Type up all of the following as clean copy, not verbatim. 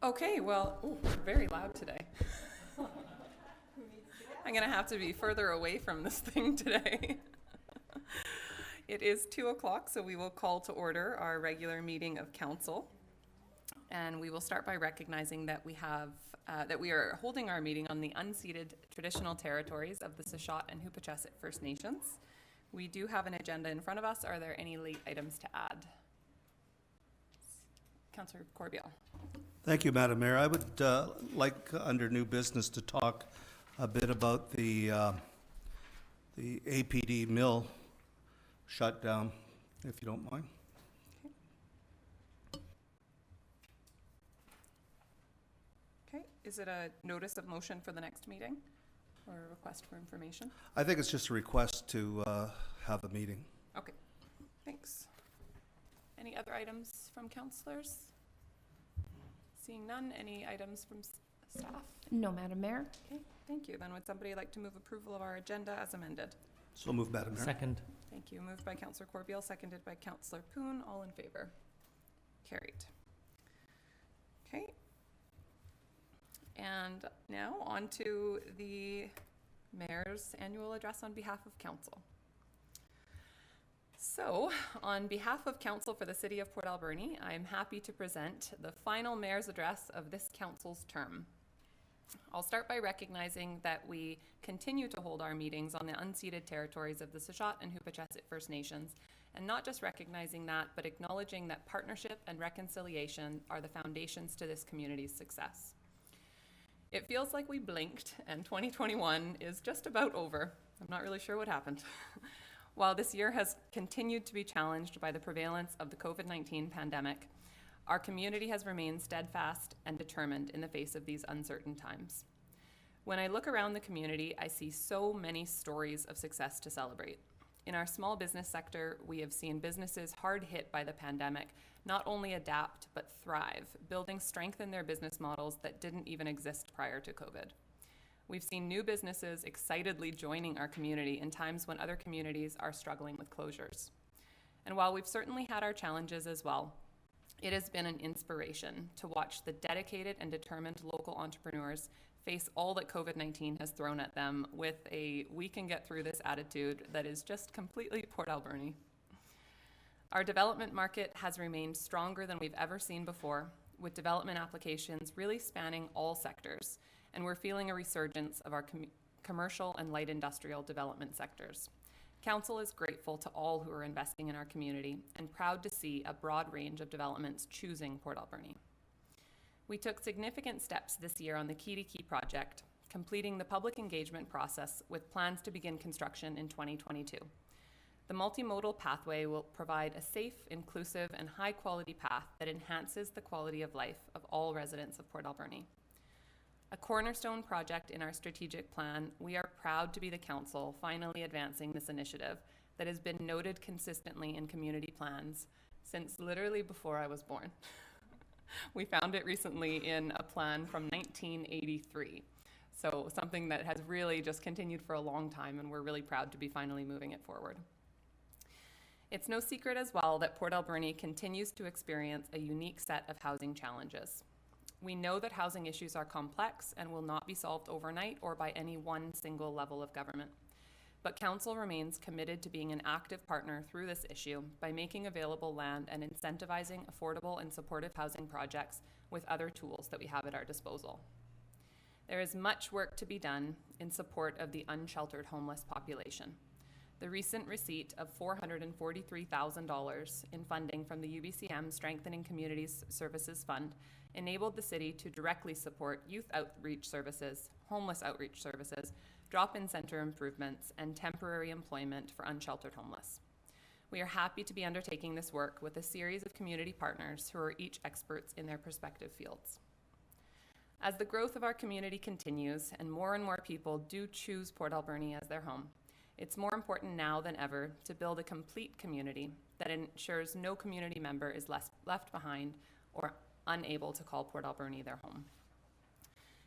Okay, well, we're very loud today. I'm going to have to be further away from this thing today. It is 2 o'clock, so we will call to order our regular meeting of council. And we will start by recognizing that we are holding our meeting on the unceded traditional territories of the Sechot and Huipachesset First Nations. We do have an agenda in front of us. Are there any late items to add? Councillor Corbeil. Thank you, Madam Mayor. I would like, under new business, to talk a bit about the APD mill shutdown, if you don't mind. Okay. Is it a notice of motion for the next meeting or a request for information? I think it's just a request to have a meeting. Okay, thanks. Any other items from councillors? Seeing none, any items from staff? No, Madam Mayor. Okay, thank you. Then would somebody like to move approval of our agenda as amended? So move, Madam Mayor. Second. Thank you. Moved by Councillor Corbeil, seconded by Councillor Poon. All in favor? Carried. Okay. And now on to the Mayor's annual address on behalf of Council. So, on behalf of Council for the City of Port Alberni, I am happy to present the final Mayor's address of this Council's term. I'll start by recognizing that we continue to hold our meetings on the unceded territories of the Sechot and Huipachesset First Nations, and not just recognizing that, but acknowledging that partnership and reconciliation are the foundations to this community's success. It feels like we blinked and 2021 is just about over. I'm not really sure what happened. While this year has continued to be challenged by the prevalence of the COVID-19 pandemic, our community has remained steadfast and determined in the face of these uncertain times. When I look around the community, I see so many stories of success to celebrate. In our small business sector, we have seen businesses hard hit by the pandemic not only adapt, but thrive, building strength in their business models that didn't even exist prior to COVID. We've seen new businesses excitedly joining our community in times when other communities are struggling with closures. And while we've certainly had our challenges as well, it has been an inspiration to watch the dedicated and determined local entrepreneurs face all that COVID-19 has thrown at them with a we can get through this attitude that is just completely Port Alberni. Our development market has remained stronger than we've ever seen before, with development applications really spanning all sectors, and we're feeling a resurgence of our commercial and light industrial development sectors. Council is grateful to all who are investing in our community and proud to see a broad range of developments choosing Port Alberni. We took significant steps this year on the Key to Key project, completing the public engagement process with plans to begin construction in 2022. The multimodal pathway will provide a safe, inclusive, and high-quality path that enhances the quality of life of all residents of Port Alberni. A cornerstone project in our strategic plan, we are proud to be the council finally advancing this initiative that has been noted consistently in community plans since literally before I was born. We found it recently in a plan from 1983. So something that has really just continued for a long time, and we're really proud to be finally moving it forward. It's no secret as well that Port Alberni continues to experience a unique set of housing challenges. We know that housing issues are complex and will not be solved overnight or by any one single level of government. But Council remains committed to being an active partner through this issue by making available land and incentivizing affordable and supportive housing projects with other tools that we have at our disposal. There is much work to be done in support of the unsheltered homeless population. The recent receipt of $443,000 in funding from the UBCM Strengthening Communities Services Fund enabled the city to directly support youth outreach services, homeless outreach services, drop-in center improvements, and temporary employment for unsheltered homeless. We are happy to be undertaking this work with a series of community partners who are each experts in their respective fields. As the growth of our community continues and more people do choose Port Alberni as their home, it's more important now than ever to build a complete community that ensures no community member is left behind or unable to call Port Alberni their home.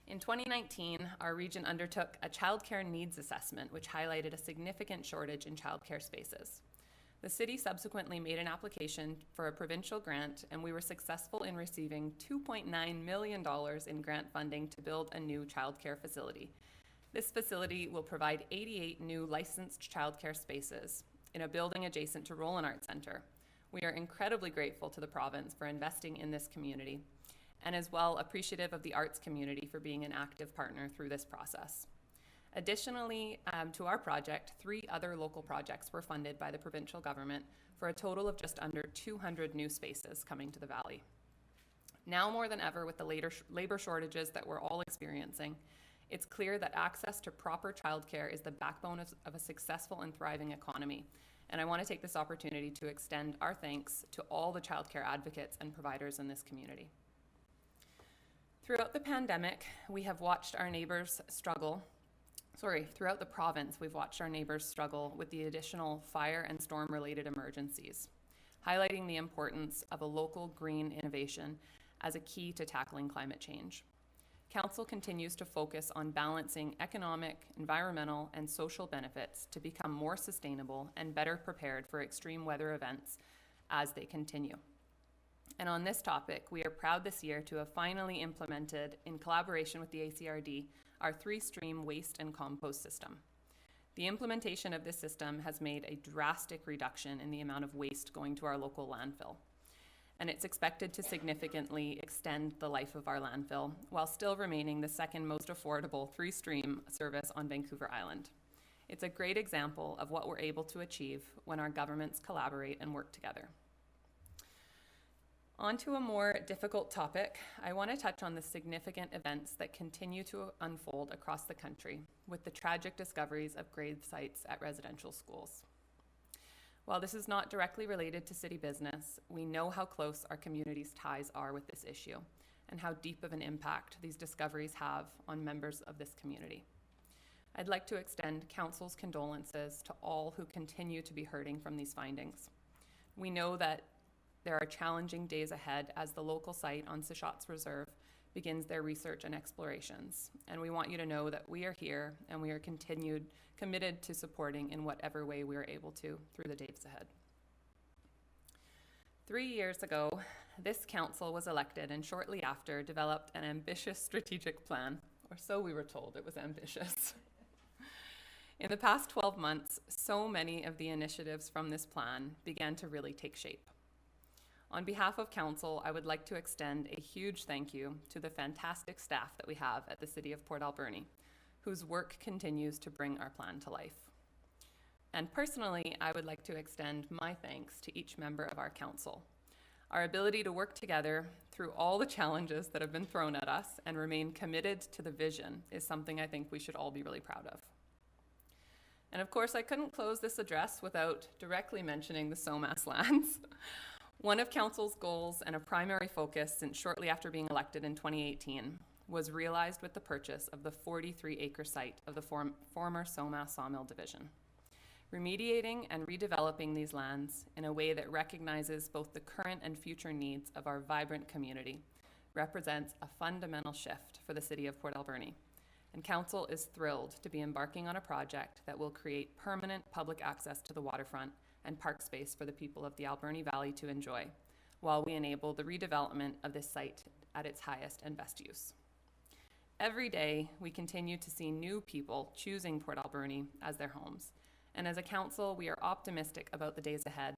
In 2019, our region undertook a childcare needs assessment, which highlighted a significant shortage in childcare spaces. The city subsequently made an application for a provincial grant, and we were successful in receiving $2.9 million in grant funding to build a new childcare facility. This facility will provide 88 new licensed childcare spaces in a building adjacent to Roland Arts Centre. We are incredibly grateful to the province for investing in this community, and as well appreciative of the arts community for being an active partner through this process. Additionally, to our project, 3 other local projects were funded by the provincial government for a total of just under 200 new spaces coming to the Valley. Now more than ever, with the labor shortages that we're all experiencing, it's clear that access to proper childcare is the backbone of a successful and thriving economy. And I want to take this opportunity to extend our thanks to all the childcare advocates and providers in this community. Throughout the pandemic, we have watched our neighbors struggle. Throughout the province, we've watched our neighbors struggle with the additional fire and storm-related emergencies, highlighting the importance of a local green innovation as a key to tackling climate change. Council continues to focus on balancing economic, environmental, and social benefits to become more sustainable and better prepared for extreme weather events as they continue. And on this topic, we are proud this year to have finally implemented, in collaboration with the ACRD, our 3-stream waste and compost system. The implementation of this system has made a drastic reduction in the amount of waste going to our local landfill. And it's expected to significantly extend the life of our landfill while still remaining the second most affordable 3-stream service on Vancouver Island. It's a great example of what we're able to achieve when our governments collaborate and work together. On to a more difficult topic, I want to touch on the significant events that continue to unfold across the country with the tragic discoveries of grave sites at residential schools. While this is not directly related to city business, we know how close our community's ties are with this issue and how deep of an impact these discoveries have on members of this community. I'd like to extend Council's condolences to all who continue to be hurting from these findings. We know that there are challenging days ahead as the local site on Sechat's Reserve begins their research and explorations. And we want you to know that we are here and we are committed to supporting in whatever way we are able to through the days ahead. 3 years ago, this council was elected and shortly after developed an ambitious strategic plan, or so we were told. It was ambitious. In the past 12 months, so many of the initiatives from this plan began to really take shape. On behalf of Council, I would like to extend a huge thank you to the fantastic staff that we have at the City of Port Alberni, whose work continues to bring our plan to life. And personally, I would like to extend my thanks to each member of our Council. Our ability to work together through all the challenges that have been thrown at us and remain committed to the vision is something I think we should all be really proud of. And of course, I couldn't close this address without directly mentioning the SOMAS lands. One of Council's goals and a primary focus since shortly after being elected in 2018 was realized with the purchase of the 43-acre site of the former SOMAS sawmill division. Remediating and redeveloping these lands in a way that recognizes both the current and future needs of our vibrant community represents a fundamental shift for the City of Port Alberni. And Council is thrilled to be embarking on a project that will create permanent public access to the waterfront and park space for the people of the Alberni Valley to enjoy, while we enable the redevelopment of this site at its highest and best use. Every day, we continue to see new people choosing Port Alberni as their homes. And as a council, we are optimistic about the days ahead,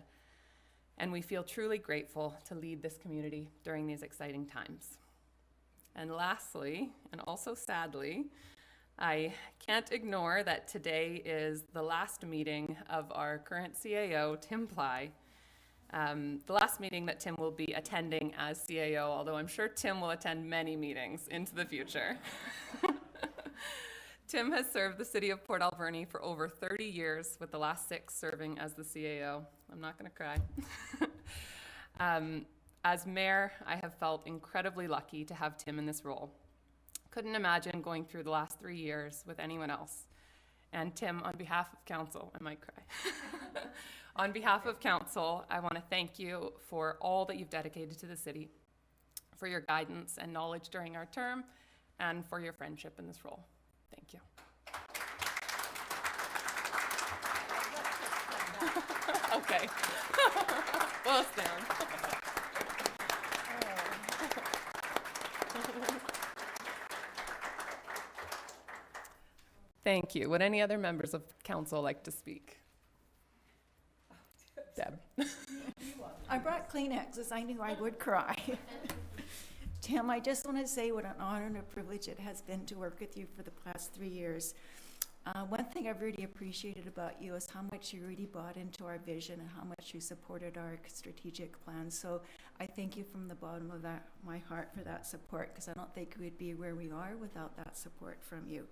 and we feel truly grateful to lead this community during these exciting times. And lastly, and also sadly, I can't ignore that today is the last meeting of our current CAO, Tim Ply. The last meeting that Tim will be attending as CAO, although I'm sure Tim will attend many meetings into the future. Tim has served the City of Port Alberni for over 30 years, with the last 6 serving as the CAO. I'm not going to cry. As mayor, I have felt incredibly lucky to have Tim in this role. Couldn't imagine going through the last 3 years with anyone else. And Tim, on behalf of Council, I might cry. On behalf of Council, I want to thank you for all that you've dedicated to the city, for your guidance and knowledge during our term, and for your friendship in this role. Thank you. Okay. Well, stand. Thank you. Would any other members of council like to speak? Deb. I brought Kleenexes. I knew I would cry. Tim, I just want to say what an honor and a privilege it has been to work with you for the past 3 years. One thing I've really appreciated about you is how much you really bought into our vision and how much you supported our strategic plan. So I thank you from the bottom of my heart for that support, because I don't think we'd be where we are without that support from you.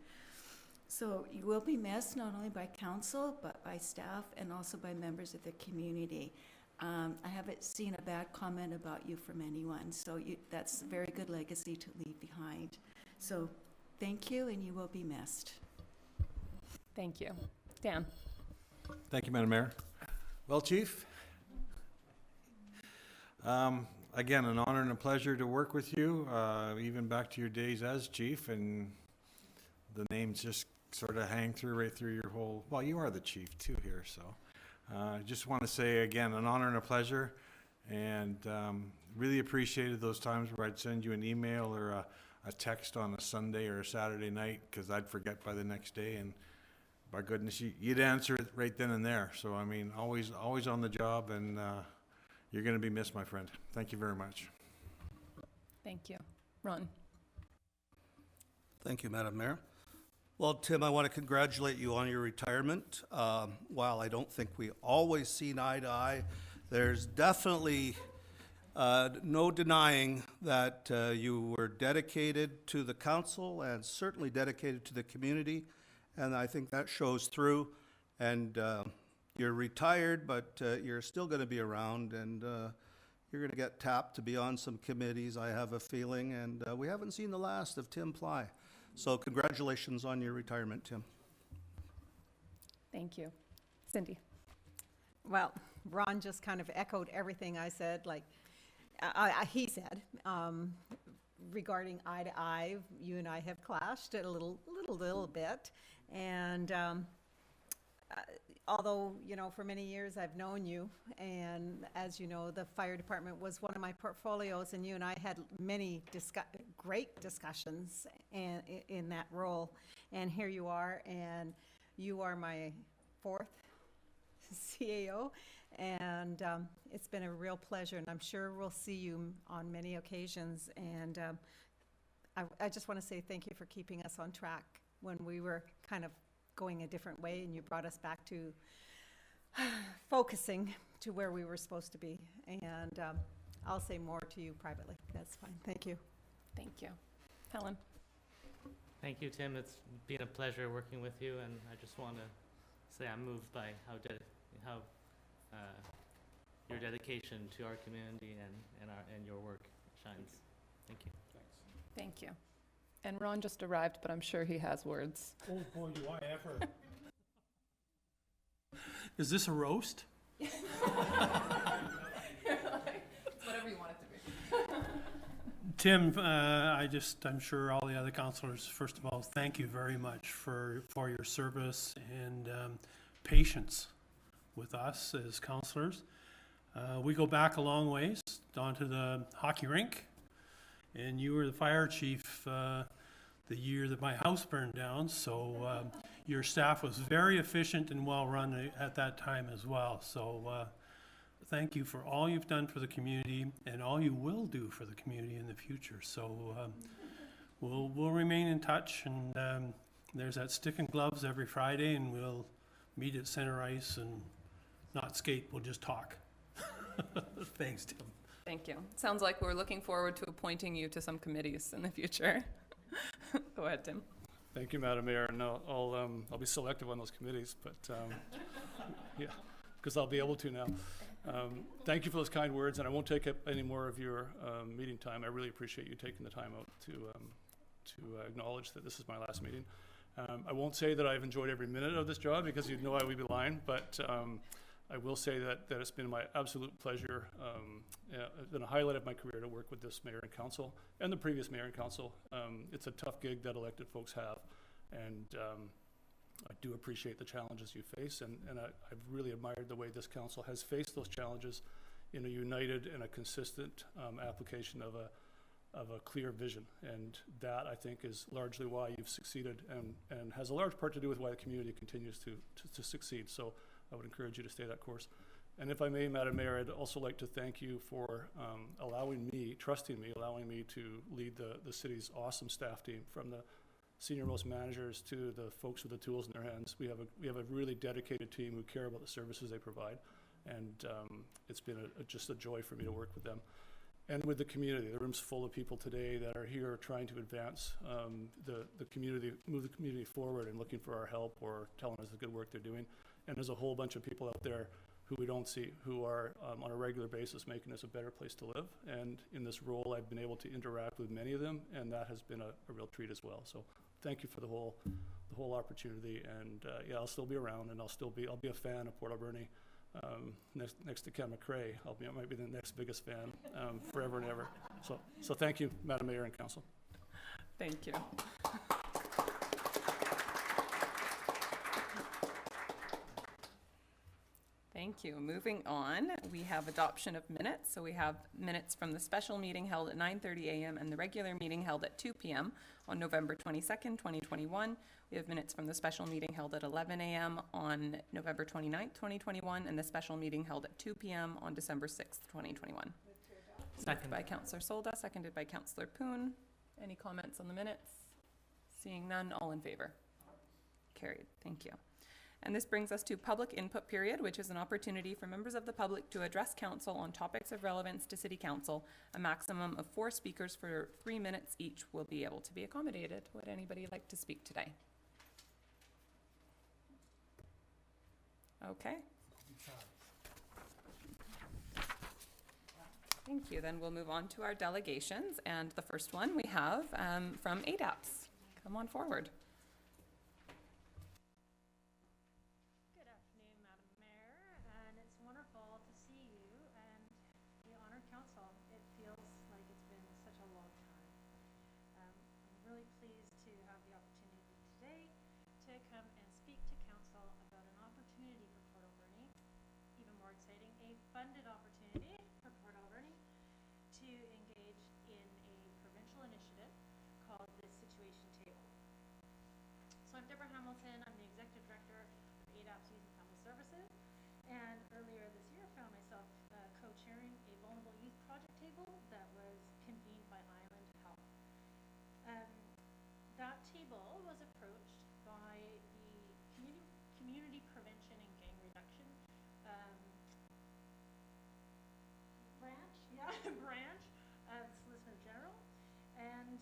So you will be missed not only by council, but by staff and also by members of the community. I haven't seen a bad comment about you from anyone, so that's a very good legacy to leave behind. So thank you, and you will be missed. Thank you. Dan. Thank you, Madam Mayor. Well, Chief, again, an honor and a pleasure to work with you, even back to your days as Chief, and the names just sort of hang through right through your whole, well, you are the Chief too here, so. I just want to say again, an honor and a pleasure, and really appreciated those times where I'd send you an email or a text on a Sunday or a Saturday night, because I'd forget by the next day, and by goodness, you'd answer it right then and there. So I mean, always on the job, and you're going to be missed, my friend. Thank you very much. Thank you. Ron. Thank you, Madam Mayor. Well, Tim, I want to congratulate you on your retirement. While I don't think we always see eye to eye, there's definitely no denying that you were dedicated to the council and certainly dedicated to the community, and I think that shows through. And you're retired, but you're still going to be around, and you're going to get tapped to be on some committees, I have a feeling, and we haven't seen the last of Tim Ply. So congratulations on your retirement, Tim. Thank you. Cindy. Well, Ron just kind of echoed everything I said, like he said, regarding eye to eye. You and I have clashed a little bit, and although, you know, for many years I've known you, and as you know, the fire department was one of my portfolios, and you and I had many great discussions in that role, and here you are, and you are my 4th CAO, and it's been a real pleasure, and I'm sure we'll see you on many occasions, and I just want to say thank you for keeping us on track when we were kind of going a different way, and you brought us back to focusing to where we were supposed to be. And I'll say more to you privately. That's fine. Thank you. Thank you. Helen. Thank you, Tim. It's been a pleasure working with you, and I just want to say I'm moved by how your dedication to our community and your work shines. Thank you. Thanks. Thank you. And Ron just arrived, but I'm sure he has words. Oh boy, do I ever. Is this a roast? Whatever you want it to be. Tim, I'm sure all the other councillors, first of all, thank you very much for your service and patience with us as councillors. We go back a long ways, down to the hockey rink, and you were the fire chief the year that my house burned down, so your staff was very efficient and well run at that time as well. So thank you for all you've done for the community and all you will do for the community in the future. So we'll remain in touch, and there's that stick and gloves every Friday, and we'll meet at center ice and not skate, we'll just talk. Thanks, Tim. Thank you. Sounds like we're looking forward to appointing you to some committees in the future. Go ahead, Tim. Thank you, Madam Mayor. And I'll be selective on those committees, but yeah, because I'll be able to now. Thank you for those kind words, and I won't take up any more of your meeting time. I really appreciate you taking the time out to acknowledge that this is my last meeting. I won't say that I've enjoyed every minute of this job, because you'd know I would be lying, but I will say that it's been my absolute pleasure, it's been a highlight of my career to work with this mayor and council and the previous mayor and council. It's a tough gig that elected folks have, and I do appreciate the challenges you face, and I've really admired the way this council has faced those challenges in a united and a consistent application of a clear vision. And that, I think, is largely why you've succeeded, and has a large part to do with why the community continues to succeed. So I would encourage you to stay that course. And if I may, Madam Mayor, I'd also like to thank you for trusting me, allowing me to lead the city's awesome staff team, from the senior-most managers to the folks with the tools in their hands. We have a really dedicated team who care about the services they provide, and it's been just a joy for me to work with them. And with the community. The room's full of people today that are here trying to advance the community, move the community forward, and looking for our help or telling us the good work they're doing. And there's a whole bunch of people out there who we don't see, who are on a regular basis making us a better place to live. And in this role, I've been able to interact with many of them, and that has been a real treat as well. So thank you for the whole opportunity. And yeah, I'll still be around, and I'll be a fan of Port Alberni. Next to Ken McCrae, I might be the next biggest fan forever and ever. So thank you, Madam Mayor and Council. Thank you. Thank you. Moving on, we have adoption of minutes. So we have minutes from the special meeting held at 9:30 a.m. and the regular meeting held at 2 p.m. on November 22nd, 2021. We have minutes from the special meeting held at 11 a.m. on November 29th, 2021, and the special meeting held at 2 p.m. on December 6th, 2021. Seconded by Councillor Solda, seconded by Councillor Poon. Any comments on the minutes? Seeing none, all in favor? Carried. Thank you. And this brings us to public input period, which is an opportunity for members of the public to address council on topics of relevance to City Council. A maximum of 4 speakers for 3 minutes each will be able to be accommodated. Would anybody like to speak today? Okay. Thank you. Then we'll move on to our delegations. And the first one we have from ADAPS. Come on forward. Funded opportunity for Port Alberni to engage in a provincial initiative called the Situation Table. So I'm Deborah Hamilton. I'm the Executive Director of ADAPS Youth and Family Services, and earlier this year found myself co-chairing a vulnerable youth project table that was convened by Island Health. That table was approached by the Community Prevention and Gang Reduction branch of Solicitor General, and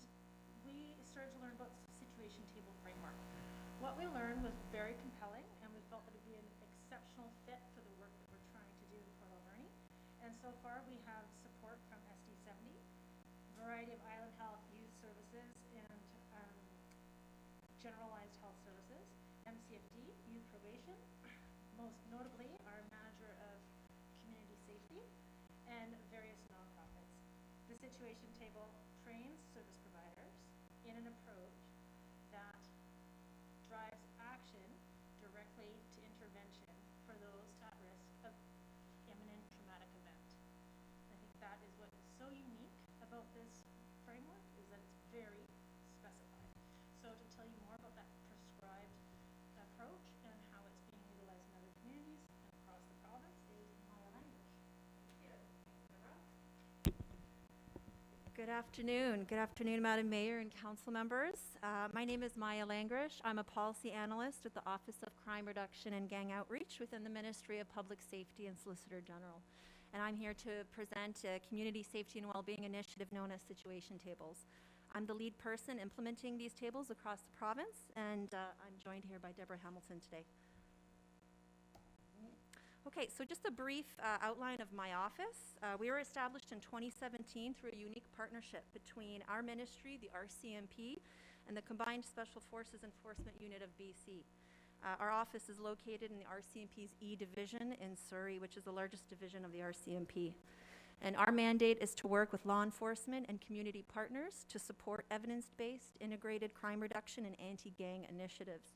we started to learn about the Situation Table framework. What we learned was very compelling, and we felt that it would be an exceptional fit for the work that we're trying to do in Port Alberni. And so far we have support from SD70, a variety of Island Health Youth Services, and Generalized Health Services, MCFD, Youth Probation, most notably our Manager of Community Safety, and various nonprofits. The Situation Table trains service providers in an approach that drives action directly to intervention for those at risk of imminent traumatic event. I think that is what is so unique about this framework, is that it's very specified. So to tell you more about that prescribed approach and how it's being utilized in other communities and across the province is Maya Language. Good afternoon. Good afternoon, Madam Mayor and council members. My name is Maya Langrish. I'm a policy analyst with the Office of Crime Reduction and Gang Outreach within the Ministry of Public Safety and Solicitor General. And I'm here to present a community safety and wellbeing initiative known as Situation Tables. I'm the lead person implementing these tables across the province, and I'm joined here by Deborah Hamilton today. Okay, so just a brief outline of my office. We were established in 2017 through a unique partnership between our ministry, the RCMP, and the Combined Special Forces Enforcement Unit of BC. Our office is located in the RCMP's E Division in Surrey, which is the largest division of the RCMP. And our mandate is to work with law enforcement and community partners to support evidence-based integrated crime reduction and anti-gang initiatives.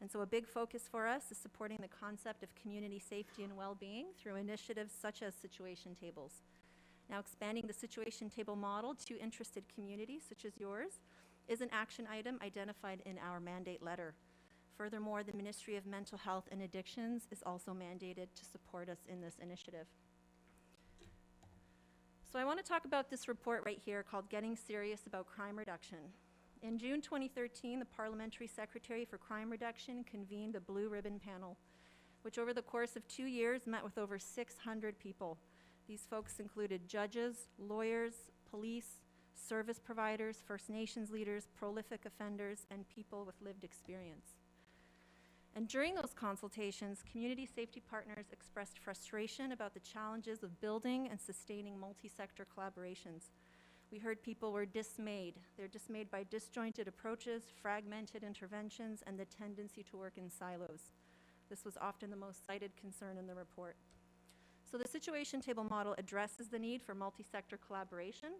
And so a big focus for us is supporting the concept of community safety and well-being through initiatives such as situation tables. Now, expanding the situation table model to interested communities such as yours is an action item identified in our mandate letter. Furthermore, the Ministry of Mental Health and Addictions is also mandated to support us in this initiative. So I want to talk about this report right here called Getting Serious About Crime Reduction. In June 2013, the Parliamentary Secretary for Crime Reduction convened a Blue Ribbon Panel, which over the course of 2 years met with over 600 people. These folks included judges, lawyers, police, service providers, First Nations leaders, prolific offenders, and people with lived experience. And during those consultations, community safety partners expressed frustration about the challenges of building and sustaining multi-sector collaborations. We heard people were dismayed. They're dismayed by disjointed approaches, fragmented interventions, and the tendency to work in silos. This was often the most cited concern in the report. So the situation table model addresses the need for multi-sector collaboration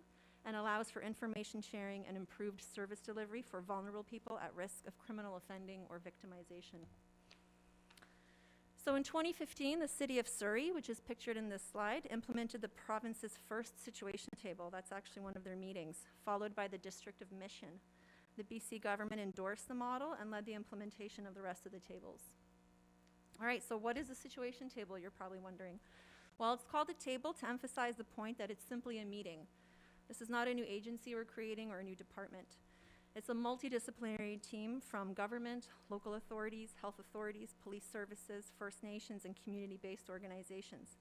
and allows for information sharing and improved service delivery for vulnerable people at risk of criminal offending or victimization. So in 2015, the City of Surrey, which is pictured in this slide, implemented the province's first situation table. That's actually one of their meetings, followed by the District of Mission. The BC government endorsed the model and led the implementation of the rest of the tables. All right, so what is a situation table, you're probably wondering? Well, it's called a table to emphasize the point that it's simply a meeting. This is not a new agency we're creating or a new department. It's a multidisciplinary team from government, local authorities, health authorities, police services, First Nations, and community-based organizations.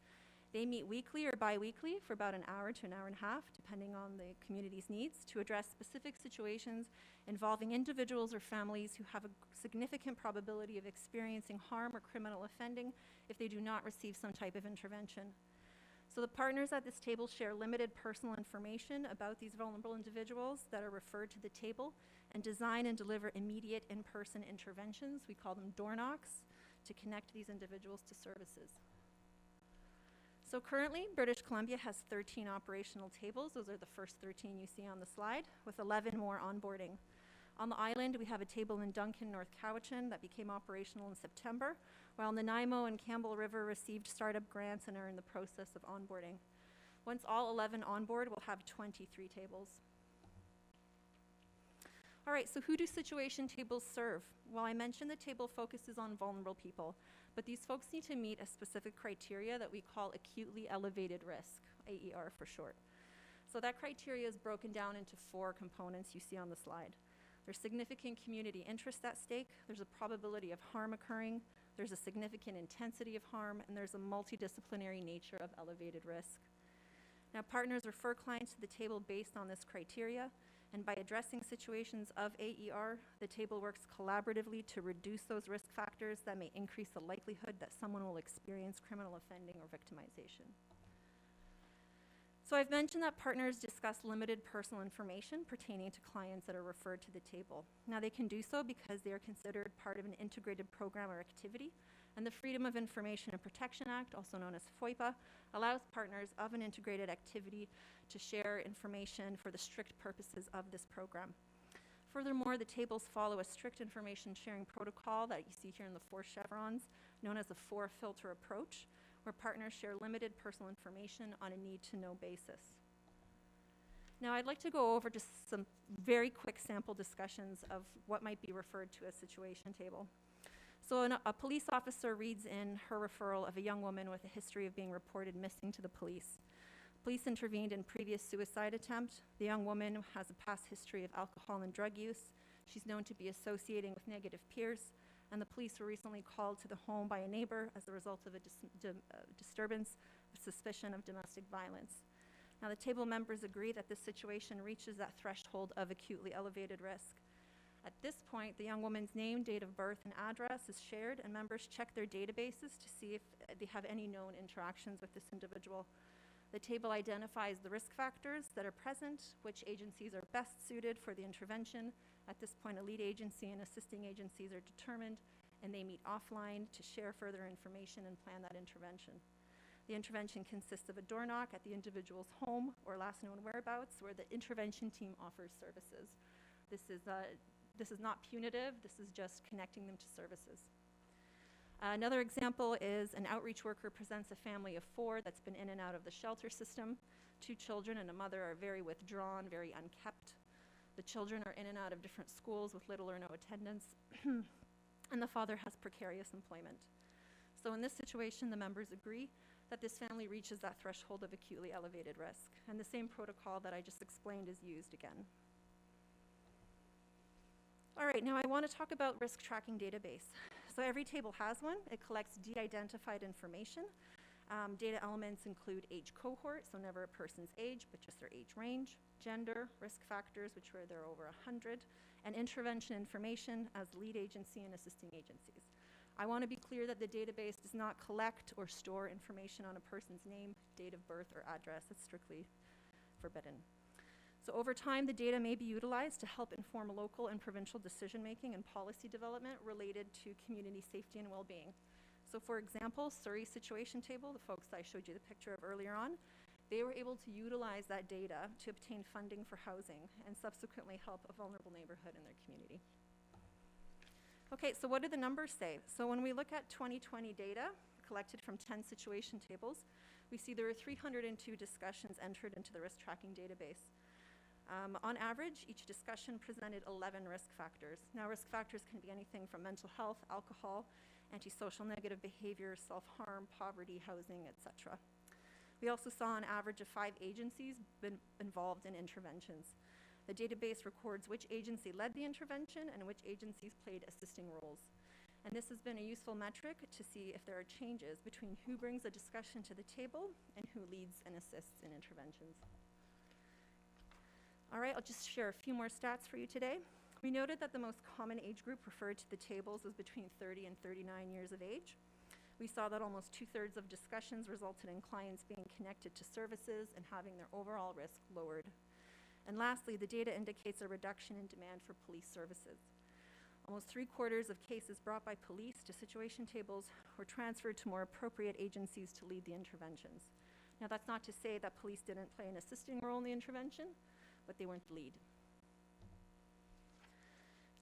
They meet weekly or bi-weekly for about an hour to an hour and a half, depending on the community's needs, to address specific situations involving individuals or families who have a significant probability of experiencing harm or criminal offending if they do not receive some type of intervention. So the partners at this table share limited personal information about these vulnerable individuals that are referred to the table and design and deliver immediate in-person interventions, we call them door knocks, to connect these individuals to services. So currently, British Columbia has 13 operational tables. Those are the first 13 you see on the slide, with 11 more onboarding. On the island, we have a table in Duncan, North Cowichan that became operational in September, while Nanaimo and Campbell River received startup grants and are in the process of onboarding. Once all 11 onboard, we'll have 23 tables. All right, so who do situation tables serve? Well, I mentioned the table focuses on vulnerable people, but these folks need to meet a specific criteria that we call acutely elevated risk, AER for short. So that criteria is broken down into 4 components you see on the slide. There's significant community interest at stake, there's a probability of harm occurring, there's a significant intensity of harm, and there's a multidisciplinary nature of elevated risk. Now, partners refer clients to the table based on this criteria, and by addressing situations of AER, the table works collaboratively to reduce those risk factors that may increase the likelihood that someone will experience criminal offending or victimization. So I've mentioned that partners discuss limited personal information pertaining to clients that are referred to the table. Now, they can do so because they are considered part of an integrated program or activity, and the Freedom of Information and Protection Act, also known as FOIPA, allows partners of an integrated activity to share information for the strict purposes of this program. Furthermore, the tables follow a strict information sharing protocol that you see here in the 4 chevrons, known as the 4-filter approach, where partners share limited personal information on a need-to-know basis. Now, I'd like to go over just some very quick sample discussions of what might be referred to as situation table. So a police officer reads in her referral of a young woman with a history of being reported missing to the police. Police intervened in previous suicide attempt. The young woman has a past history of alcohol and drug use. She's known to be associating with negative peers, and the police were recently called to the home by a neighbor as a result of a disturbance with suspicion of domestic violence. Now, the table members agree that this situation reaches that threshold of acutely elevated risk. At this point, the young woman's name, date of birth, and address is shared, and members check their databases to see if they have any known interactions with this individual. The table identifies the risk factors that are present, which agencies are best suited for the intervention. At this point, a lead agency and assisting agencies are determined, and they meet offline to share further information and plan that intervention. The intervention consists of a door knock at the individual's home or last known whereabouts, where the intervention team offers services. This is This is not punitive, this is just connecting them to services. Another example is an outreach worker presents a family of 4 that's been in and out of the shelter system. 2 children and a mother are very withdrawn, very unkept. The children are in and out of different schools with little or no attendance, and the father has precarious employment. So in this situation, the members agree that this family reaches that threshold of acutely elevated risk, and the same protocol that I just explained is used again. All right, now I want to talk about risk tracking database. So every table has one. It collects de-identified information. Data elements include age cohort, so never a person's age, but just their age range, gender, risk factors, which were there over 100, and intervention information as lead agency and assisting agencies. I want to be clear that the database does not collect or store information on a person's name, date of birth, or address. It's strictly forbidden. So over time, the data may be utilized to help inform local and provincial decision-making and policy development related to community safety and well-being. So for example, Surrey's situation table, the folks I showed you the picture of earlier on, they were able to utilize that data to obtain funding for housing and subsequently help a vulnerable neighborhood in their community. Okay, so what do the numbers say? So when we look at 2020 data collected from 10 situation tables, we see there are 302 discussions entered into the risk tracking database. On average, each discussion presented 11 risk factors. Now, risk factors can be anything from mental health, alcohol, antisocial negative behavior, self-harm, poverty, housing, etc. We also saw an average of 5 agencies been involved in interventions. The database records which agency led the intervention and which agencies played assisting roles. And this has been a useful metric to see if there are changes between who brings a discussion to the table and who leads and assists in interventions. All right, I'll just share a few more stats for you today. We noted that the most common age group referred to the tables was between 30 and 39 years of age. We saw that almost 2/3 of discussions resulted in clients being connected to services and having their overall risk lowered. And lastly, the data indicates a reduction in demand for police services. Almost 3/4 of cases brought by police to situation tables were transferred to more appropriate agencies to lead the interventions. Now, that's not to say that police didn't play an assisting role in the intervention, but they weren't the lead.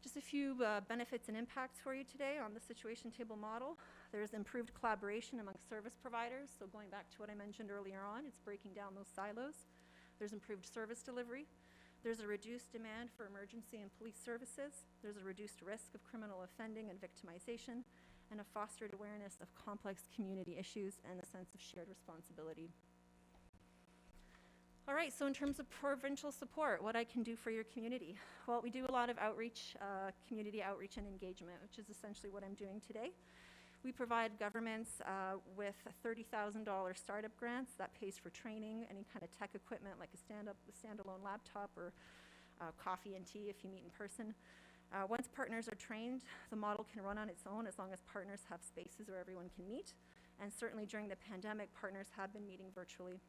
Just a few benefits and impacts for you today on the situation table model. There's improved collaboration among service providers. So going back to what I mentioned earlier on, it's breaking down those silos. There's improved service delivery. There's a reduced demand for emergency and police services. There's a reduced risk of criminal offending and victimization, and a fostered awareness of complex community issues and a sense of shared responsibility. All right, so in terms of provincial support, what I can do for your community. Well, we do a lot of outreach, community outreach and engagement, which is essentially what I'm doing today. We provide governments with $30,000 startup grants that pays for training, any kind of tech equipment like a standalone laptop or coffee and tea if you meet in person. Once partners are trained, the model can run on its own as long as partners have spaces where everyone can meet. And certainly during the pandemic, partners have been meeting virtually.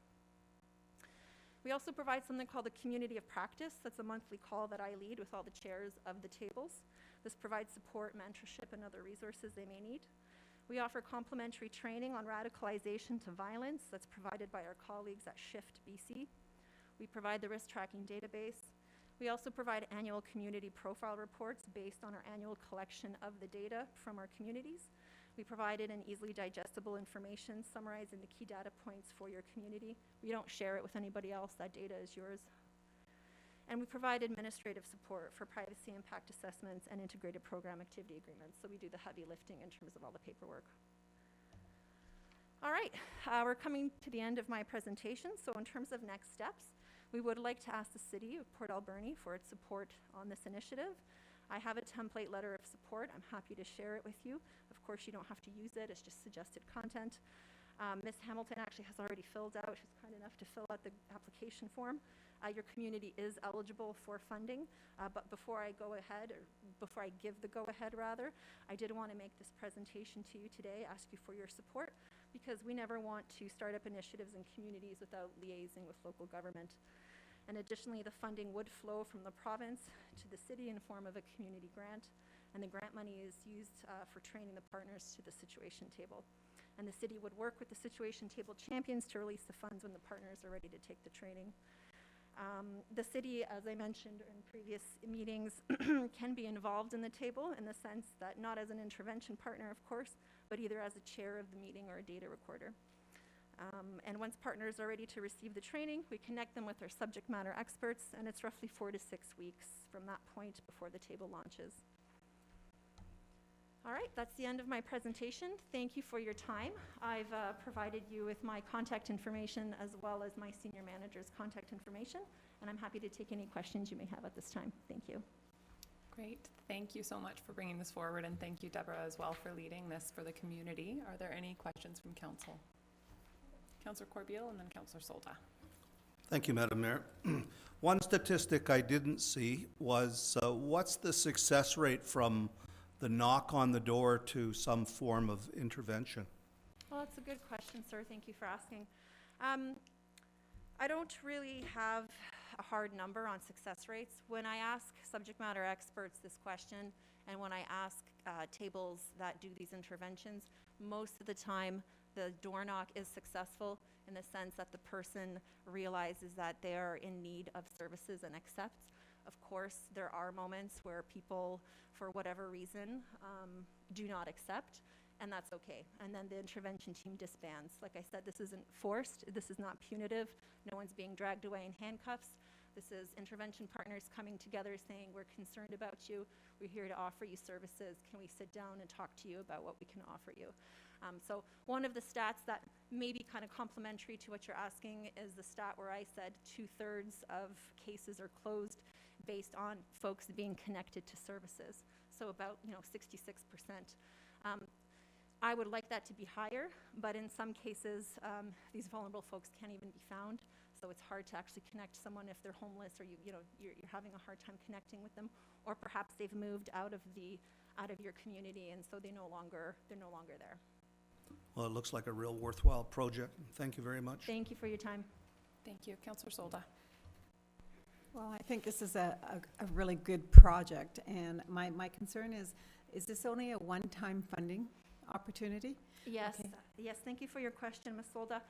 We also provide something called the Community of Practice. That's a monthly call that I lead with all the chairs of the tables. This provides support, mentorship, and other resources they may need. We offer complimentary training on radicalization to violence that's provided by our colleagues at Shift BC. We provide the risk tracking database. We also provide annual community profile reports based on our annual collection of the data from our communities. We provided an easily digestible information summarizing the key data points for your community. We don't share it with anybody else. That data is yours. And we provide administrative support for privacy impact assessments and integrated program activity agreements. So we do the heavy lifting in terms of all the paperwork. All right, we're coming to the end of my presentation. So in terms of next steps, we would like to ask the City of Port Alberni for its support on this initiative. I have a template letter of support. I'm happy to share it with you. Of course, you don't have to use it. It's just suggested content. Ms. Hamilton actually has already filled out. She's kind enough to fill out the application form. Your community is eligible for funding, but before I go ahead, or before I give the go-ahead rather, I did want to make this presentation to you today, ask you for your support, because we never want to start up initiatives in communities without liaising with local government. And additionally, the funding would flow from the province to the city in the form of a community grant, and the grant money is used for training the partners to the situation table. And the city would work with the situation table champions to release the funds when the partners are ready to take the training. The city, as I mentioned in previous meetings, can be involved in the table in the sense that not as an intervention partner, of course, but either as a chair of the meeting or a data recorder. And once partners are ready to receive the training, we connect them with our subject matter experts, and it's roughly 4 to 6 weeks from that point before the table launches. All right, that's the end of my presentation. Thank you for your time. I've provided you with my contact information as well as my senior manager's contact information, and I'm happy to take any questions you may have at this time. Thank you. Great. Thank you so much for bringing this forward, and thank you, Deborah, as well for leading this for the community. Are there any questions from council? Councillor Corbeil and then Councillor Solda. Thank you, Madam Mayor. One statistic I didn't see was what's the success rate from the knock on the door to some form of intervention? Well, that's a good question, sir. Thank you for asking. I don't really have a hard number on success rates. When I ask subject matter experts this question, and when I ask tables that do these interventions, most of the time the door knock is successful in the sense that the person realizes that they are in need of services and accepts. Of course, there are moments where people, for whatever reason, do not accept, and that's okay. And then the intervention team disbands. Like I said, this isn't forced. This is not punitive. No one's being dragged away in handcuffs. This is intervention partners coming together saying, we're concerned about you. We're here to offer you services. Can we sit down and talk to you about what we can offer you? So one of the stats that may be kind of complementary to what you're asking is the stat where I said 2/3 of cases are closed based on folks being connected to services. So about 66%. I would like that to be higher, but in some cases, these vulnerable folks can't even be found. So it's hard to actually connect someone if they're homeless, or you're having a hard time connecting with them, or perhaps they've moved out of your community, and so they're no longer there. Well, it looks like a real worthwhile project. Thank you very much. Thank you for your time. Thank you. Councillor Solda. Well, I think this is a really good project, and my concern is this only a one-time funding opportunity? Yes, Okay. yes, thank you for your question, Ms. Solda.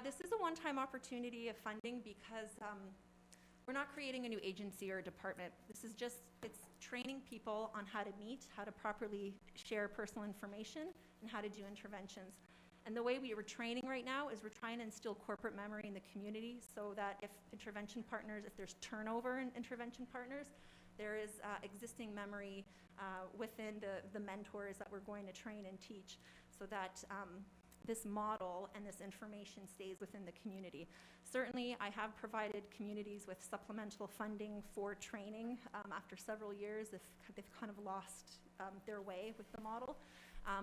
This is a one-time opportunity of funding because we're not creating a new agency or a department. This is it's training people on how to meet, how to properly share personal information, and how to do interventions. And the way we are training right now is we're trying to instill corporate memory in the community so that if there's turnover in intervention partners, there is existing memory within the mentors that we're going to train and teach so that this model and this information stays within the community. Certainly, I have provided communities with supplemental funding for training after several years if they've kind of lost their way with the model.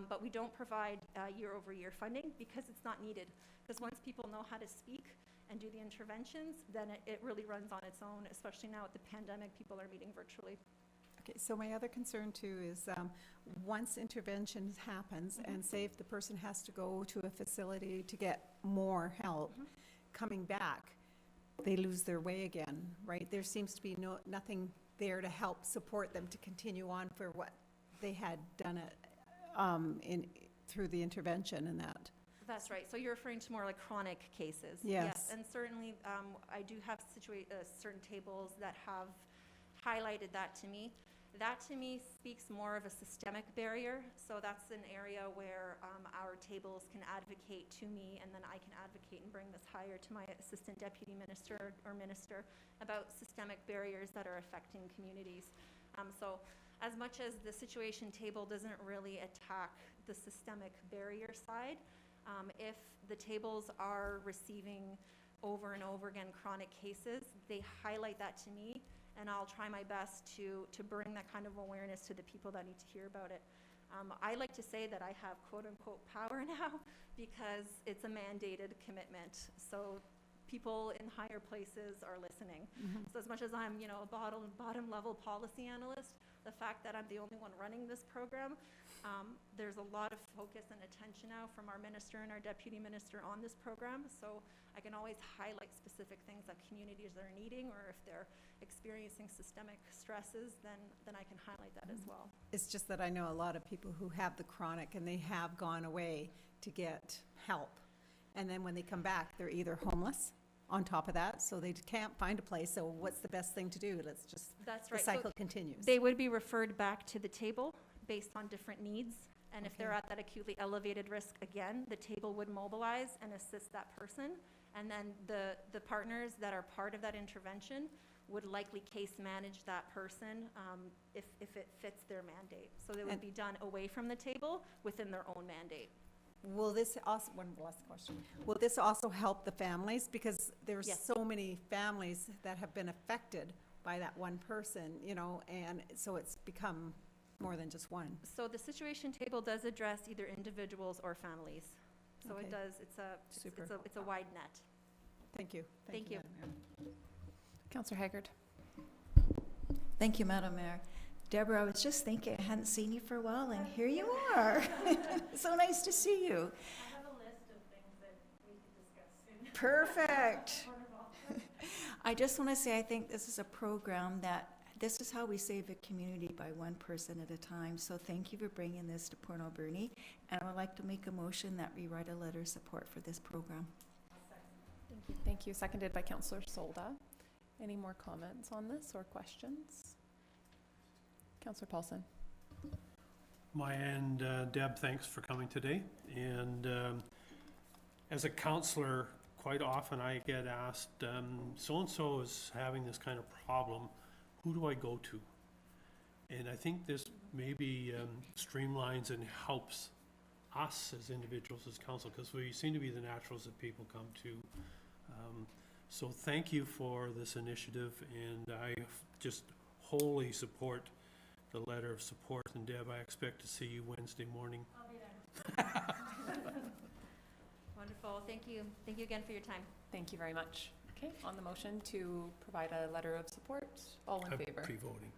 But we don't provide year-over-year funding because it's not needed. Because once people know how to speak and do the interventions, then it really runs on its own, especially now with the pandemic, people are meeting virtually. Okay, so my other concern too is once intervention happens, and say if the person has to go to a facility to get more help, coming back, they lose their way again, right? There seems to be nothing there to help support them to continue on for what they had done through the intervention and that. That's right. So you're referring to more like chronic cases. Yes. And certainly I do have certain tables that have highlighted that to me. That to me speaks more of a systemic barrier. So that's an area where our tables can advocate to me, and then I can advocate and bring this higher to my assistant deputy minister or minister about systemic barriers that are affecting communities. So as much as the situation table doesn't really attack the systemic barrier side, if the tables are receiving over and over again chronic cases, they highlight that to me, and I'll try my best to bring that kind of awareness to the people that need to hear about it. I like to say that I have quote-unquote power now because it's a mandated commitment. So people in higher places are listening. So as much as I'm, a bottom level policy analyst, the fact that I'm the only one running this program, there's a lot of focus and attention now from our minister and our deputy minister on this program. So I can always highlight specific things that communities are needing, or if they're experiencing systemic stresses, then I can highlight that as well. It's just that I know a lot of people who have the chronic and they have gone away to get help. And then when they come back, they're either homeless on top of that, so they can't find a place, so what's the best thing to do? Let's just, That's the right. So cycle continues. they would be referred back to the table based on different needs. And if they're Okay. at that acutely elevated risk again, the table would mobilize and assist that person. And then the partners that are part of that intervention would likely case manage that person if it fits their mandate. So they would And- be done away from the table within their own mandate. Will this also, one last question, will this also help the families? Because there's Yes. so many families that have been affected by that one person, you know, and so it's become more than just one. So the situation table does address either individuals or families. So Okay. it does, Super. it's a wide net. Thank you. Thank you. Madam Mayor. Councillor Haggard. Thank you, Madam Mayor. Deborah, I was just thinking, I hadn't seen you for a while, and here you are. So nice to see you. I have a list of things that we could discuss soon. Perfect. I just want to say, I think this is a program that, this is how we save a community, by one person at a time. So thank you for bringing this to Port Alberni. And I would like to make a motion that we write a letter of support for this program. Thank you. Thank you. Seconded by Councillor Solda. Any more comments on this or questions? Councillor Paulson. My and Deb, thanks for coming today. And as a counselor, quite often I get asked, so-and-so is having this kind of problem, who do I go to? And I think this maybe streamlines and helps us as individuals, as council, because we seem to be the naturals that people come to. So thank you for this initiative, and I just wholly support the letter of support. And Deb, I expect to see you Wednesday morning. I'll be there. Wonderful. Thank you. Thank you again for your time. Thank you very much. Okay, on the motion to provide a letter of support, all in I'm favor? pre-voting.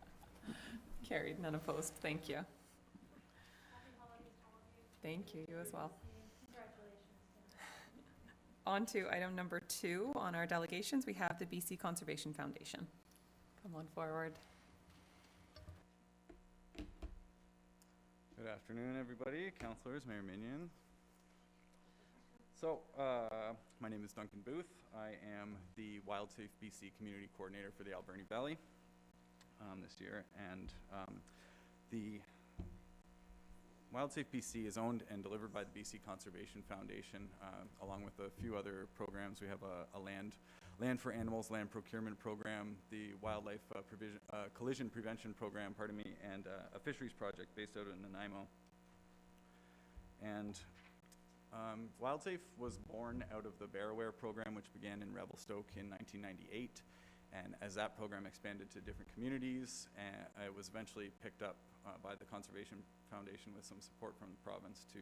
Carried, none opposed. Thank you. Happy holidays to all of you. Thank you, you as well. Congratulations. On to item number 2 on our delegations, we have the BC Conservation Foundation. Come on forward. Good afternoon, everybody, councillors, Mayor Minion. So, my name is Duncan Booth. I am the WildSafe BC Community Coordinator for the Alberni Valley this year, and the WildSafe BC is owned and delivered by the BC Conservation Foundation, along with a few other programs. We have a land for animals, land procurement program, the wildlife collision prevention program, and a fisheries project based out in Nanaimo. And WildSafe was born out of the Bear Aware program, which began in Revelstoke in 1998. And as that program expanded to different communities, it was eventually picked up by the Conservation Foundation with some support from the province to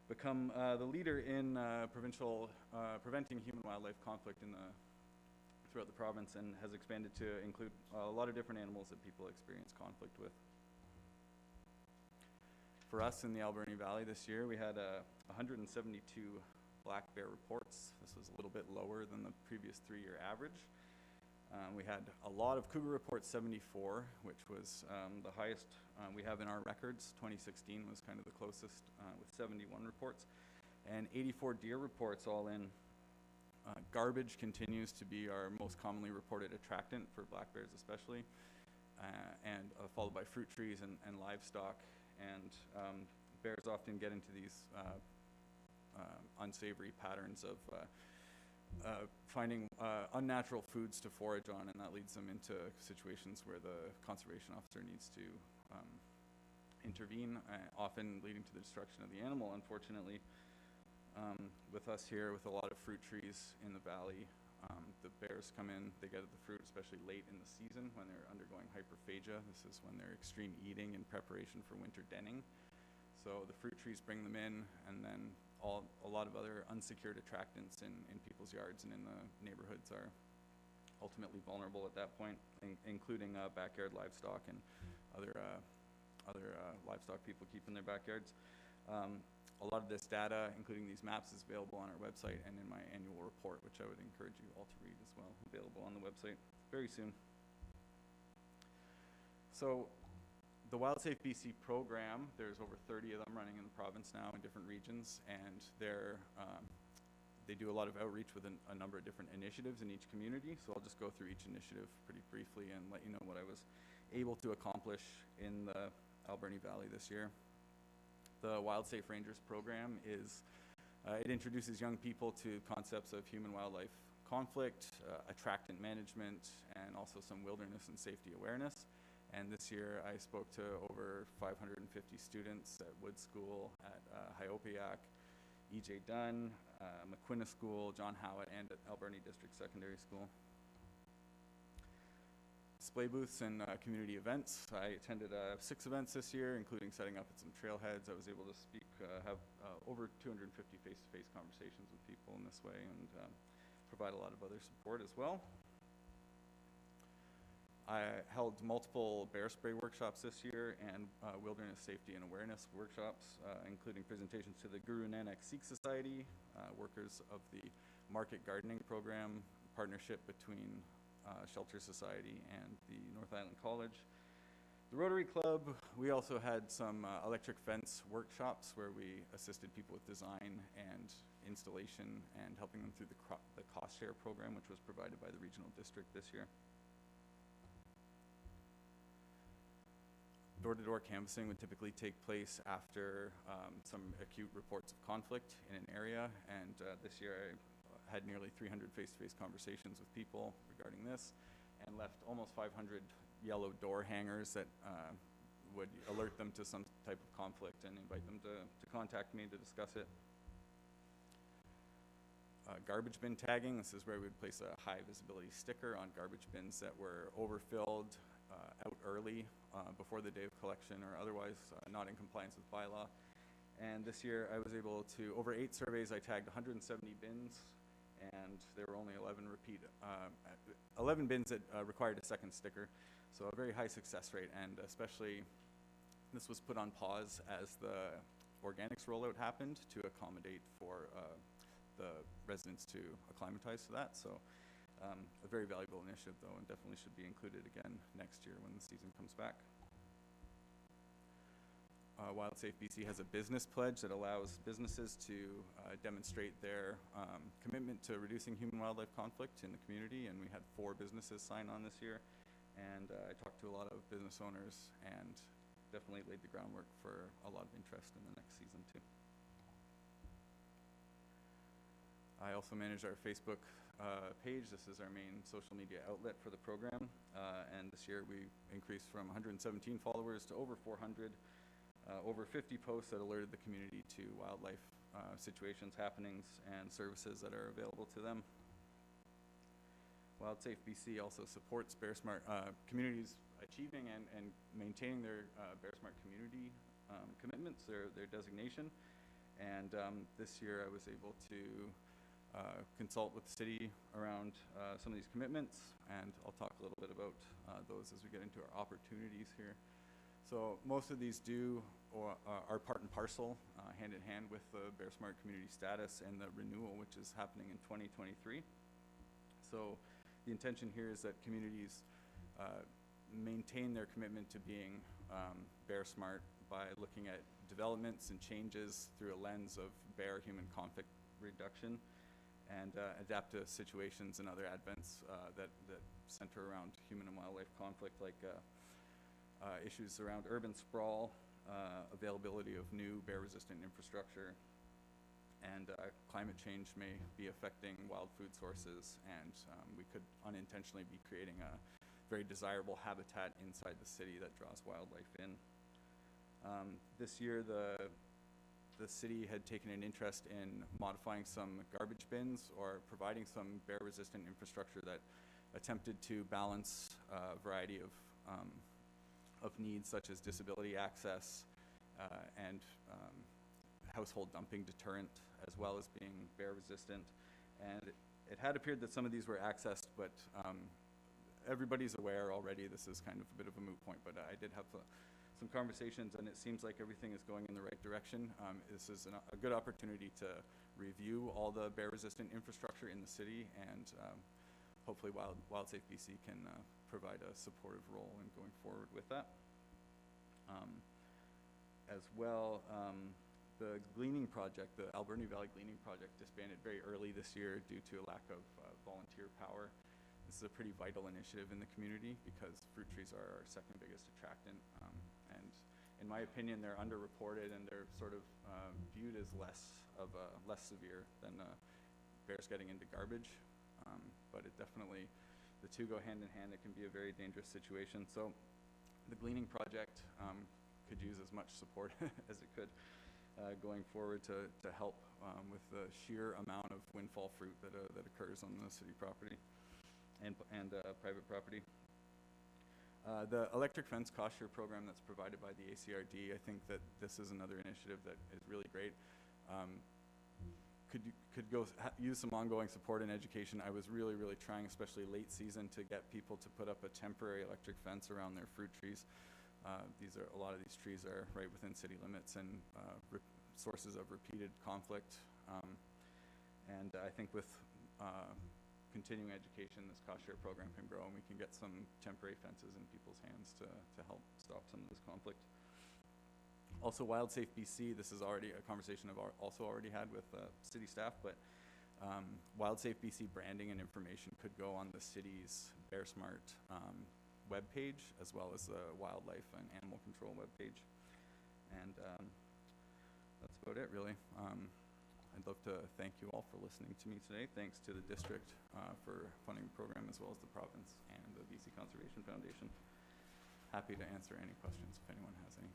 become the leader in preventing human-wildlife conflict throughout the province, and has expanded to include a lot of different animals that people experience conflict with. For us in the Alberni Valley this year, we had 172 black bear reports. This was a little bit lower than the previous 3-year average. We had a lot of cougar reports, 74, which was the highest we have in our records. 2016 was kind of the closest with 71 reports, and 84 deer reports all in. Garbage continues to be our most commonly reported attractant for black bears especially, and followed by fruit trees and livestock. And bears often get into these unsavory patterns of finding unnatural foods to forage on, and that leads them into situations where the conservation officer needs to intervene, often leading to the destruction of the animal, unfortunately. With us here, with a lot of fruit trees in the valley, the bears come in, they get at the fruit, especially late in the season when they're undergoing hyperphagia. This is when they're extreme eating in preparation for winter denning. So the fruit trees bring them in, and then a lot of other unsecured attractants in people's yards and in the neighborhoods are ultimately vulnerable at that point, including backyard livestock and other livestock people keep in their backyards. A lot of this data, including these maps, is available on our website and in my annual report, which I would encourage you all to read as well, available on the website very soon. So the WildSafe BC program, there's over 30 of them running in the province now in different regions, and They do a lot of outreach with a number of different initiatives in each community, so I'll just go through each initiative pretty briefly and let you know what I was able to accomplish in the Alberni Valley this year. The Wild Safe Rangers program is, it introduces young people to concepts of human-wildlife conflict, attractant management, and also some wilderness and safety awareness. And this year I spoke to over 550 students at Wood School, at Hyopiak, E.J. Dunn, McQuinna School, John Howitt, and at Alberni District Secondary School. Display booths and community events. I attended 6 events this year, including setting up at some trailheads. I was able to speak, have over 250 face-to-face conversations with people in this way, and provide a lot of other support as well. I held multiple bear spray workshops this year and wilderness safety and awareness workshops, including presentations to the Guru Nanak Sikh Society, workers of the Market Gardening Program, partnership between Shelter Society and the North Island College. The Rotary Club, we also had some electric fence workshops where we assisted people with design and installation and helping them through the cost share program, which was provided by the regional district this year. Door-to-door canvassing would typically take place after some acute reports of conflict in an area, and this year I had nearly 300 face-to-face conversations with people regarding this, and left almost 500 yellow door hangers that would alert them to some type of conflict and invite them to contact me to discuss it. Garbage bin tagging, this is where we would place a high visibility sticker on garbage bins that were overfilled, out early, before the day of collection, or otherwise not in compliance with bylaw. And this year I was able to, over 8 surveys, I tagged 170 bins, and there were only 11 bins that required a second sticker. So a very high success rate, and especially this was put on pause as the organics rollout happened to accommodate for the residents to acclimatize to that. So a very valuable initiative though, and definitely should be included again next year when the season comes back. Wild Safe BC has a business pledge that allows businesses to demonstrate their commitment to reducing human-wildlife conflict in the community, and we had 4 businesses sign on this year. And I talked to a lot of business owners and definitely laid the groundwork for a lot of interest in the next season too. I also manage our Facebook page. This is our main social media outlet for the program. And this year we increased from 117 followers to over 400. Over 50 posts that alerted the community to wildlife situations, happenings, and services that are available to them. Wild Safe BC also supports Bear Smart communities achieving and maintaining their Bear Smart community commitments, their designation. And this year I was able to consult with the city around some of these commitments, and I'll talk a little bit about those as we get into our opportunities here. So most of these are part and parcel, hand in hand with the Bear Smart community status and the renewal, which is happening in 2023. So the intention here is that communities maintain their commitment to being Bear Smart by looking at developments and changes through a lens of bear-human conflict reduction, and adapt to situations and other advents that center around human and wildlife conflict, like issues around urban sprawl, availability of new bear-resistant infrastructure, and climate change may be affecting wild food sources, and we could unintentionally be creating a very desirable habitat inside the city that draws wildlife in. This year, the city had taken an interest in modifying some garbage bins or providing some bear-resistant infrastructure that attempted to balance a variety of needs, such as disability access and household dumping deterrent, as well as being bear-resistant. And it had appeared that some of these were accessed, but everybody's aware already. This is kind of a bit of a moot point, but I did have some conversations, and it seems like everything is going in the right direction. This is a good opportunity to review all the bear-resistant infrastructure in the city, and hopefully Wild Safe BC can provide a supportive role in going forward with that. As well, The Gleaning project, the Alberni Valley Gleaning project, disbanded very early this year due to a lack of volunteer power. This is a pretty vital initiative in the community because fruit trees are our second biggest attractant, and in my opinion, they're underreported and they're sort of viewed as less severe than bears getting into garbage. But it definitely, the two go hand in hand. It can be a very dangerous situation. So the Gleaning project could use as much support as it could going forward to help with the sheer amount of windfall fruit that occurs on the city property and private property. The electric fence cost share program that's provided by the ACRD, I think that this is another initiative that is really great. Could use some ongoing support and education. I was really trying, especially late season, to get people to put up a temporary electric fence around their fruit trees. A lot of these trees are right within city limits and sources of repeated conflict. And I think with continuing education, this cost share program can grow, and we can get some temporary fences in people's hands to help stop some of this conflict. Also, WildSafe BC, this is already a conversation I've also already had with city staff, but WildSafe BC branding and information could go on the city's BearSmart webpage, as well as the wildlife and animal control webpage. And that's about it, really. I'd love to thank you all for listening to me today. Thanks to the district for funding the program, as well as the province and the BC Conservation Foundation. Happy to answer any questions if anyone has any.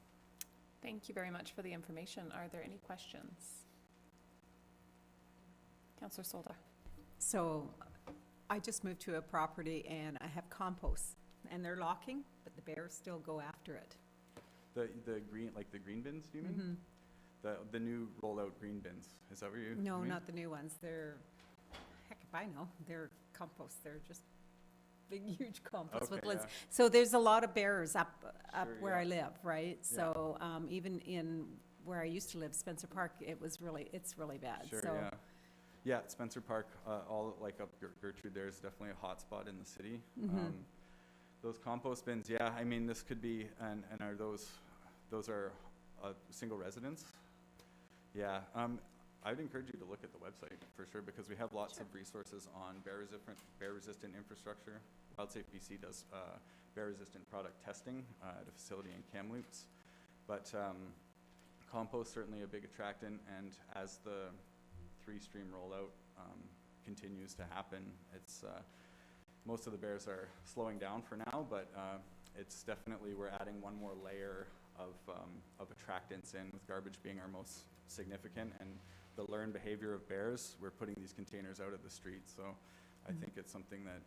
Thank you very much for the information. Are there any questions? Councillor Solda. So I just moved to a property and I have compost and they're locking, but the bears still go after it. The green, like the green bins, do you mean? The new rollout green bins, is that what you No, mean? not the new ones. They're, heck if I know, they're compost. They're just big, huge compost with Okay, lids. yeah. So there's a lot of bears up Sure, where yeah. I live, right? Yeah. So even in where I used to live, Spencer Park, it's really bad. Sure, So yeah. Yeah, Spencer Park, all like up Gertrude, there's definitely a hot spot in the city. Those compost bins, yeah, I mean, this could be, and are those are single residence? Yeah, I would encourage you to look at the website for sure, because we have lots of resources on bear-resistant infrastructure. WildSafe BC does bear-resistant product testing at a facility in Kamloops. But compost certainly a big attractant, and as the 3-stream rollout continues to happen, it's most of the bears are slowing down for now, but it's definitely, we're adding one more layer of attractants in, with garbage being our most significant, and the learned behavior of bears, we're putting these containers out of the street. So I think it's something that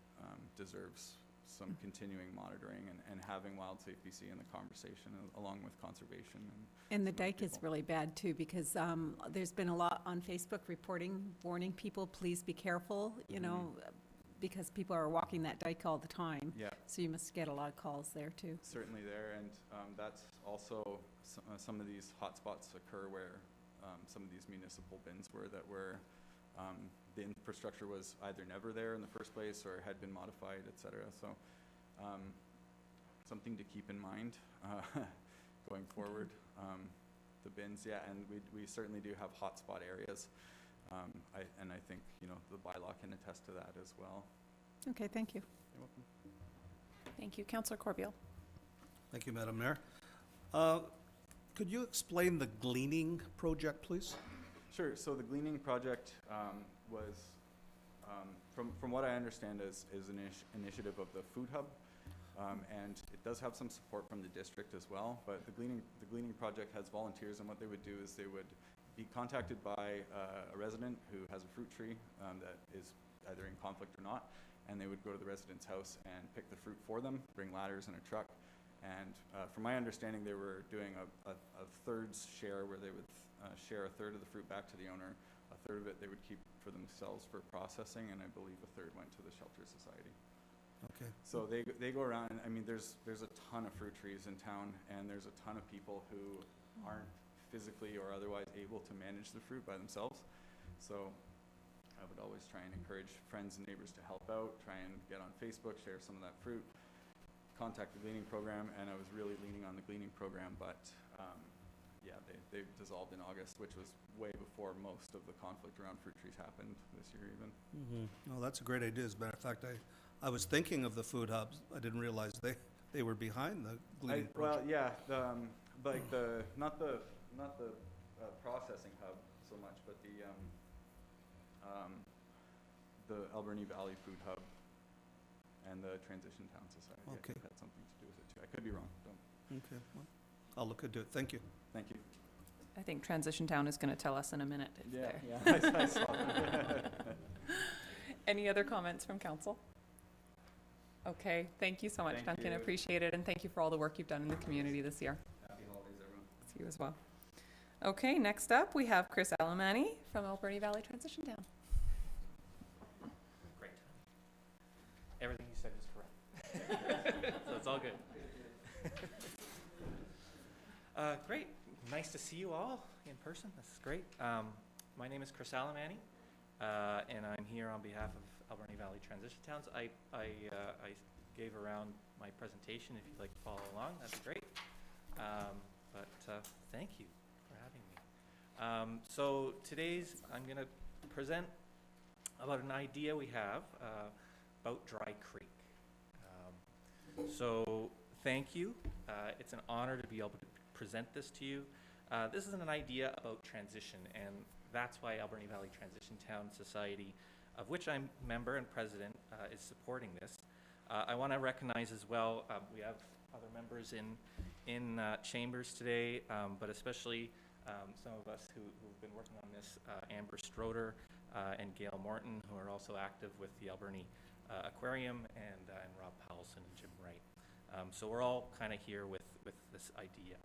deserves some continuing monitoring and having WildSafe BC in the conversation along with conservation. And the some other dike is people. really bad too, because there's been a lot on Facebook reporting, warning people, please be careful, you know, because people are walking that dike all the time. Yeah, So you must get a lot of calls there too. certainly there, and that's also some of these hotspots occur where some of these municipal bins were the infrastructure was either never there in the first place or had been modified, et cetera. So something to keep in mind going forward. The bins, yeah, and we certainly do have hotspot areas. And I think, you know, the bylaw can attest to that as well. Okay, thank you. You're welcome. Thank you. Councillor Corbeil. Thank you, Madam Mayor. Could you explain the Gleaning project, please? Sure. So the Gleaning project was, from what I understand, is an initiative of the Food Hub, and it does have some support from the district as well. But the Gleaning project has volunteers, and what they would do is they would be contacted by a resident who has a fruit tree that is either in conflict or not, and they would go to the resident's house and pick the fruit for them, bring ladders and a truck. And from my understanding, they were doing a thirds share, where they would share a third of the fruit back to the owner, a third of it they would keep for themselves for processing, and I believe a third went to the Shelter Society. Okay. So they go around, and I mean, there's a ton of fruit trees in town, and there's a ton of people who aren't physically or otherwise able to manage the fruit by themselves. So I would always try and encourage friends and neighbors to help out, try and get on Facebook, share some of that fruit, contact the Gleaning program, and I was really leaning on the Gleaning program, but yeah, they dissolved in August, which was way before most of the conflict around fruit trees happened this year even. Well, that's a great idea. As a matter of fact, I was thinking of the food hubs. I didn't realize they were behind the Gleaning Well, project. yeah, not the processing hub so much, but the Alberni Valley Food Hub and the Transition Town Society, I Okay. think had something to do with it too. I could be wrong, don't. Okay, well, I'll look into it. Thank you. Thank you. I think Transition Town is going to tell us in a minute if they're. Yeah, I saw that. Any other comments from council? Okay, thank you so much, Thank Duncan. you. Appreciate it, and thank you for all the work you've done in the community this year. Happy holidays, everyone. It's you as well. Okay, next up, we have Chris Alemany from Alberni Valley Transition Town. Great. Everything you said is correct. So it's all good. Great. Nice to see you all in person. This is great. My name is Chris Alemany, and I'm here on behalf of Alberni Valley Transition Towns. I gave around my presentation. If you'd like to follow along, that's great. But thank you for having me. So I'm going to present about an idea we have about Dry Creek. So thank you. It's an honor to be able to present this to you. This is an idea about transition, and that's why Alberni Valley Transition Town Society, of which I'm member and president, is supporting this. I want to recognize as well, we have other members in chambers today, but especially some of us who've been working on this, Amber Stroder and Gail Morton, who are also active with the Alberni Aquarium, and Rob Powelson and Jim Wright. So we're all kind of here with this idea.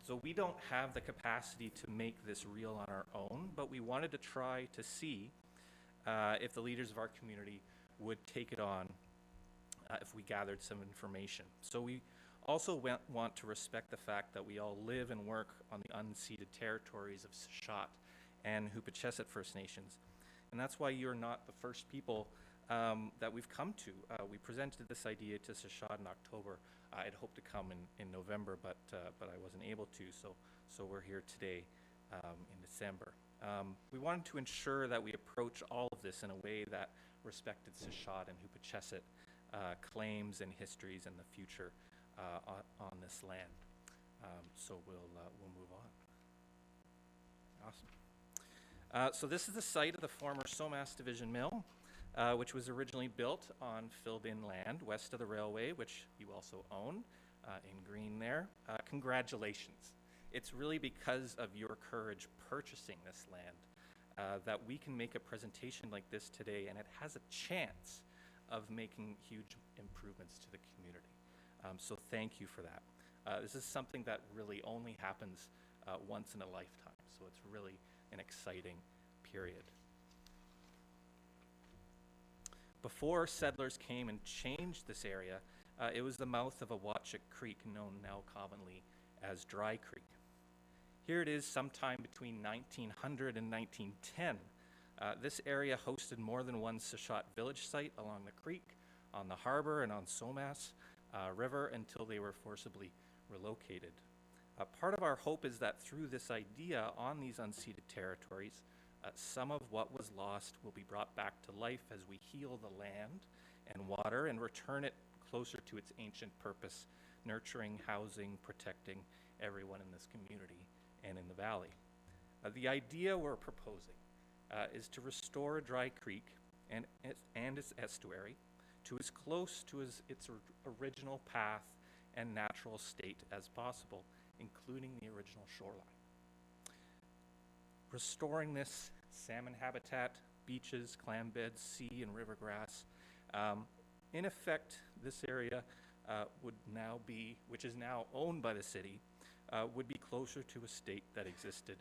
So we don't have the capacity to make this real on our own, but we wanted to try to see if the leaders of our community would take it on if we gathered some information. So we also want to respect the fact that we all live and work on the unceded territories of Shot and Hoopachesset First Nations. And that's why you're not the first people that we've come to. We presented this idea to Sashad in October. I'd hoped to come in November, but I wasn't able to, so we're here today in December. We wanted to ensure that we approach all of this in a way that respected Sashad and Hoopachesset claims and histories and the future on this land. So we'll move on. Awesome. So this is the site of the former Somas Division Mill, which was originally built on filled-in land west of the railway, which you also own, in green there. Congratulations. It's really because of your courage purchasing this land that we can make a presentation like this today, and it has a chance of making huge improvements to the community. So thank you for that. This is something that really only happens once in a lifetime, so it's really an exciting period. Before settlers came and changed this area, it was the mouth of a Watchuk Creek, known now commonly as Dry Creek. Here it is sometime between 1900 and 1910. This area hosted more than one Sashot village site along the creek, on the harbor, and on Somas River until they were forcibly relocated. Part of our hope is that through this idea on these unceded territories, some of what was lost will be brought back to life as we heal the land and water and return it closer to its ancient purpose, nurturing, housing, protecting everyone in this community and in the valley. The idea we're proposing is to restore Dry Creek and its estuary to as close to its original path and natural state as possible, including the original shoreline. Restoring this salmon habitat, beaches, clam beds, sea and river grass. In effect, this area would now be, which is now owned by the city, would be closer to a state that existed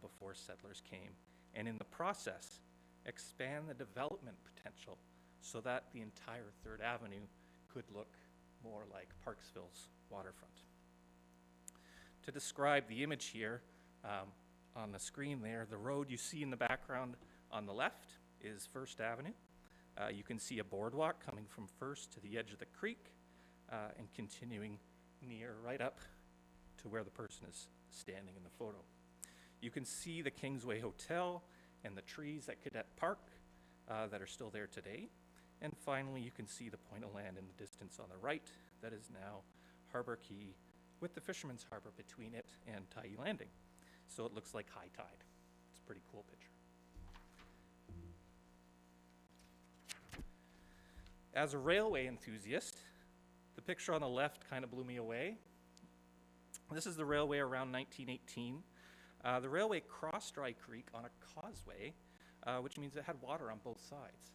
before settlers came, and in the process, expand the development potential so that the entire 3rd Avenue could look more like Parksville's waterfront. To describe the image here, on the screen there, the road you see in the background on the left is 1st Avenue. You can see a boardwalk coming from 1st to the edge of the creek and continuing right up to where the person is standing in the photo. You can see the Kingsway Hotel and the trees at Cadet Park that are still there today. And finally, you can see the point of land in the distance on the right that is now Harbor Key with the Fisherman's Harbor between it and Tyee Landing. So it looks like high tide. It's a pretty cool picture. As a railway enthusiast, the picture on the left kind of blew me away. This is the railway around 1918. The railway crossed Dry Creek on a causeway, which means it had water on both sides.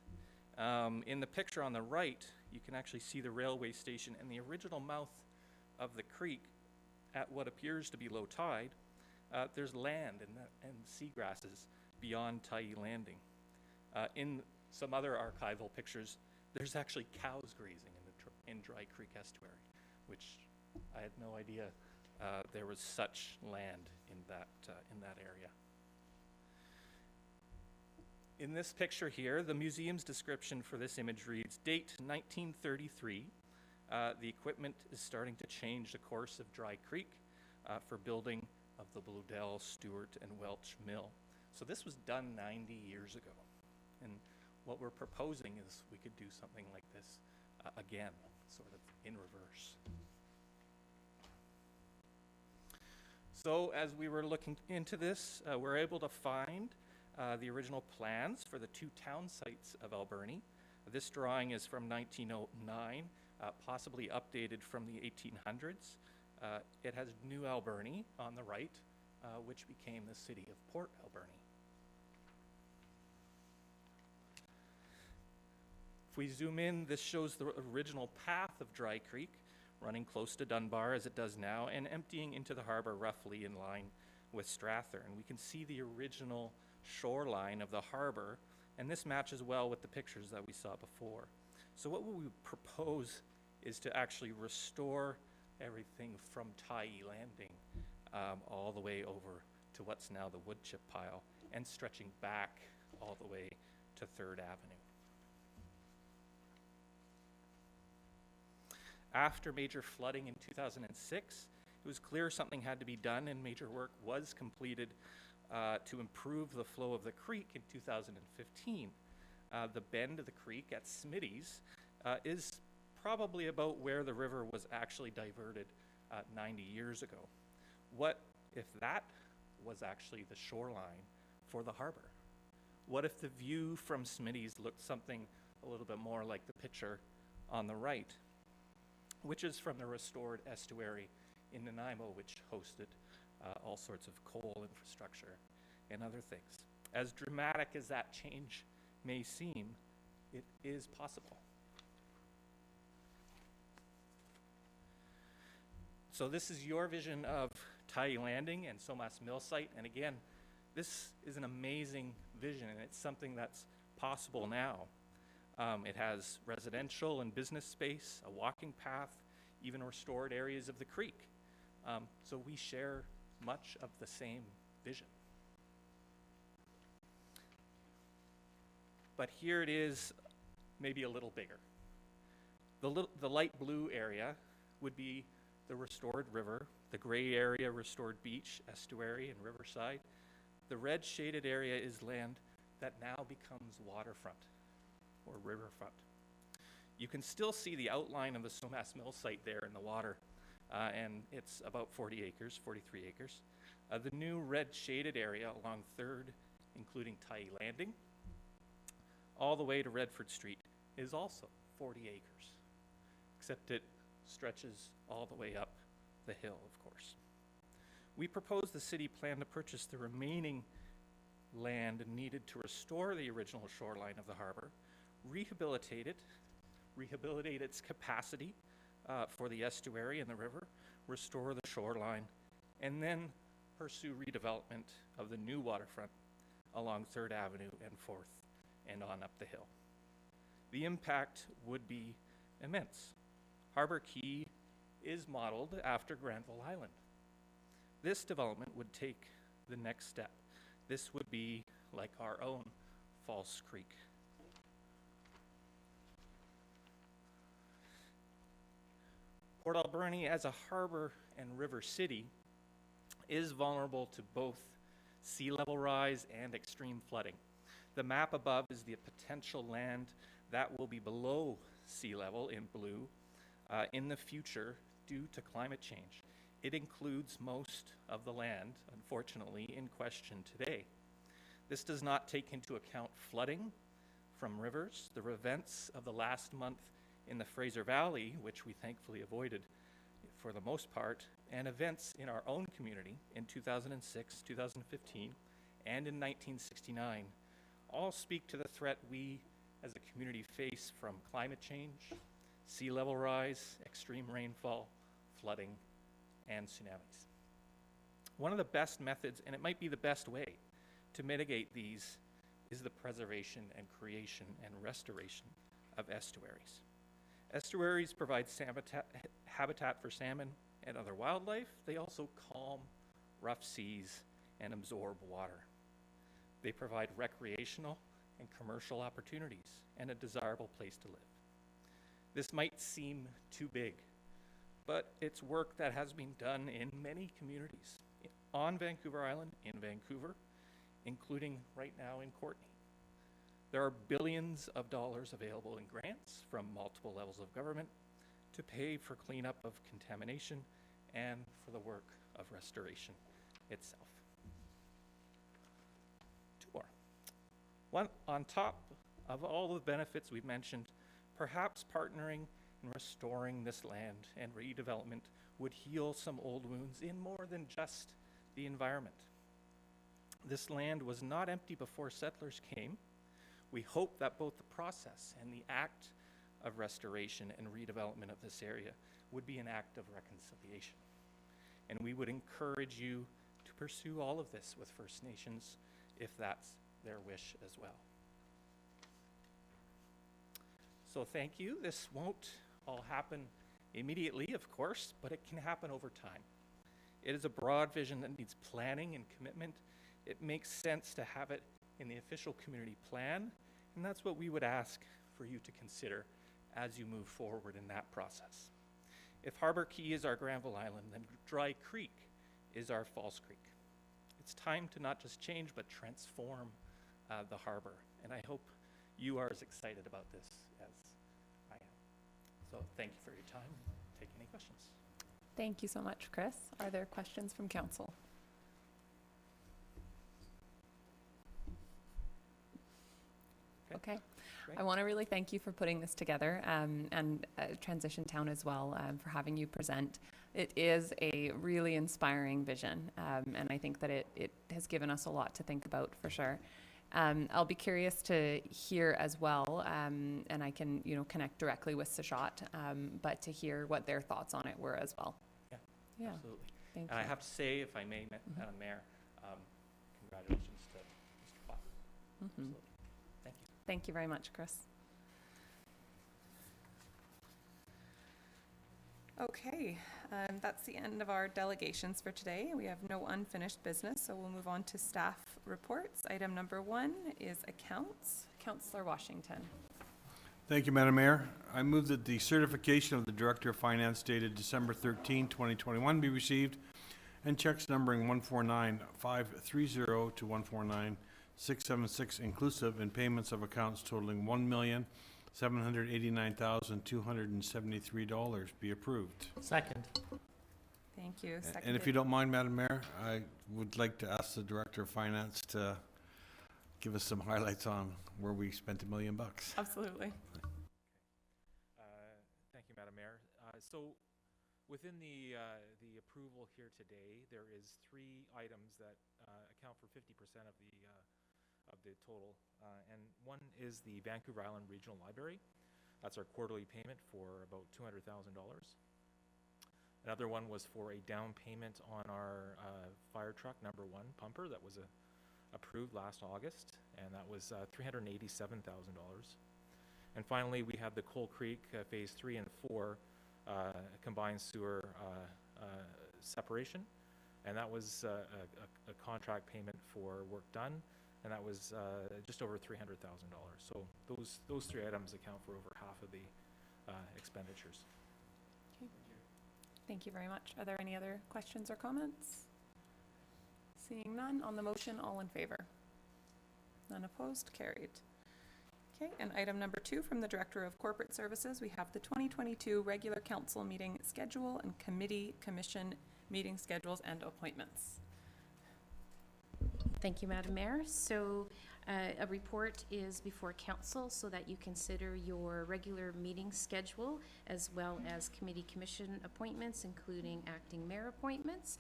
In the picture on the right, you can actually see the railway station and the original mouth of the creek at what appears to be low tide. There's land and seagrasses beyond Tyee Landing. In some other archival pictures, there's actually cows grazing in Dry Creek Estuary, which I had no idea there was such land in that area. In this picture here, the museum's description for this image reads, date 1933. The equipment is starting to change the course of Dry Creek for building of the Bloedel, Stewart, and Welch Mill. So this was done 90 years ago. And what we're proposing is we could do something like this again, sort of in reverse. So as we were looking into this, we're able to find the original plans for the two town sites of Alberni. This drawing is from 1909, possibly updated from the 1800s. It has New Alberni on the right, which became the city of Port Alberni. If we zoom in, this shows the original path of Dry Creek, running close to Dunbar as it does now, and emptying into the harbor roughly in line with Strathern. And we can see the original shoreline of the harbor, and this matches well with the pictures that we saw before. So what we propose is to actually restore everything from Tyee Landing all the way over to what's now the wood chip pile, and stretching back all the way to 3rd Avenue. After major flooding in 2006, it was clear something had to be done, and major work was completed to improve the flow of the creek in 2015. The bend of the creek at Smitty's is probably about where the river was actually diverted 90 years ago. What if that was actually the shoreline for the harbor? What if the view from Smitty's looked something a little bit more like the picture on the right, which is from the restored estuary in Nanaimo, which hosted all sorts of coal infrastructure and other things. As dramatic as that change may seem, it is possible. So this is your vision of Tyee Landing and Somas Mill site, and again, this is an amazing vision, and it's something that's possible now. It has residential and business space, a walking path, even restored areas of the creek. So we share much of the same vision. But here it is, maybe a little bigger. The light blue area would be the restored river, the gray area restored beach, estuary, and riverside. The red shaded area is land that now becomes waterfront or riverfront. You can still see the outline of the Somas Mill site there in the water, and it's about 40 acres, 43 acres. The new red shaded area along 3rd, including Tyee Landing, all the way to Redford Street, is also 40 acres, except it stretches all the way up the hill, of course. We propose the city plan to purchase the remaining land needed to restore the original shoreline of the harbor, rehabilitate its capacity for the estuary and the river, restore the shoreline, and then pursue redevelopment of the new waterfront along 3rd Avenue and 4th and on up the hill. The impact would be immense. Harbor Key is modeled after Granville Island. This development would take the next step. This would be like our own False Creek. Port Alberni as a harbor and river city is vulnerable to both sea level rise and extreme flooding. The map above is the potential land that will be below sea level in blue in the future due to climate change. It includes most of the land, unfortunately, in question today. This does not take into account flooding from rivers, the events of the last month in the Fraser Valley, which we thankfully avoided for the most part, and events in our own community in 2006, 2015, and in 1969, all speak to the threat we as a community face from climate change, sea level rise, extreme rainfall, flooding, and tsunamis. One of the best methods, and it might be the best way, to mitigate these is the preservation and creation and restoration of estuaries. Estuaries provide habitat for salmon and other wildlife. They also calm rough seas and absorb water. They provide recreational and commercial opportunities and a desirable place to live. This might seem too big, but it's work that has been done in many communities on Vancouver Island, in Vancouver, including right now in Courtenay. There are billions of dollars available in grants from multiple levels of government to pay for cleanup of contamination and for the work of restoration itself. Two more. One, on top of all the benefits we've mentioned, perhaps partnering and restoring this land and redevelopment would heal some old wounds in more than just the environment. This land was not empty before settlers came. We hope that both the process and the act of restoration and redevelopment of this area would be an act of reconciliation. And we would encourage you to pursue all of this with First Nations if that's their wish as well. So thank you. This won't all happen immediately, of course, but it can happen over time. It is a broad vision that needs planning and commitment. It makes sense to have it in the official community plan, and that's what we would ask for you to consider as you move forward in that process. If Harbor Key is our Granville Island, then Dry Creek is our False Creek. It's time to not just change, but transform the harbor, and I hope you are as excited about this as I am. So thank you for your time. Take any questions. Thank you so much, Chris. Are there questions from council? Okay. Great. I want to really thank you for putting this together and Transition Town as well for having you present. It is a really inspiring vision and I think that it has given us a lot to think about for sure. I'll be curious to hear as well and I can connect directly with Sashat but to hear what their thoughts on it were as well. Yeah. Absolutely. Thank And you. I have to say, if I may, Madam Mayor, congratulations to Mr. Pott. Absolutely. Thank you. Thank you very much, Chris. Okay, that's the end of our delegations for today. We have no unfinished business, so we'll move on to staff reports. Item number 1 is accounts. Councillor Washington. Thank you, Madam Mayor. I move that the certification of the Director of Finance dated December 13, 2021 be received and checks numbering 149530 to 149676 inclusive and payments of accounts totaling $1,789,273 be approved. Second. Thank you. And if you don't mind, Madam Mayor, I would like to ask the Director of Finance to give us some highlights on where we spent $1 million. Absolutely. Thank you, Madam Mayor. So within the approval here today, there is 3 items that account for 50% of the total. And one is the Vancouver Island Regional Library. That's our quarterly payment for about $200,000. Another one was for a down payment on our fire truck number 1 pumper that was approved last August, and that was $387,000. And finally, we have the Coal Creek Phase 3 and 4 combined sewer separation, and that was a contract payment for work done, and that was just over $300,000. So those 3 items account for over half of the expenditures. Okay. Thank you very much. Are there any other questions or comments? Seeing none, on the motion, all in favor? None opposed, carried. Okay, and item number 2 from the Director of Corporate Services, we have the 2022 regular council meeting schedule and committee commission meeting schedules and appointments. Thank you, Madam Mayor. So a report is before council so that you consider your regular meeting schedule as well as committee commission appointments, including acting mayor appointments.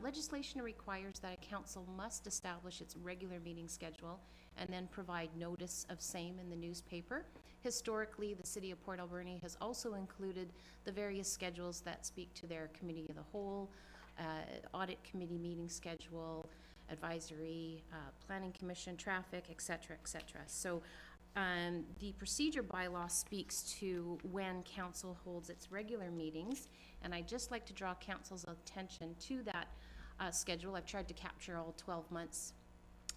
Legislation requires that a council must establish its regular meeting schedule and then provide notice of same in the newspaper. Historically, the City of Port Alberni has also included the various schedules that speak to their committee of the whole, audit committee meeting schedule, advisory, planning commission, traffic, et cetera, et cetera. So the procedure bylaw speaks to when council holds its regular meetings, and I'd just like to draw council's attention to that schedule. I've tried to capture all 12 months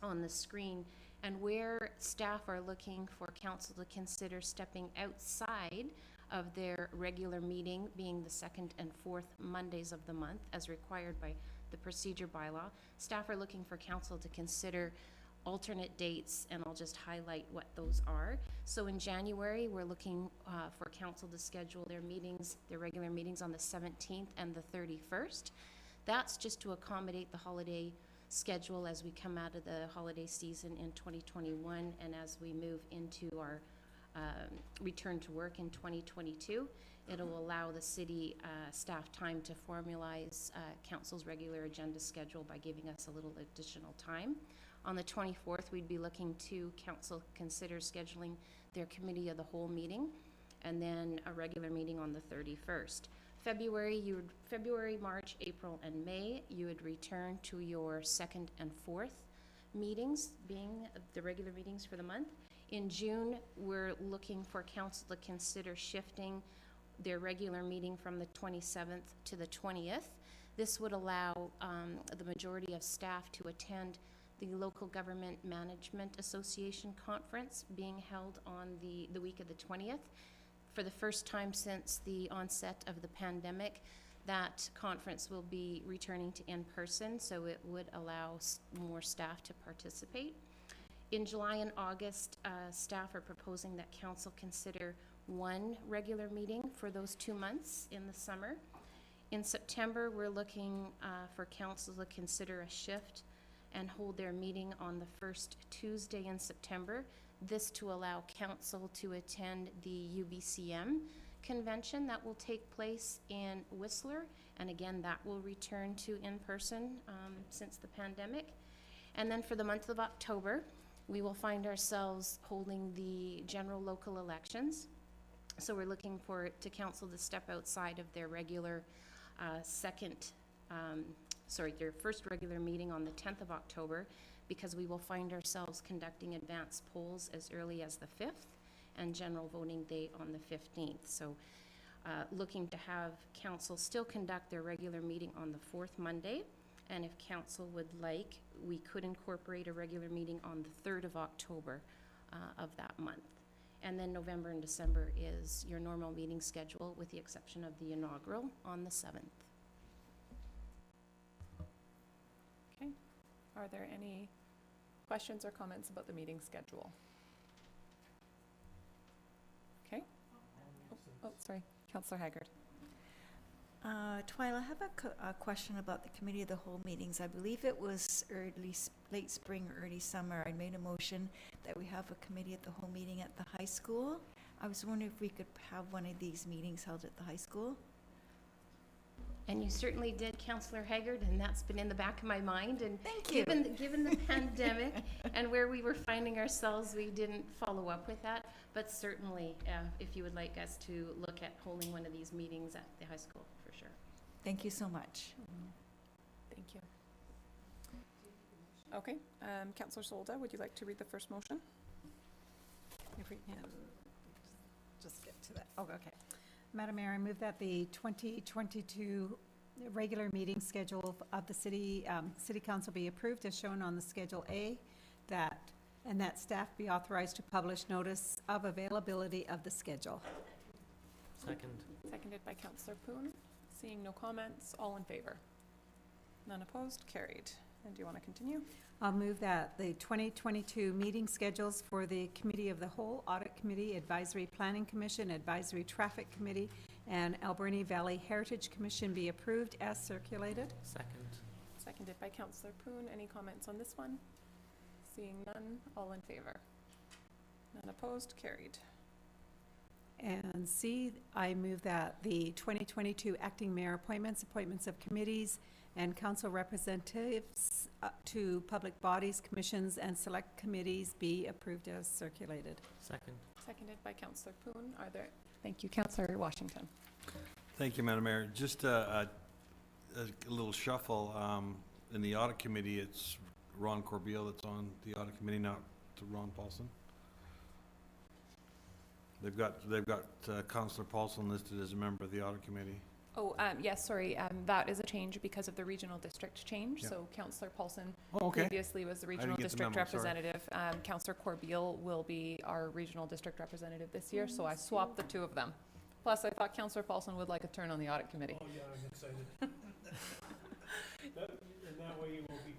on the screen, and where staff are looking for council to consider stepping outside of their regular meeting, being the 2nd and 4th Mondays of the month, as required by the procedure bylaw. Staff are looking for council to consider alternate dates, and I'll just highlight what those are. So in January, we're looking for council to schedule their meetings, their regular meetings on the 17th and the 31st. That's just to accommodate the holiday schedule as we come out of the holiday season in 2021 and as we move into our return to work in 2022. It'll allow the city staff time to formalize council's regular agenda schedule by giving us a little additional time. On the 24th, we'd be looking to council consider scheduling their committee of the whole meeting, and then a regular meeting on the 31st. February, March, April, and May, you would return to your 2nd and 4th meetings, being the regular meetings for the month. In June, we're looking for council to consider shifting their regular meeting from the 27th to the 20th. This would allow the majority of staff to attend the Local Government Management Association conference being held on the week of the 20th. For the first time since the onset of the pandemic, that conference will be returning to in-person, so it would allow more staff to participate. In July and August, staff are proposing that council consider one regular meeting for those 2 months in the summer. In September, we're looking for council to consider a shift and hold their meeting on the first Tuesday in September. This to allow council to attend the UBCM convention that will take place in Whistler. And again, that will return to in-person since the pandemic. And then for the month of October, we will find ourselves holding the general local elections. So we're looking for to council to step outside of their regular their first regular meeting on the 10th of October, because we will find ourselves conducting advanced polls as early as the 5th and general voting day on the 15th. So looking to have council still conduct their regular meeting on the 4th Monday, and if council would like, we could incorporate a regular meeting on the 3rd of October of that month. And then November and December is your normal meeting schedule, with the exception of the inaugural on the 7th. Okay. Are there any questions or comments about the meeting schedule? Okay. Oh, sorry. Councillor Haggard. Twyla, I have a question about the Committee of the Whole meetings. I believe it was late spring, early summer. I made a motion that we have a Committee of the Whole meeting at the high school. I was wondering if we could have one of these meetings held at the high school. And you certainly did, Councillor Haggard, and that's been in the back of my mind. And thank you. Given the pandemic and where we were finding ourselves, we didn't follow up with that. But certainly, if you would like us to look at holding one of these meetings at the high school, for sure. Thank you so much. Thank you. Okay, Councillor Solda, would you like to read the first motion? If we can just get to that. Oh, okay. Madam Mayor, I move that the 2022 regular meeting schedule of the City Council be approved as shown on the Schedule A, and that staff be authorized to publish notice of availability of the schedule. Second. Seconded by Councillor Poon. Seeing no comments, all in favor? None opposed, carried. And do you want to continue? I'll move that the 2022 meeting schedules for the Committee of the Whole, Audit Committee, Advisory Planning Commission, Advisory Traffic Committee, and Alberni Valley Heritage Commission be approved as circulated. Second. Seconded by Councillor Poon. Any comments on this one? Seeing none, all in favor? None opposed, carried. And C, I move that the 2022 acting mayor appointments of committees and council representatives to public bodies, commissions, and select committees be approved as circulated. Second. Seconded by Councillor Poon. Are there, thank you, Councillor Washington. Thank you, Madam Mayor. Just a little shuffle. In the audit committee, it's Ron Corbeil that's on the audit committee, not to Ron Paulson. They've got Councillor Paulson listed as a member of the audit committee. Oh, yes, sorry, that is a change because of the regional district change. Yeah. So Councillor Paulson Oh, okay. previously was the regional get the district memo, sorry. representative. Councillor Corbeil will be our regional district representative this year, so I swapped the two of them. Plus, I thought Councillor Paulson would like a turn on the audit committee. Oh, yeah, I'm excited. And that way you won't be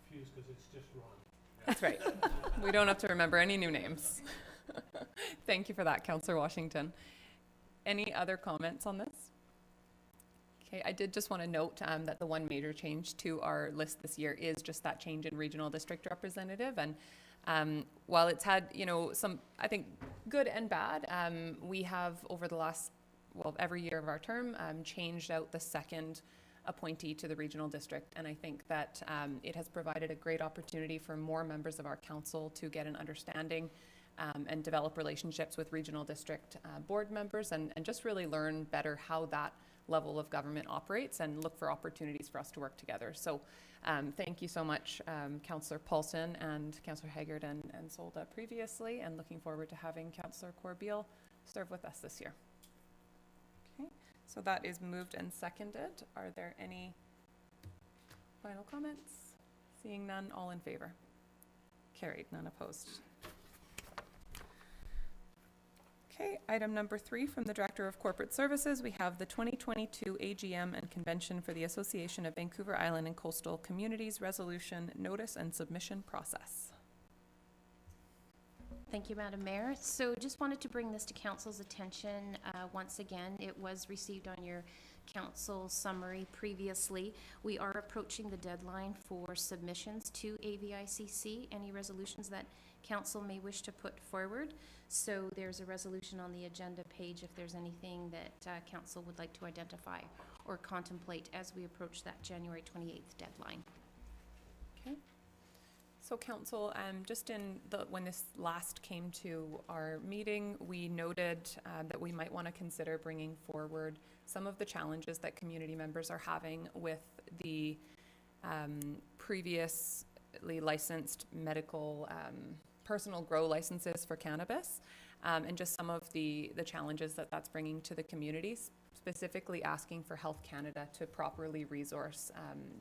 confused because it's just Ron. That's right. We don't have to remember any new names. Thank you for that, Councillor Washington. Any other comments on this? Okay, I did just want to note that the one major change to our list this year is just that change in regional district representative. And while it's had, you know, some, I think, good and bad, we have over the last, well, every year of our term, changed out the second appointee to the regional district. And I think that it has provided a great opportunity for more members of our council to get an understanding and develop relationships with regional district board members and just really learn better how that level of government operates and look for opportunities for us to work together. So thank you so much, Councillor Paulson and Councillor Haggard and Solda previously, and looking forward to having Councillor Corbeil serve with us this year. Okay, so that is moved and seconded. Are there any final comments? Seeing none, all in favor? Carried, none opposed. Okay, item number 3 from the Director of Corporate Services, we have the 2022 AGM and Convention for the Association of Vancouver Island and Coastal Communities Resolution Notice and Submission Process. Thank you, Madam Mayor. So just wanted to bring this to Council's attention once again. It was received on your Council summary previously. We are approaching the deadline for submissions to AVICC, any resolutions that Council may wish to put forward. So there's a resolution on the agenda page if there's anything that Council would like to identify or contemplate as we approach that January 28th deadline. Okay. So Council, just in when this last came to our meeting, we noted that we might want to consider bringing forward some of the challenges that community members are having with the previously licensed medical personal grow licenses for cannabis, and just some of the challenges that that's bringing to the communities, specifically asking for Health Canada to properly resource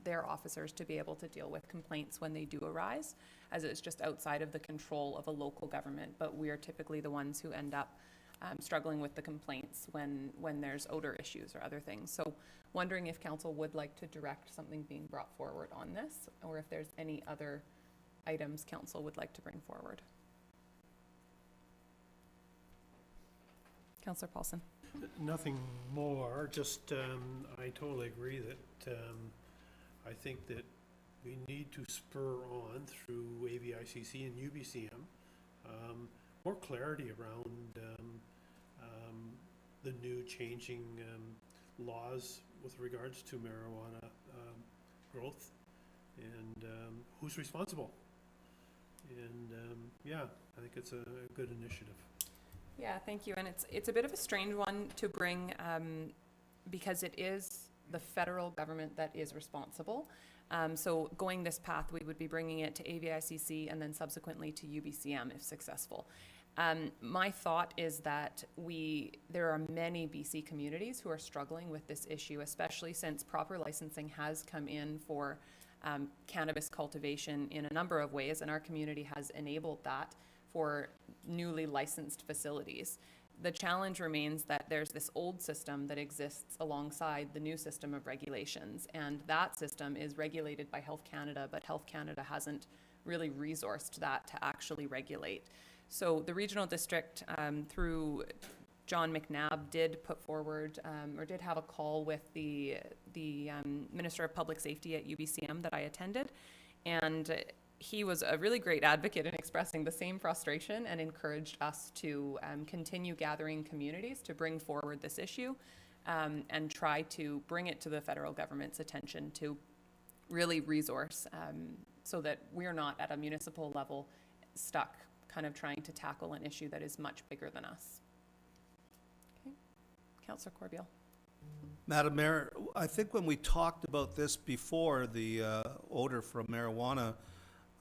their officers to be able to deal with complaints when they do arise, as it's just outside of the control of a local government, but we are typically the ones who end up struggling with the complaints when there's odor issues or other things. So wondering if Council would like to direct something being brought forward on this, or if there's any other items Council would like to bring forward. Councillor Paulson. Nothing more, just I totally agree that I think that we need to spur on through AVICC and UBCM more clarity around the new changing laws with regards to marijuana growth and who's responsible. And yeah, I think it's a good initiative. Yeah, thank you. And it's a bit of a strange one to bring because it is the federal government that is responsible. So going this path, we would be bringing it to AVICC and then subsequently to UBCM if successful. My thought is that there are many BC communities who are struggling with this issue, especially since proper licensing has come in for cannabis cultivation in a number of ways, and our community has enabled that for newly licensed facilities. the challenge remains that there's this old system that exists alongside the new system of regulations, and that system is regulated by Health Canada, but Health Canada hasn't really resourced that to actually regulate. So the regional district, through John McNabb, did put forward, or did have a call with the Minister of Public Safety at UBCM that I attended, and he was a really great advocate in expressing the same frustration and encouraged us to continue gathering communities to bring forward this issue and try to bring it to the federal government's attention to really resource so that we're not at a municipal level stuck kind of trying to tackle an issue that is much bigger than us. Okay. Councillor Corbeil. Madam Mayor, I think when we talked about this before, the odor from marijuana,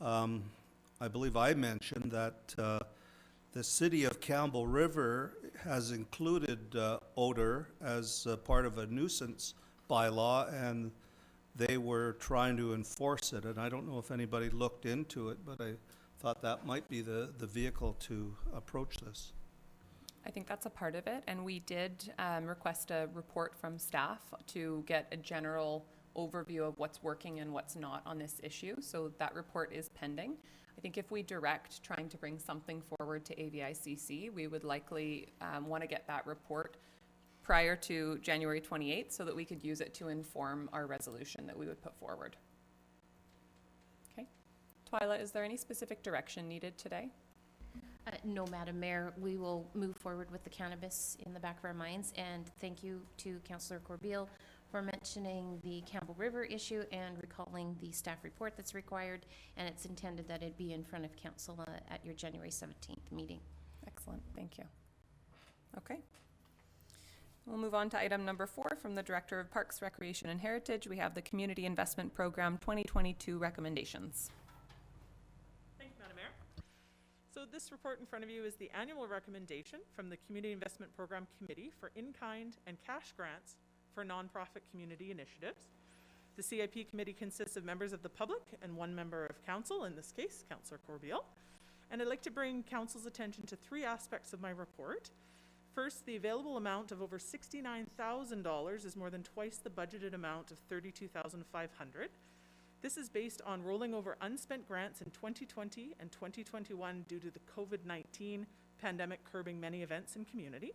I believe I mentioned that the city of Campbell River has included odor as part of a nuisance bylaw, and they were trying to enforce it. And I don't know if anybody looked into it, but I thought that might be the vehicle to approach this. I think that's a part of it, and we did request a report from staff to get a general overview of what's working and what's not on this issue. So that report is pending. I think if we direct trying to bring something forward to AVICC, we would likely want to get that report prior to January 28th so that we could use it to inform our resolution that we would put forward. Okay. Twyla, is there any specific direction needed today? No, Madam Mayor, we will move forward with the cannabis in the back of our minds, and thank you to Councillor Corbeil for mentioning the Campbell River issue and recalling the staff report that's required, and it's intended that it be in front of council at your January 17th meeting. Excellent, thank you. Okay. We'll move on to item number 4 from the Director of Parks, Recreation and Heritage. We have the Community Investment Program 2022 recommendations. Thank you, Madam Mayor. So this report in front of you is the annual recommendation from the Community Investment Program Committee for in-kind and cash grants for nonprofit community initiatives. The CIP committee consists of members of the public and 1 member of council, in this case, Councillor Corbeil. And I'd like to bring council's attention to 3 aspects of my report. First, the available amount of over $69,000 is more than twice the budgeted amount of $32,500. This is based on rolling over unspent grants in 2020 and 2021 due to the COVID-19 pandemic curbing many events in community.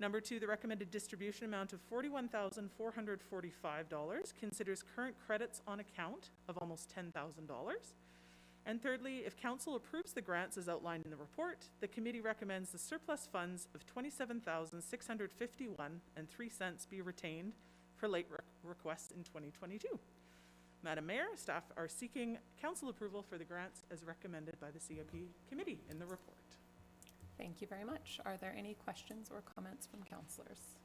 Number 2, the recommended distribution amount of $41,445 considers current credits on account of almost $10,000. And thirdly, if council approves the grants as outlined in the report, the committee recommends the surplus funds of $27,651.03 be retained for late requests in 2022. Madam Mayor, staff are seeking council approval for the grants as recommended by the CIP committee in the report. Thank you very much. Are there any questions or comments from councillors?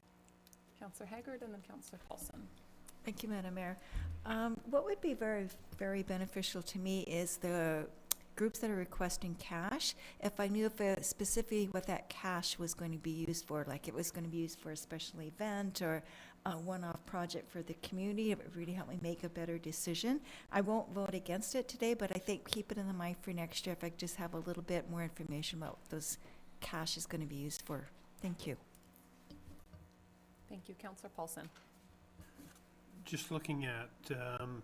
Councillor Haggard and then Councillor Paulson. Thank you, Madam Mayor. What would be very, very beneficial to me is the groups that are requesting cash. If I knew specifically what that cash was going to be used for, like it was going to be used for a special event or a one-off project for the community, it would really help me make a better decision. I won't vote against it today, but I think keep it in the mind for next year if I could just have a little bit more information about what those cash is going to be used for. Thank you. Thank you. Councillor Paulson. Just looking at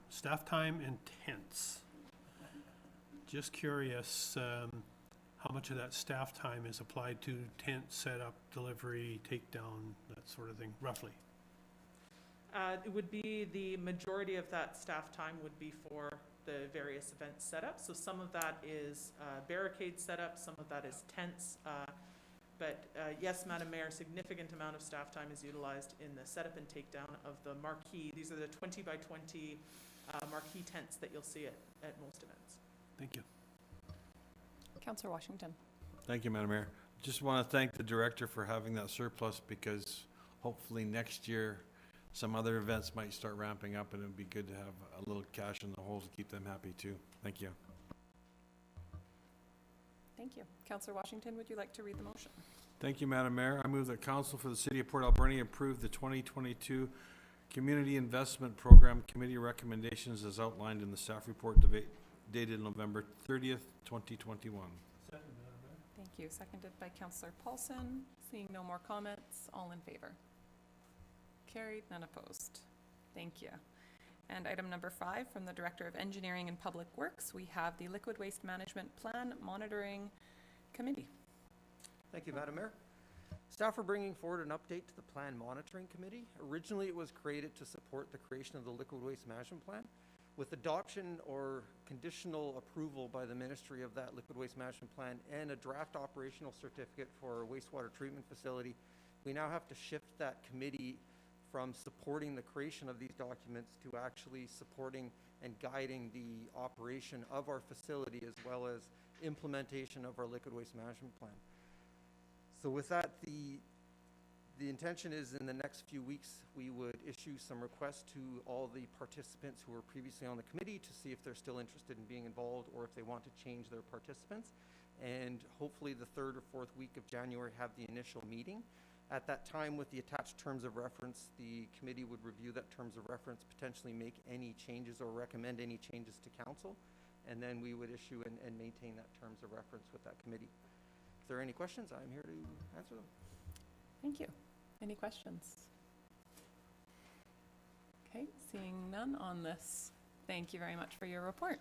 staff time and tents. Just curious how much of that staff time is applied to tent setup, delivery, takedown, that sort of thing, roughly? It would be the majority of that staff time would be for the various event setups. So some of that is barricade setup, some of that is tents. But yes, Madam Mayor, a significant amount of staff time is utilized in the setup and takedown of the marquee. These are the 20 by 20 marquee tents that you'll see at most events. Thank you. Councillor Washington. Thank you, Madam Mayor. Just want to thank the director for having that surplus, because hopefully next year some other events might start ramping up, and it would be good to have a little cash in the holes to keep them happy too. Thank you. Thank you. Councillor Washington, would you like to read the motion? Thank you, Madam Mayor. I move that Council for the City of Port Alberni approve the 2022 Community Investment Program Committee recommendations as outlined in the staff report dated November 30th, 2021. Thank you. Seconded by Councillor Paulson. Seeing no more comments, all in favor? Carried, none opposed. Thank you. And item number 5, from the Director of Engineering and Public Works, we have the Liquid Waste Management Plan Monitoring Committee. Thank you, Madam Mayor. Staff are bringing forward an update to the Plan Monitoring Committee. Originally, it was created to support the creation of the Liquid Waste Management Plan. With adoption or conditional approval by the Ministry of that Liquid Waste Management Plan and a draft operational certificate for a wastewater treatment facility, we now have to shift that committee from supporting the creation of these documents to actually supporting and guiding the operation of our facility as well as implementation of our liquid waste management plan. So with that, the intention is in the next few weeks, we would issue some requests to all the participants who were previously on the committee to see if they're still interested in being involved or if they want to change their participants. And hopefully the 3rd or 4th week of January have the initial meeting. At that time, with the attached terms of reference, the committee would review that terms of reference, potentially make any changes or recommend any changes to council, and then we would issue and maintain that terms of reference with that committee. If there are any questions, I'm here to answer them. Thank you. Any questions? Okay, seeing none on this. Thank you very much for your report.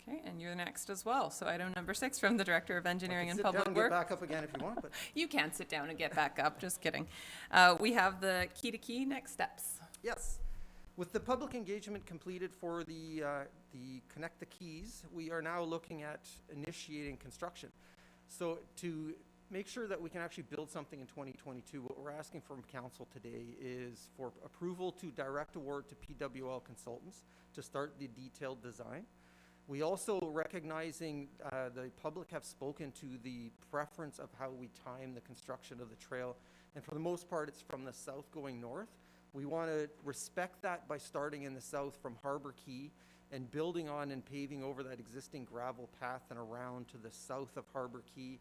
Okay, and you're next as well. So item number 6 from the Director of Engineering and Public Works. Get back up again if you want. But you can sit down and get back up. Just kidding. We have the key next steps. Yes. With the public engagement completed for the Connect the Keys, we are now looking at initiating construction. So to make sure that we can actually build something in 2022, what we're asking from council today is for approval to direct award to PWL Consultants to start the detailed design. We also, recognizing the public have spoken to the preference of how we time the construction of the trail, and for the most part it's from the south going north. We want to respect that by starting in the south from Harbor Key and building on and paving over that existing gravel path and around to the south of Harbor Key,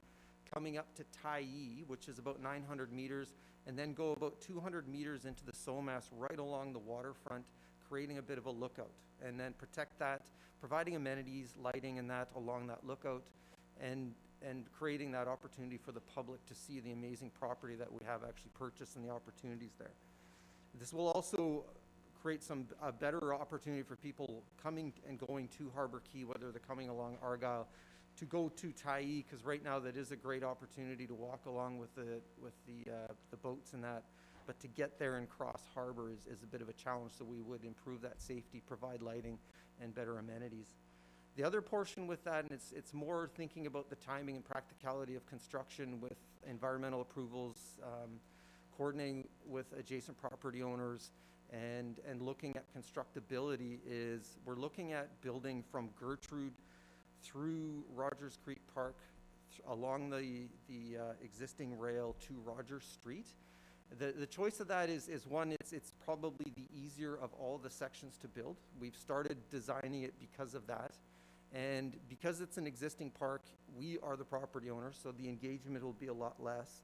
coming up to Tyee, which is about 900 meters, and then go about 200 meters into the Somas right along the waterfront, creating a bit of a lookout, and then protect that, providing amenities, lighting and that along that lookout, and creating that opportunity for the public to see the amazing property that we have actually purchased and the opportunities there. This will also create a better opportunity for people coming and going to Harbor Key, whether they're coming along Argyle, to go to Tyee, because right now that is a great opportunity to walk along with the boats and that, but to get there and cross harbor is a bit of a challenge, so we would improve that safety, provide lighting and better amenities. The other portion with that, and it's more thinking about the timing and practicality of construction with environmental approvals, coordinating with adjacent property owners, and looking at constructability, is we're looking at building from Gertrude through Rogers Creek Park along the existing rail to Rogers Street. The choice of that is one, it's probably the easier of all the sections to build. We've started designing it because of that. And because it's an existing park, we are the property owner, so the engagement will be a lot less.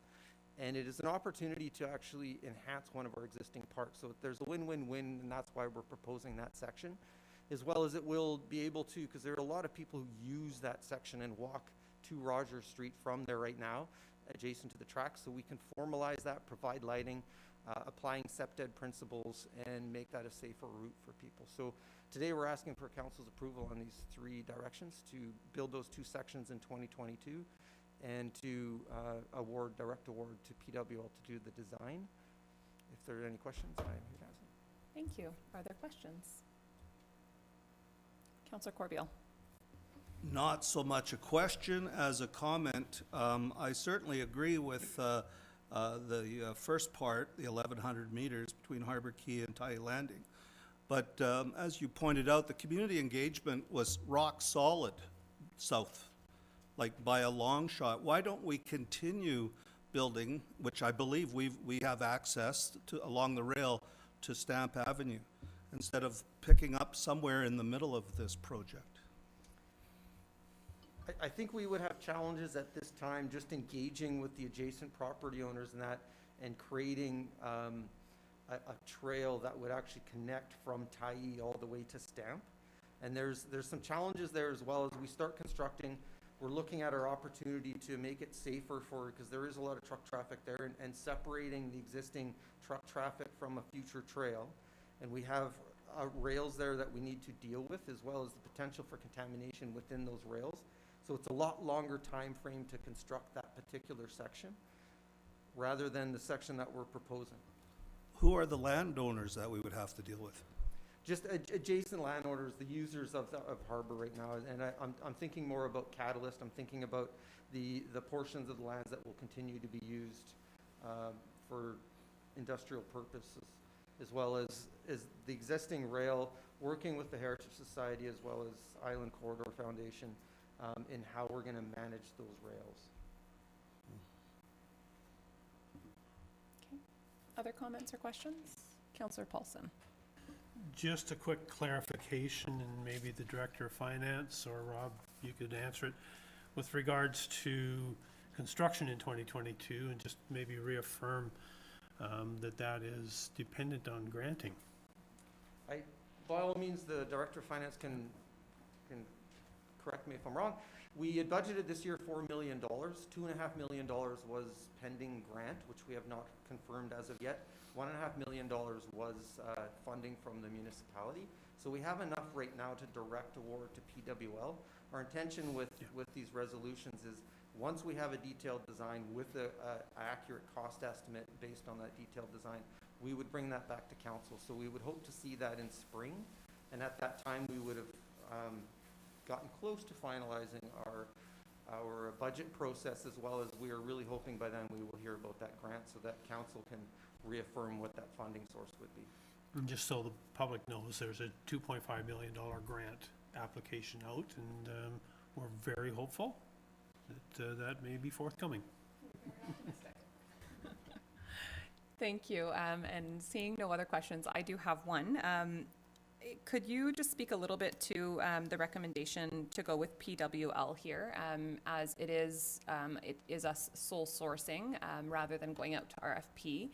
And it is an opportunity to actually enhance one of our existing parks. So there's a win-win-win, and that's why we're proposing that section, as well as it will be able to, because there are a lot of people who use that section and walk to Rogers Street from there right now, adjacent to the track, so we can formalize that, provide lighting, applying SEPTED principles, and make that a safer route for people. So today we're asking for council's approval on these 3 directions to build those 2 sections in 2022 and to direct award to PWL to do the design. If there are any questions, I'm here to answer them. Thank you. Are there questions? Councillor Corbeil. Not so much a question as a comment. I certainly agree with the first part, the 1,100 meters between Harbor Key and Tyee Landing. But as you pointed out, the community engagement was rock solid south, like by a long shot. Why don't we continue building, which I believe we have access to along the rail to Stamp Avenue, instead of picking up somewhere in the middle of this project? I think we would have challenges at this time just engaging with the adjacent property owners and that, and creating a trail that would actually connect from Tyee all the way to Stamp. And there's some challenges there as well. As we start constructing, We're looking at our opportunity to make it safer because there is a lot of truck traffic there, and separating the existing truck traffic from a future trail. And we have rails there that we need to deal with, as well as the potential for contamination within those rails. So it's a lot longer time frame to construct that particular section, rather than the section that we're proposing. Who are the landowners that we would have to deal with? Just adjacent landowners, the users of Harbor right now, and I'm thinking more about Catalyst. I'm thinking about the portions of the lands that will continue to be used for industrial purposes, as well as the existing rail, working with the Heritage Society as well as Island Corridor Foundation in how we're going to manage those rails. Okay. Other comments or questions? Councillor Paulson. Just a quick clarification, and maybe the Director of Finance or Rob, you could answer it, with regards to construction in 2022, and just maybe reaffirm that is dependent on granting. By all means, the Director of Finance can correct me if I'm wrong. We had budgeted this year $4 million. $2.5 million was pending grant, which we have not confirmed as of yet. $1.5 million was funding from the municipality. So we have enough right now to direct award to PWL. Our intention with these resolutions is once we have a detailed design with an accurate cost estimate based on that detailed design, we would bring that back to council. So we would hope to see that in spring. And at that time, we would have gotten close to finalizing our budget process, as well as we are really hoping by then we will hear about that grant so that council can reaffirm what that funding source would be. And just so the public knows, there's a $2.5 million grant application out, and we're very hopeful that that may be forthcoming. Thank you. And seeing no other questions, I do have one. Could you just speak a little bit to the recommendation to go with PWL here, as it is us sole sourcing rather than going out to RFP,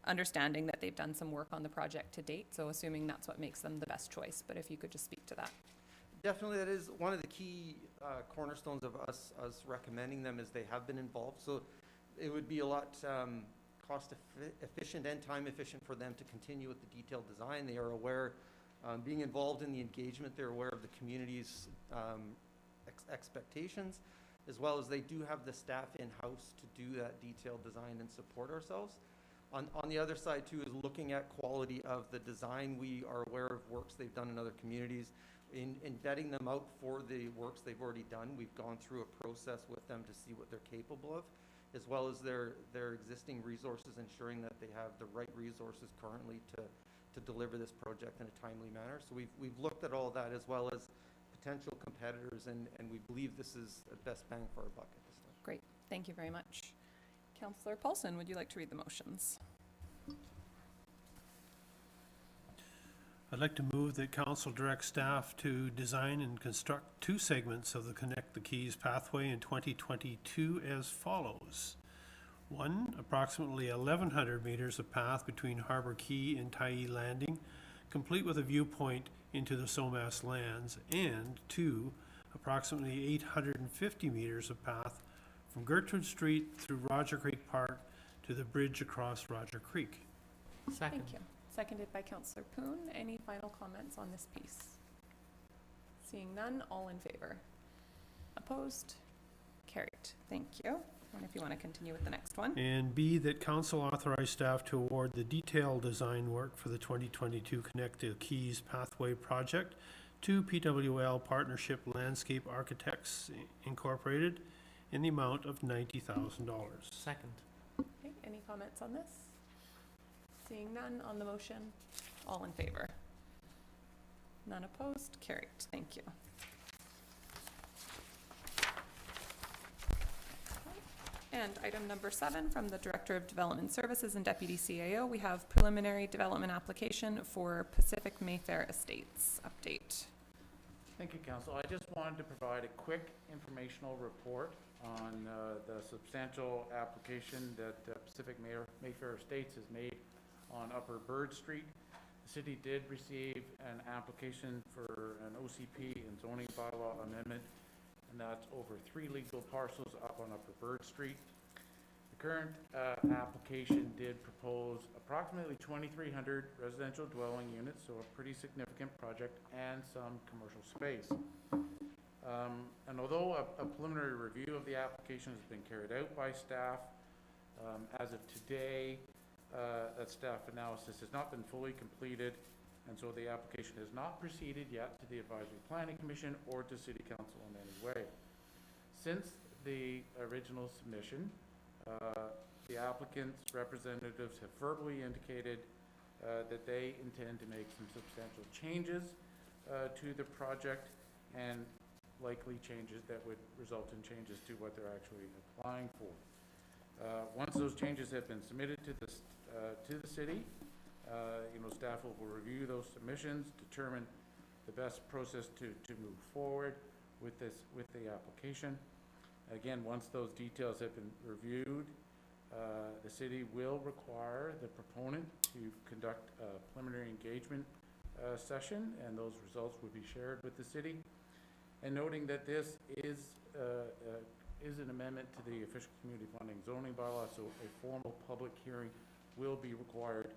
understanding that they've done some work on the project to date, so assuming that's what makes them the best choice. But if you could just speak to that. Definitely, that is one of the key cornerstones of us recommending them, is they have been involved. So it would be a lot cost efficient and time efficient for them to continue with the detailed design. They are aware, being involved in the engagement, they're aware of the community's expectations, as well as they do have the staff in-house to do that detailed design and support ourselves. On the other side too is looking at quality of the design. We are aware of works they've done in other communities. In vetting them out for the works they've already done, we've gone through a process with them to see what they're capable of, as well as their existing resources, ensuring that they have the right resources currently to deliver this project in a timely manner. So we've looked at all of that, as well as potential competitors, and we believe this is the best bang for our buck at this time. Great, thank you very much. Councillor Paulson, would you like to read the motions? I'd like to move that council direct staff to design and construct 2 segments of the Connect the Keys pathway in 2022 as follows. 1, approximately 1,100 meters of path between Harbour Quay and Tyee Landing, complete with a viewpoint into the Somas lands, and 2, approximately 850 meters of path from Gertrude Street through Roger Creek Park to the bridge across Roger Creek. Second. Thank you. Seconded by Councillor Poon. Any final comments on this piece? Seeing none, all in favor? Opposed? Carried. Thank you. And if you want to continue with the next one. And B, that council authorize staff to award the detailed design work for the 2022 Connect the Keys Pathway project to PWL Partnership Landscape Architects Incorporated in the amount of $90,000. Second. Okay, any comments on this? Seeing none on the motion, all in favor? None opposed? Carried. Thank you. And item number 7 from the Director of Development Services and Deputy CAO, we have preliminary development application for Pacific Mayfair Estates update. Thank you, Council. I just wanted to provide a quick informational report on the substantial application that Pacific Mayfair Estates has made on Upper Bird Street. The city did receive an application for an OCP and zoning bylaw amendment and that's over 3 legal parcels up on Upper Bird Street. The current application did propose approximately 2,300 residential dwelling units, so a pretty significant project, and some commercial space. And although a preliminary review of the application has been carried out by staff, as of today, that staff analysis has not been fully completed, and so the application has not proceeded yet to the Advisory Planning Commission or to City Council in any way. Since the original submission, the applicant's representatives have verbally indicated that they intend to make some substantial changes to the project, and likely changes that would result in changes to what they're actually applying for. Once those changes have been submitted to the city, staff will review those submissions, determine the best process to move forward with the application. Again, once those details have been reviewed, the city will require the proponent to conduct a preliminary engagement session, and those results will be shared with the city. And noting that this is an amendment to the official community planning zoning bylaw, so a formal public hearing will be required,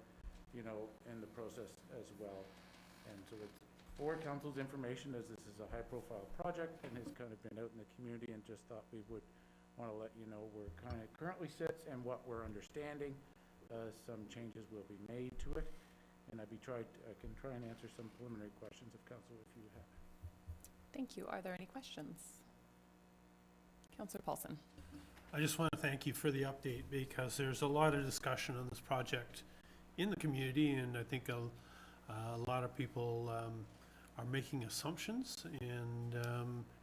in the process as well. And so it's for council's information, as this is a high-profile project and has kind of been out in the community, and just thought we would want to let you know where it kind of currently sits and what we're understanding. Some changes will be made to it, and I can try and answer some preliminary questions of council if you have. Thank you. Are there any questions? Councillor Paulson. I just want to thank you for the update, because there's a lot of discussion on this project in the community, and I think a lot of people are making assumptions, and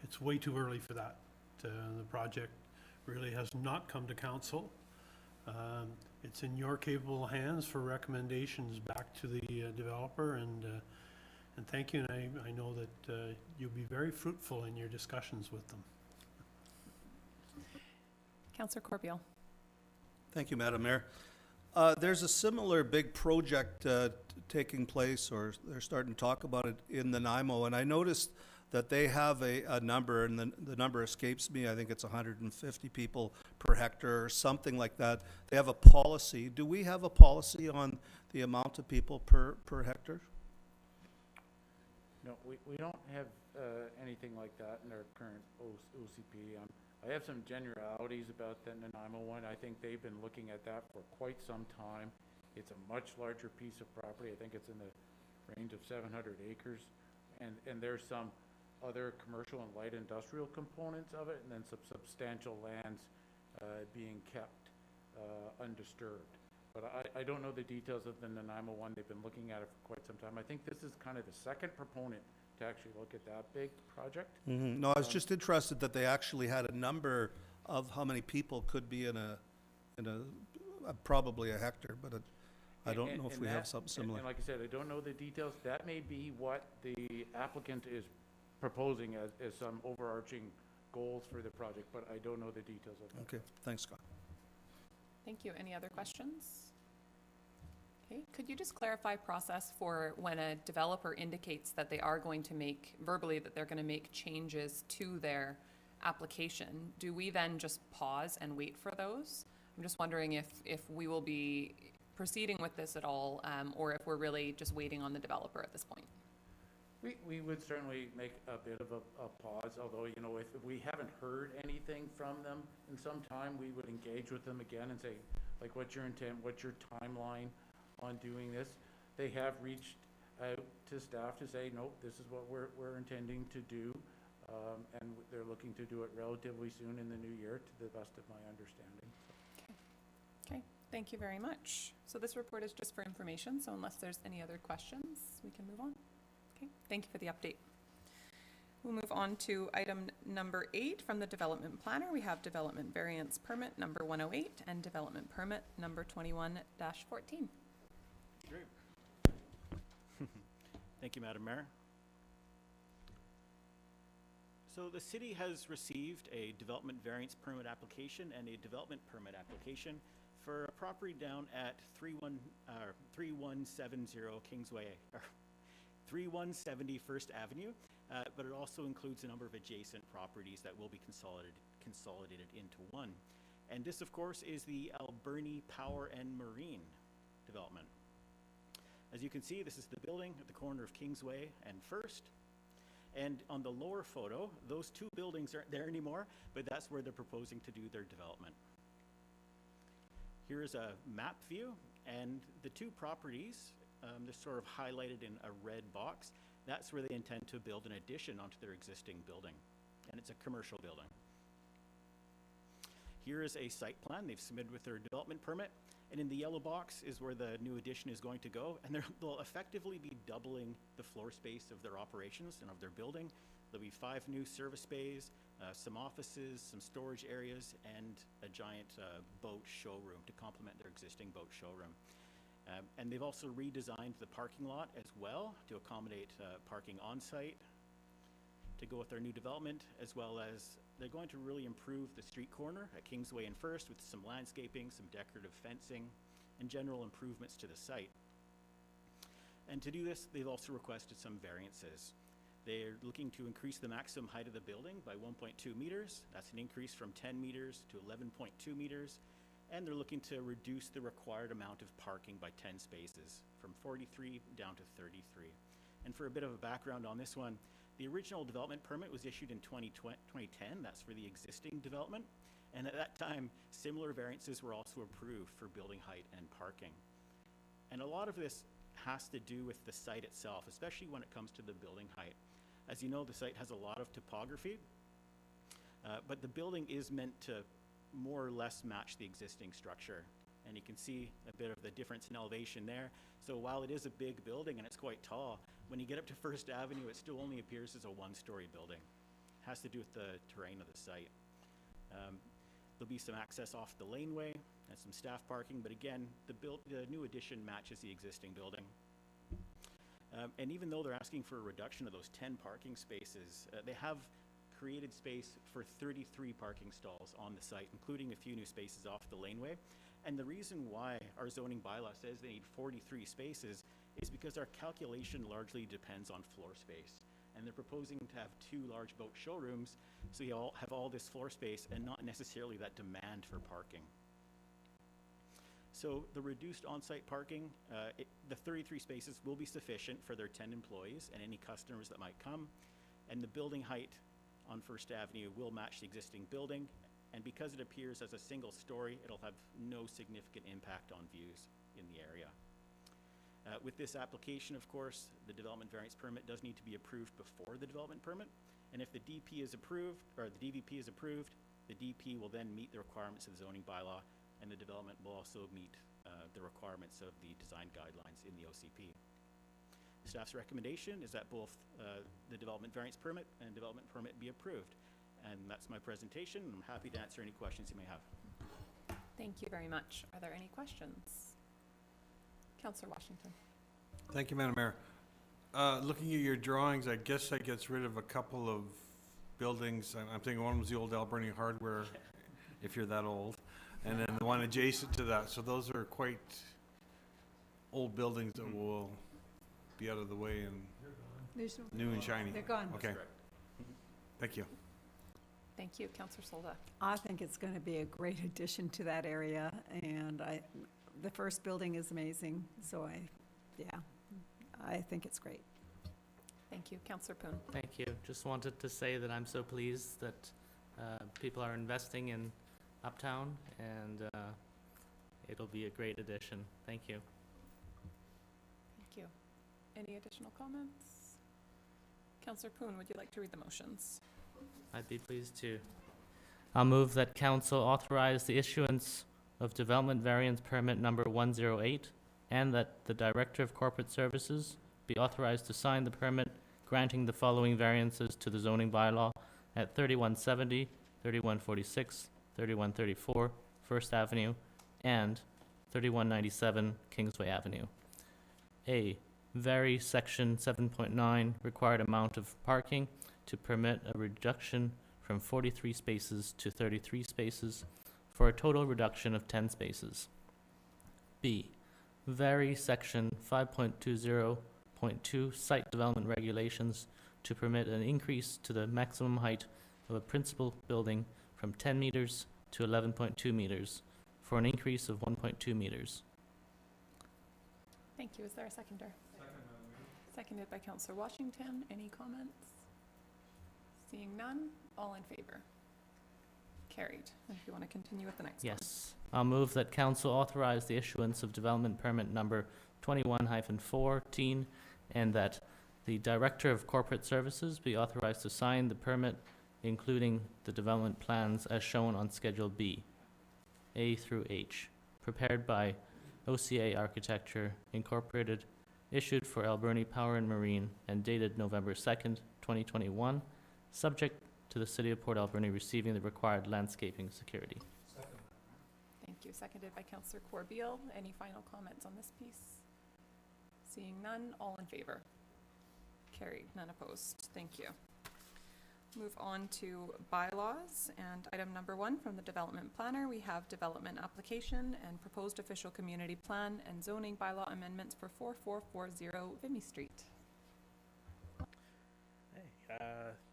it's way too early for that. The project really has not come to council. It's in your capable hands for recommendations back to the developer, and thank you, and I know that you'll be very fruitful in your discussions with them. Councillor Corbeil. Thank you, Madam Mayor. There's a similar big project taking place, or they're starting to talk about it in the Nanaimo, and I noticed that they have a number, and the number escapes me. I think it's 150 people per hectare or something like that. They have a policy. Do we have a policy on the amount of people per hectare? No, we don't have anything like that in our current OCP. I have some generalities about the Nanaimo one. I think they've been looking at that for quite some time. It's a much larger piece of property. I think it's in the range of 700 acres. And there's some other commercial and light industrial components of it, and then some substantial lands being kept undisturbed. But I don't know the details of the Nanaimo one. They've been looking at it for quite some time. I think this is kind of the second proponent to actually look at that big project. Mm-hmm. No, I was just interested that they actually had a number of how many people could be in a probably a hectare, but I don't know if we have something similar. And like I said, I don't know the details. That may be what the applicant is proposing as some overarching goals for the project, but I don't know the details of that. Okay, thanks, Scott. Thank you. Any other questions? Okay, could you just clarify process for when a developer indicates that they are going to make, verbally, that they're going to make changes to their application? Do we then just pause and wait for those? I'm just wondering if we will be proceeding with this at all, or if we're really just waiting on the developer at this point. We would certainly make a bit of a pause, although, if we haven't heard anything from them in some time, we would engage with them again and say, like, what's your intent, what's your timeline on doing this? They have reached out to staff to say, nope, this is what we're intending to do, and they're looking to do it relatively soon in the new year, to the best of my understanding. Okay, thank you very much. So this report is just for information, so unless there's any other questions, we can move on. Okay, thank you for the update. We'll move on to item number 8 from the development planner. We have development variance permit number 108 and development permit number 21-14. Great. Thank you, Madam Mayor. So the city has received a development variance permit application and a development permit application for a property down at 3170 Kingsway, 3170 First Avenue, but it also includes a number of adjacent properties that will be consolidated into one. And this, of course, is the Alberni Power and Marine development. As you can see, this is the building at the corner of Kingsway and First. And on the lower photo, those two buildings aren't there anymore, but that's where they're proposing to do their development. Here is a map view, and the two properties, they're sort of highlighted in a red box. That's where they intend to build an addition onto their existing building, and it's a commercial building. Here is a site plan they've submitted with their development permit, and in the yellow box is where the new addition is going to go, and they'll effectively be doubling the floor space of their operations and of their building. There'll be 5 new service bays, some offices, some storage areas, and a giant boat showroom to complement their existing boat showroom. And they've also redesigned the parking lot as well to accommodate parking on-site to go with their new development, as well as they're going to really improve the street corner at Kingsway and First with some landscaping, some decorative fencing, and general improvements to the site. And to do this, they've also requested some variances. They're looking to increase the maximum height of the building by 1.2 meters. That's an increase from 10 meters to 11.2 meters. And they're looking to reduce the required amount of parking by 10 spaces from 43 down to 33. And for a bit of a background on this one, the original development permit was issued in 2010. That's for the existing development. And at that time, similar variances were also approved for building height and parking. And a lot of this has to do with the site itself, especially when it comes to the building height. As you know, the site has a lot of topography, but the building is meant to more or less match the existing structure. And you can see a bit of the difference in elevation there. So while it is a big building and it's quite tall, when you get up to First Avenue, it still only appears as a 1-story building. It has to do with the terrain of the site. There'll be some access off the laneway and some staff parking, but again, the new addition matches the existing building. And even though they're asking for a reduction of those 10 parking spaces, they have created space for 33 parking stalls on the site, including a few new spaces off the laneway. And the reason why our zoning bylaw says they need 43 spaces is because our calculation largely depends on floor space. And they're proposing to have 2 large boat showrooms, so you all have all this floor space and not necessarily that demand for parking. So the reduced on-site parking, the 33 spaces will be sufficient for their 10 employees and any customers that might come. And the building height on First Avenue will match the existing building. And because it appears as a single story, it'll have no significant impact on views in the area. With this application, of course, the development variance permit does need to be approved before the development permit. And if the DP is approved, or the DVP is approved, the DP will then meet the requirements of the zoning bylaw, and the development will also meet the requirements of the design guidelines in the OCP. Staff's recommendation is that both the development variance permit and development permit be approved. And that's my presentation. I'm happy to answer any questions you may have. Thank you very much. Are there any questions? Councillor Washington. Thank you, Madam Mayor. Looking at your drawings, I guess that gets rid of a couple of buildings. I'm thinking one was the old Alberni hardware, if you're that old, and then the one adjacent to that. So those are quite old buildings that will be out of the way and new and shiny. They're gone. Okay. Thank you. Thank you. Councillor Solda. I think it's going to be a great addition to that area, and the first building is amazing, so I think it's great. Thank you. Councillor Poon. Thank you. Just wanted to say that I'm so pleased that people are investing in Uptown, and it'll be a great addition. Thank you. Thank you. Any additional comments? Councillor Poon, would you like to read the motions? I'd be pleased to. I'll move that council authorize the issuance of development variance permit number 108, and that the Director of Corporate Services be authorized to sign the permit granting the following variances to the zoning bylaw at 3170, 3146, 3134 First Avenue, and 3197 Kingsway Avenue. A. Vary section 7.9 required amount of parking to permit a reduction from 43 spaces to 33 spaces for a total reduction of 10 spaces. B. Vary section 5.20 11.2 site development regulations to permit an increase to the maximum height of a principal building from 10 meters to 11.2 meters for an increase of 1.2 meters. Thank you. Is there a seconder? Seconded by Councillor Washington. Any comments? Seeing none, all in favor? Carried. And if you want to continue with the next one. Yes. I'll move that council authorize the issuance of development permit number 21-14 and that the Director of Corporate Services be authorized to sign the permit, including the development plans as shown on Schedule B, A through H, prepared by OCA Architecture Incorporated, issued for Alberni Power and Marine, and dated November 2nd, 2021, subject to the City of Port Alberni receiving the required landscaping security. Thank you. Seconded by Councillor Corbeil. Any final comments on this piece? Seeing none, all in favor? Carried. None opposed. Thank you. Move on to bylaws, and item number 1 from the development planner, we have development application and proposed official community plan and zoning bylaw amendments for 4440 Vimy Street. Hey,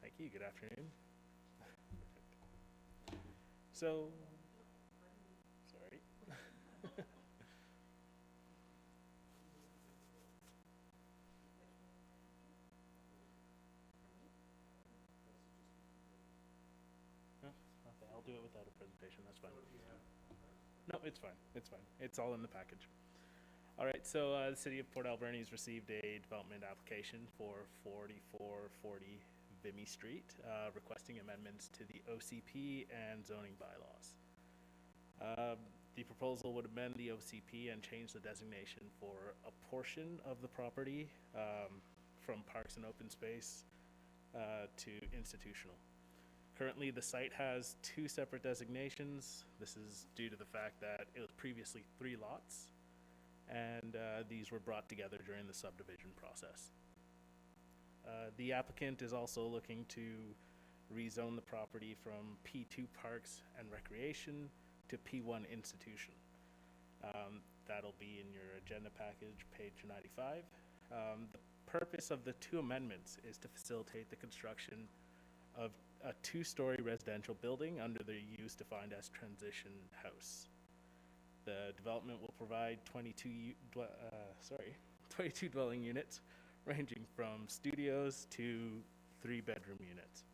thank you. Good afternoon. So, sorry. Okay, I'll do it without a presentation, that's fine. No, it's fine, it's fine. It's all in the package. All right, so the City of Port Alberni has received a development application for 4440 Vimy Street, requesting amendments to the OCP and zoning bylaws. The proposal would amend the OCP and change the designation for a portion of the property from parks and open space to institutional. Currently, the site has 2 separate designations. This is due to the fact that it was previously 3 lots, and these were brought together during the subdivision process. The applicant is also looking to rezone the property from P2 Parks and Recreation to P1 Institution. That'll be in your agenda package, page 95. The purpose of the 2 amendments is to facilitate the construction of a 2-story residential building under the use defined as transition house. The development will provide 22 dwelling units ranging from studios to 3-bedroom units.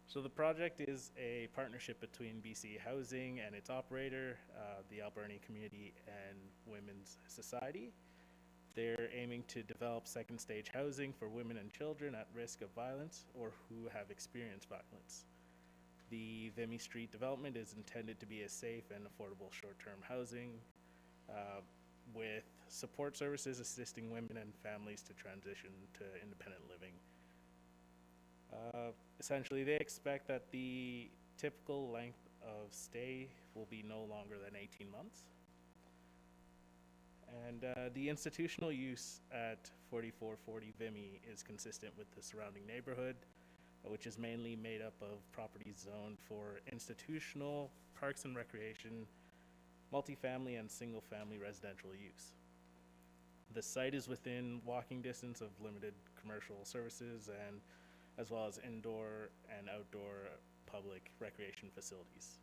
So the project is a partnership between BC Housing and its operator, the Alberni Community and Women's Society. They're aiming to develop second-stage housing for women and children at risk of violence or who have experienced violence. The Vimy Street development is intended to be a safe and affordable short-term housing with support services assisting women and families to transition to independent living. Essentially, they expect that the typical length of stay will be no longer than 18 months. And the institutional use at 4440 Vimy is consistent with the surrounding neighborhood, which is mainly made up of properties zoned for institutional, parks and recreation, multifamily and single-family residential use. The site is within walking distance of limited commercial services and as well as indoor and outdoor public recreation facilities.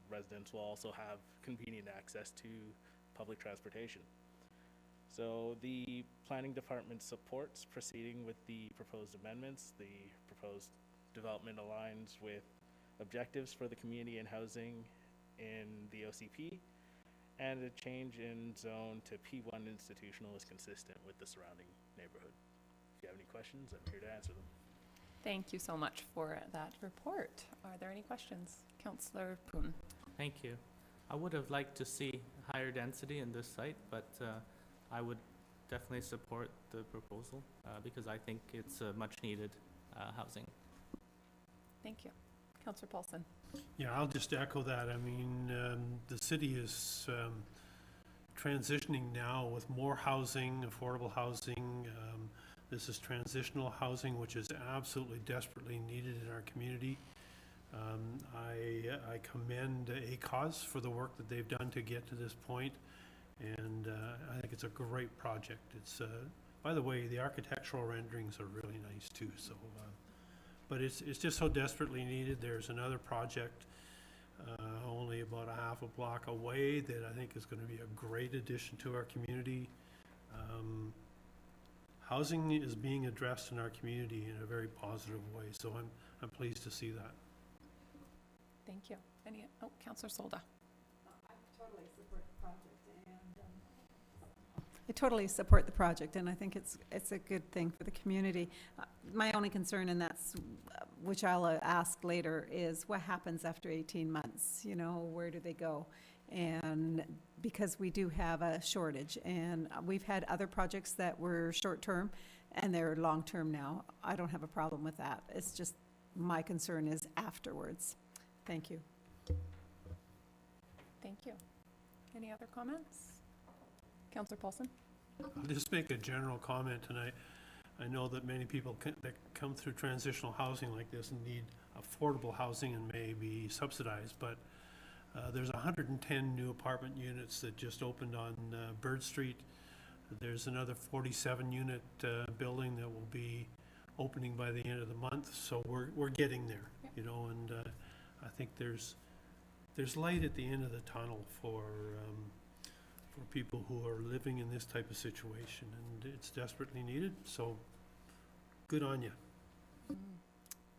Residents will also have convenient access to public transportation. So the planning department supports proceeding with the proposed amendments. The proposed development aligns with objectives for the community and housing in the OCP, and a change in zone to P1 institutional is consistent with the surrounding neighborhood. If you have any questions, I'm here to answer them. Thank you so much for that report. Are there any questions? Councillor Poon. Thank you. I would have liked to see higher density in this site, but I would definitely support the proposal because I think it's much needed housing. Thank you. Councillor Paulson. Yeah, I'll just echo that. I mean, the city is transitioning now with more housing, affordable housing. This is transitional housing, which is absolutely desperately needed in our community. I commend ACOS for the work that they've done to get to this point, and I think it's a great project. It's By the way, the architectural renderings are really nice too, so, but it's just so desperately needed. There's another project only about a half a block away that I think is going to be a great addition to our community. Housing is being addressed in our community in a very positive way, so I'm pleased to see that. Thank you. Councillor Solda. I totally support the project, and I think it's a good thing for the community. My only concern, and that's, which I'll ask later, is what happens after 18 months? You know, where do they go? And because we do have a shortage, and we've had other projects that were short-term, and they're long-term now. I don't have a problem with that. It's just, my concern is afterwards. Thank you. Thank you. Any other comments? Councillor Paulson? I'll just make a general comment, and I know that many people that come through transitional housing like this need affordable housing and may be subsidized, but there's 110 new apartment units that just opened on Bird Street. There's another 47-unit building that will be opening by the end of the month, so we're getting there, you know, and I think there's light at the end of the tunnel for people who are living in this type of situation, and it's desperately needed, so good on you.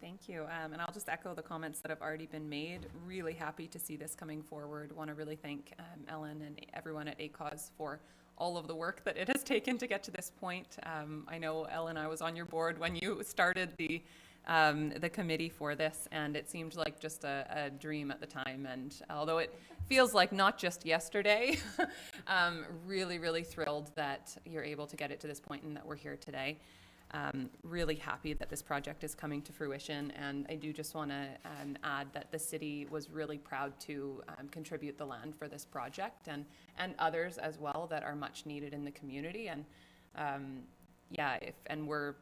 Thank you. And I'll just echo the comments that have already been made. Really happy to see this coming forward. Want to really thank Ellen and everyone at ACAUS for all of the work that it has taken to get to this point. I know, Ellen, I was on your board when you started the committee for this, and it seemed like just a dream at the time. And although it feels like not just yesterday, really, really thrilled that you're able to get it to this point and that we're here today. Really happy that this project is coming to fruition, and I do just want to add that the city was really proud to contribute the land for this project, and others as well that are much needed in the community. And and we're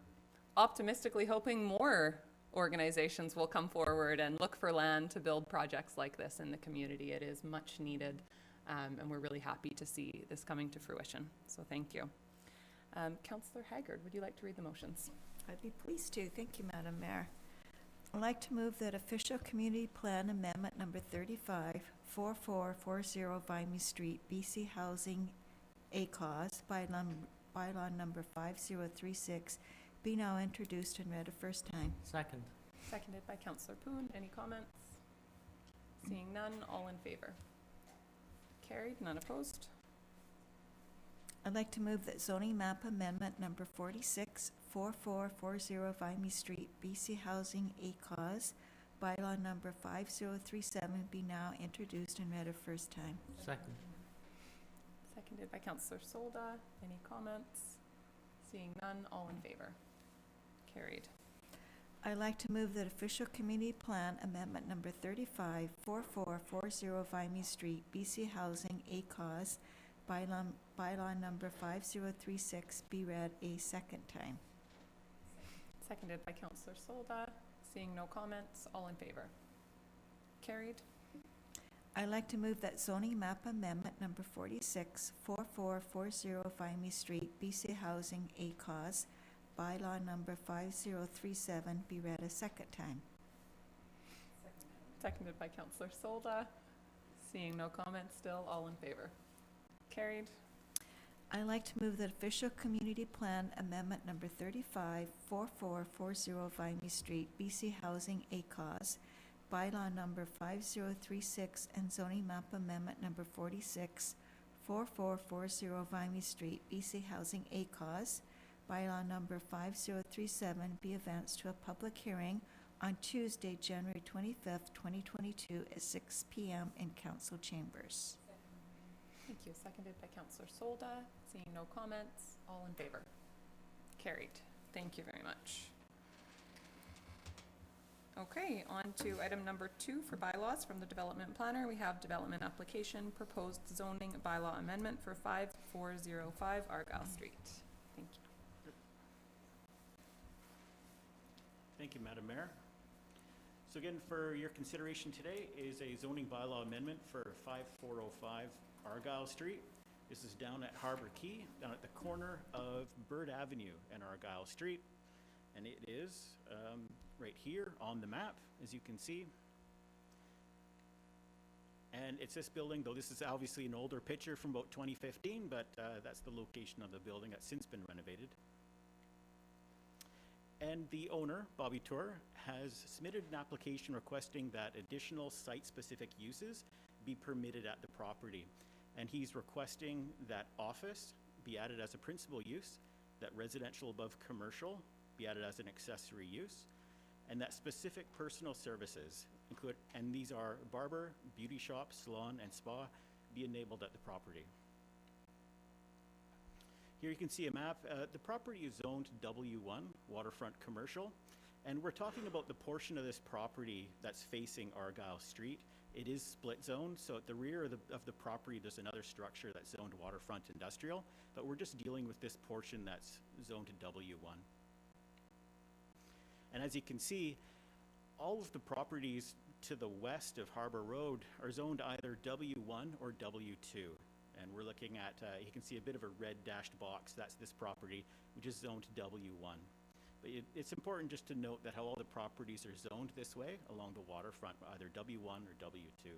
optimistically hoping more organizations will come forward and look for land to build projects like this in the community. It is much needed, and we're really happy to see this coming to fruition. So thank you. Councillor Haggard, would you like to read the motions? I'd be pleased to. Thank you, Madam Mayor. I'd like to move that official community plan amendment number 35, 4440 Vimy Street, BC Housing, ACAUS, bylaw number 5036, be now introduced and read a first time. Second. Seconded by Councillor Poon. Any comments? Seeing none, all in favor? Carried, none opposed. I'd like to move that zoning map amendment number 46, 4440 Vimy Street, BC Housing, ACAUS, bylaw number 5037, be now introduced and read a first time. Second. Seconded by Councillor Solda. Any comments? Seeing none, all in favor? Carried. I'd like to move that official community plan amendment number 35, 4440 Vimy Street, BC Housing, ACAUS, bylaw number 5036, be read a second time. Seconded by Councillor Solda. Seeing no comments, all in favor? Carried. I'd like to move that zoning map amendment number 46, 4440 Vimy Street, BC Housing, ACAUS, bylaw number 5037, be read a second time. Seconded by Councillor Solda. Seeing no comments still, all in favor? Carried. I'd like to move that official community plan amendment number 35, 4440 Vimy Street, BC Housing, ACAUS, bylaw number 5036, and zoning map amendment number 46, 4440 Vimy Street, BC Housing, ACAUS, bylaw number 5037, be advanced to a public hearing on Tuesday, January 25th, 2022 at 6 p.m. in council chambers. Thank you. Seconded by Councillor Solda. Seeing no comments, all in favor? Carried. Thank you very much. Okay, on to item number 2 for bylaws from the development planner. We have development application, proposed zoning bylaw amendment for 5405 Argyle Street. Thank you. Thank you, Madam Mayor. So again, for your consideration today is a zoning bylaw amendment for 5405 Argyle Street. This is down at Harbor Key, down at the corner of Bird Avenue and Argyle Street. And it is right here on the map, as you can see. And it's this building, though this is obviously an older picture from about 2015, but that's the location of the building that's since been renovated. And the owner, Bobby Tour, has submitted an application requesting that additional site-specific uses be permitted at the property. And he's requesting that office be added as a principal use, that residential above commercial be added as an accessory use, and that specific personal services, and these are barber, beauty shop, salon, and spa, be enabled at the property. Here you can see a map. The property is zoned W1, waterfront commercial, and we're talking about the portion of this property that's facing Argyle Street. It is split zoned, so at the rear of the property there's another structure that's zoned waterfront industrial, but we're just dealing with this portion that's zoned to W1. And as you can see, all of the properties to the west of Harbor Road are zoned either W1 or W2. And we're looking at, you can see a bit of a red dashed box, that's this property, which is zoned W1. But it's important just to note that how all the properties are zoned this way along the waterfront, either W1 or W2.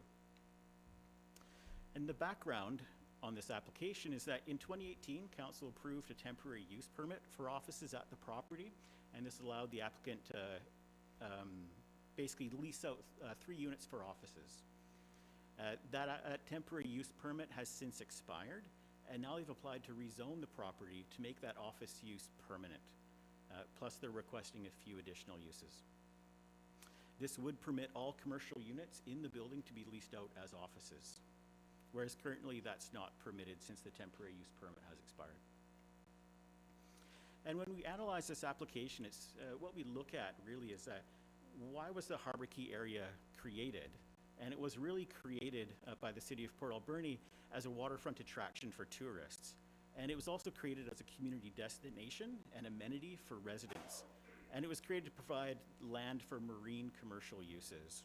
And the background on this application is that in 2018, council approved a temporary use permit for offices at the property, and this allowed the applicant to basically lease out 3 units for offices. That temporary use permit has since expired, and now they've applied to rezone the property to make that office use permanent. Plus they're requesting a few additional uses. This would permit all commercial units in the building to be leased out as offices, whereas currently that's not permitted since the temporary use permit has expired. And when we analyze this application, it's what we look at really is that why was the Harbor Key area created? And it was really created by the city of Port Alberni as a waterfront attraction for tourists. And it was also created as a community destination and amenity for residents. And it was created to provide land for marine commercial uses.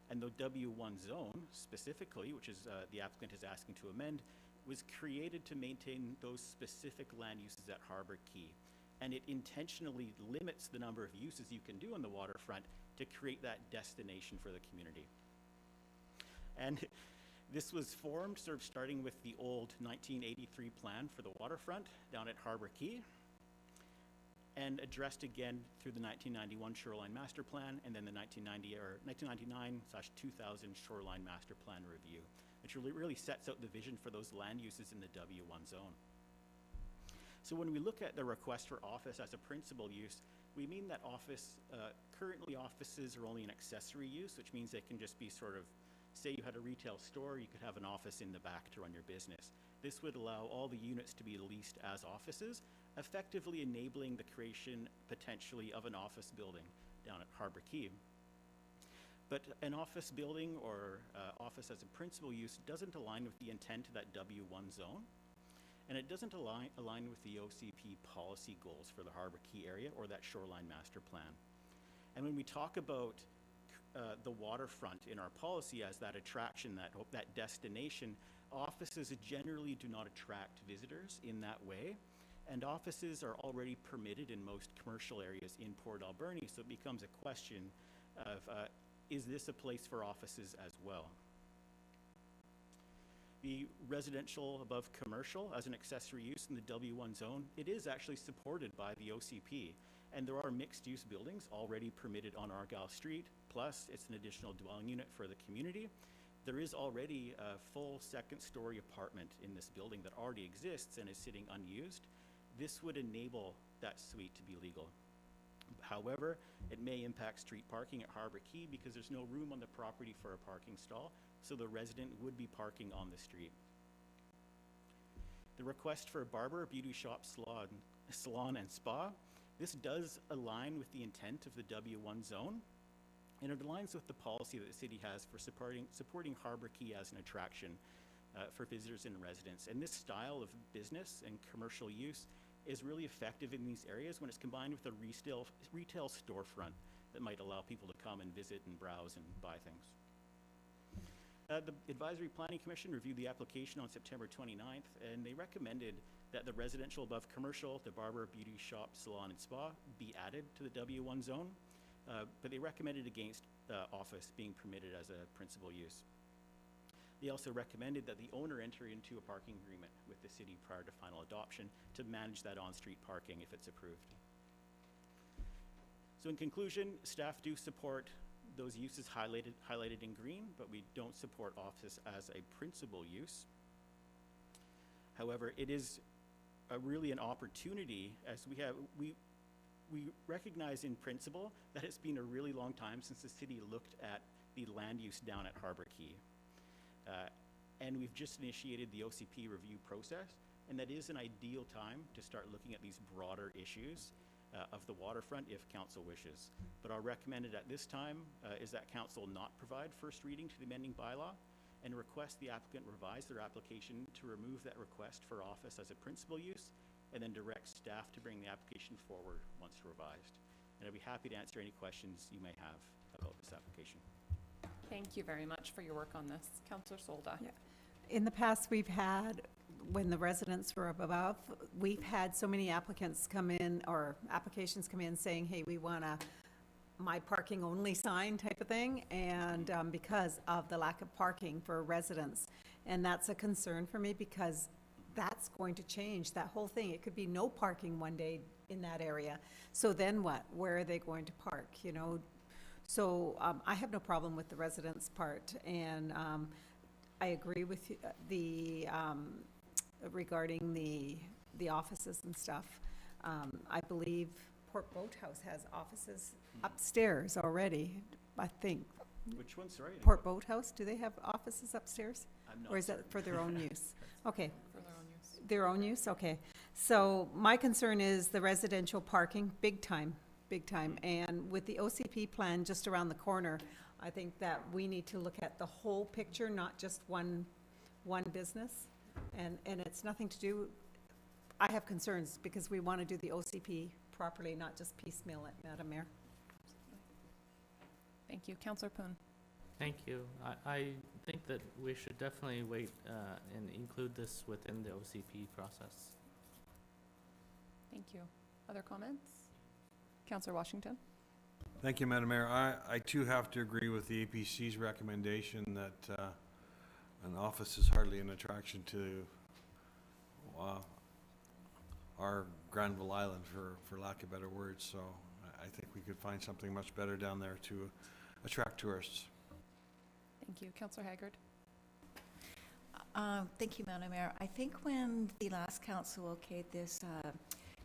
And the W1 zone specifically, which is the applicant is asking to amend, was created to maintain those specific land uses at Harbor Key. And it intentionally limits the number of uses you can do on the waterfront to create that destination for the community. And this was formed sort of starting with the old 1983 plan for the waterfront down at Harbor Key, and addressed again through the 1991 Shoreline Master Plan, and then the 1999/2000 Shoreline Master Plan review, which really sets out the vision for those land uses in the W1 zone. So when we look at the request for office as a principal use, we mean that currently offices are only an accessory use, which means they can just be sort of, say you had a retail store, you could have an office in the back to run your business. This would allow all the units to be leased as offices, effectively enabling the creation potentially of an office building down at Harbor Key. But an office building or office as a principal use doesn't align with the intent of that W1 zone, and it doesn't align with the OCP policy goals for the Harbor Key area or that Shoreline Master Plan. And when we talk about the waterfront in our policy as that attraction, that destination, offices generally do not attract visitors in that way, and offices are already permitted in most commercial areas in Port Alberni, so it becomes a question of is this a place for offices as well? The residential above commercial as an accessory use in the W1 zone, it is actually supported by the OCP, and there are mixed-use buildings already permitted on Argyle Street, plus it's an additional dwelling unit for the community. There is already a full second-story apartment in this building that already exists and is sitting unused. This would enable that suite to be legal. However, it may impact street parking at Harbor Key because there's no room on the property for a parking stall, so the resident would be parking on the street. The request for a barber, beauty shop, salon, and spa, this does align with the intent of the W1 zone, and it aligns with the policy that the city has for supporting Harbor Key as an attraction for visitors and residents. And this style of business and commercial use is really effective in these areas when it's combined with a retail storefront that might allow people to come and visit and browse and buy things. The Advisory Planning Commission reviewed the application on September 29th, and they recommended that the residential above commercial, the barber, beauty shop, salon, and spa be added to the W1 zone, but they recommended against office being permitted as a principal use. They also recommended that the owner enter into a parking agreement with the city prior to final adoption to manage that on-street parking if it's approved. So in conclusion, staff do support those uses highlighted in green, but we don't support office as a principal use. However, it is really an opportunity, as we recognize in principle that it's been a really long time since the city looked at the land use down at Harbor Key. And we've just initiated the OCP review process, and that is an ideal time to start looking at these broader issues of the waterfront if council wishes. But our recommended at this time is that council not provide first reading to the amending bylaw and request the applicant revise their application to remove that request for office as a principal use, and then direct staff to bring the application forward once revised. And I'd be happy to answer any questions you may have about this application. Thank you very much for your work on this. Councillor Solda. Yeah. In the past, we've had, when the residents were up above, we've had so many applicants come in, or applications come in saying, hey, we want a my parking only sign type of thing, and because of the lack of parking for residents. And that's a concern for me, because that's going to change that whole thing. It could be no parking one day in that area. So then what? Where are they going to park, you know? So I have no problem with the residents' part, and I agree with you, regarding the offices and stuff. I believe Port Boathouse has offices upstairs already, I think. Which one, sorry? Port Boathouse, do they have offices upstairs? I'm not Or is certain. that for their own use? Okay. For their own use. Their own use, okay. So my concern is the residential parking, big time. And with the OCP plan just around the corner, I think that we need to look at the whole picture, not just one business. And it's nothing to do, I have concerns because we want to do the OCP properly, not just piecemeal it, Madam Mayor. Thank you. Councillor Poon. Thank you. I think that we should definitely wait and include this within the OCP process. Thank you. Other comments? Councillor Washington. Thank you, Madam Mayor. I too have to agree with the APC's recommendation that an office is hardly an attraction to our Granville Island, for lack of better words. So I think we could find something much better down there to attract tourists. Thank you. Councillor Haggard. Thank you, Madam Mayor. I think when the last council okayed this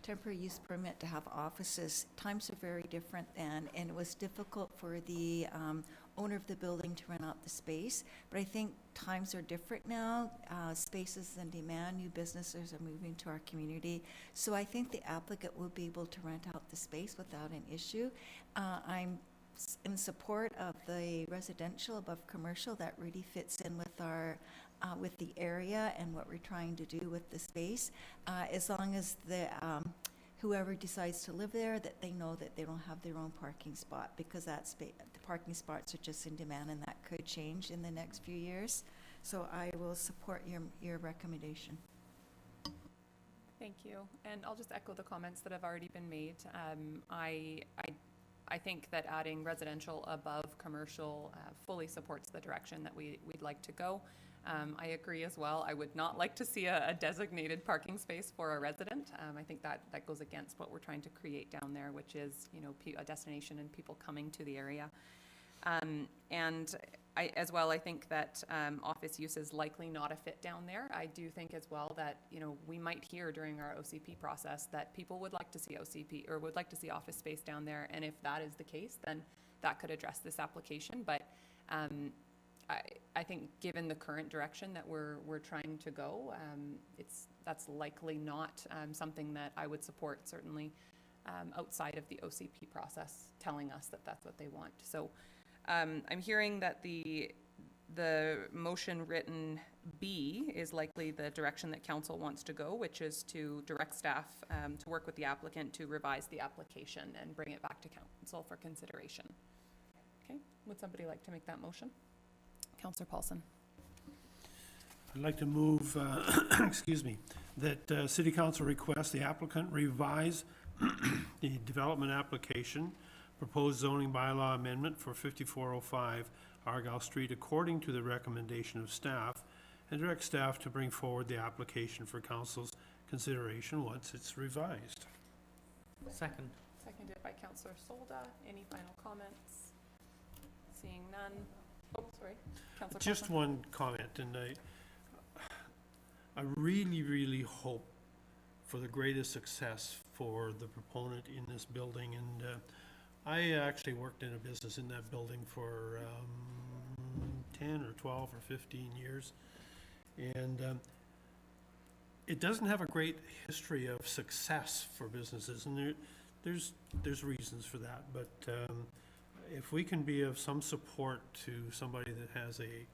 temporary use permit to have offices, times are very different then, and it was difficult for the owner of the building to rent out the space. But I think times are different now. Space is in demand. New businesses are moving to our community. So I think the applicant will be able to rent out the space without an issue. I'm in support of the residential above commercial. That really fits in with our with the area and what we're trying to do with the space, as long as the whoever decides to live there, that they know that they don't have their own parking spot, because the parking spots are just in demand, and that could change in the next few years. So I will support your recommendation. Thank you. And I'll just echo the comments that have already been made. I think that adding residential above commercial fully supports the direction that we'd like to go. I agree as well. I would not like to see a designated parking space for a resident. I think that goes against what we're trying to create down there, which is, you know, a destination and people coming to the area. And I think that office use is likely not a fit down there. I do think as well that, you know, we might hear during our OCP process that people would like to see OCP or would like to see office space down there. And if that is the case, then that could address this application. But I think given the current direction that we're trying to go, that's likely not something that I would support, certainly outside of the OCP process telling us that that's what they want. So I'm hearing that the motion written B is likely the direction that council wants to go, which is to direct staff to work with the applicant to revise the application and bring it back to council for consideration. Okay, would somebody like to make that motion? Councillor Paulson. I'd like to move, excuse me, that City Council request the applicant revise the development application, proposed zoning bylaw amendment for 5405 Argyle Street according to the recommendation of staff, and direct staff to bring forward the application for council's consideration once it's revised. Second. Seconded by Councillor Solda. Any final comments? Seeing none. Oh, sorry. Councillor Just Paulson. one comment, and I really, really hope for the greatest success for the proponent in this building. And I actually worked in a business in that building for 10 or 12 or 15 years. And it doesn't have a great history of success for businesses, and there's reasons for that. But if we can be of some support to somebody that has a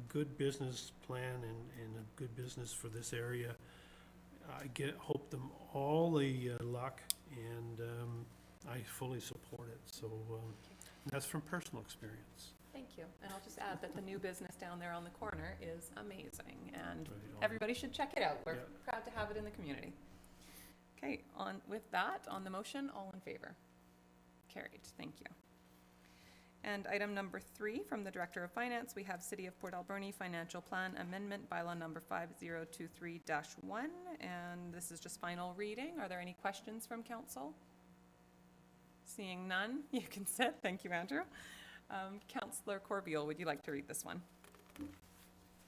good business plan and a good business for this area, I hope them all the luck, and I fully support it. So that's from personal experience. Thank you. And I'll just add that the new business down there on the corner is amazing, and everybody should check it out. We're proud to have it in the community. Okay, with that, on the motion, all in favor? Carried. Thank you. And item number 3 from the Director of Finance, we have City of Port Alberni Financial Plan Amendment, Bylaw number 5023-1, and this is just final reading. Are there any questions from council? Seeing none, you can sit. Thank you, Andrew. Councillor Corbeil, would you like to read this one?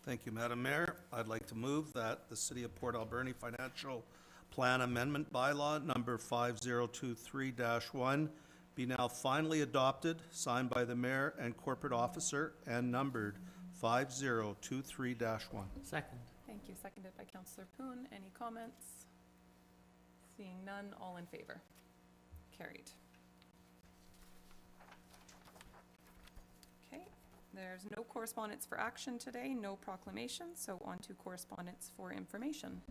Thank you, Madam Mayor. I'd like to move that the City of Port Alberni Financial Plan Amendment Bylaw number 5023-1 be now finally adopted, signed by the Mayor and Corporate Officer, and numbered 5023-1. Second. Thank you. Seconded by Councillor Poon. Any comments? Seeing none, all in favor? Carried. Okay, there's no correspondence for action today, no proclamations, so on to correspondence for information.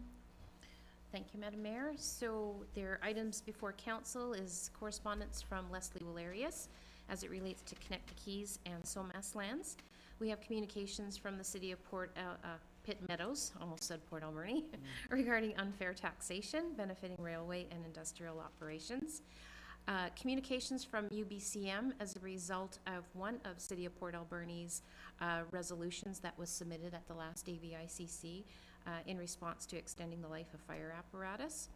Thank you, Madam Mayor. So there are items before council is correspondence from Leslie Wallerius as it relates to Connect the Keys and SOMAS lands. We have communications from the City of Pitt Meadows, almost said Port Alberni, regarding unfair taxation benefiting railway and industrial operations. Communications from UBCM as a result of one of City of Port Alberni's resolutions that was submitted at the last AVICC in response to extending the life of fire apparatus.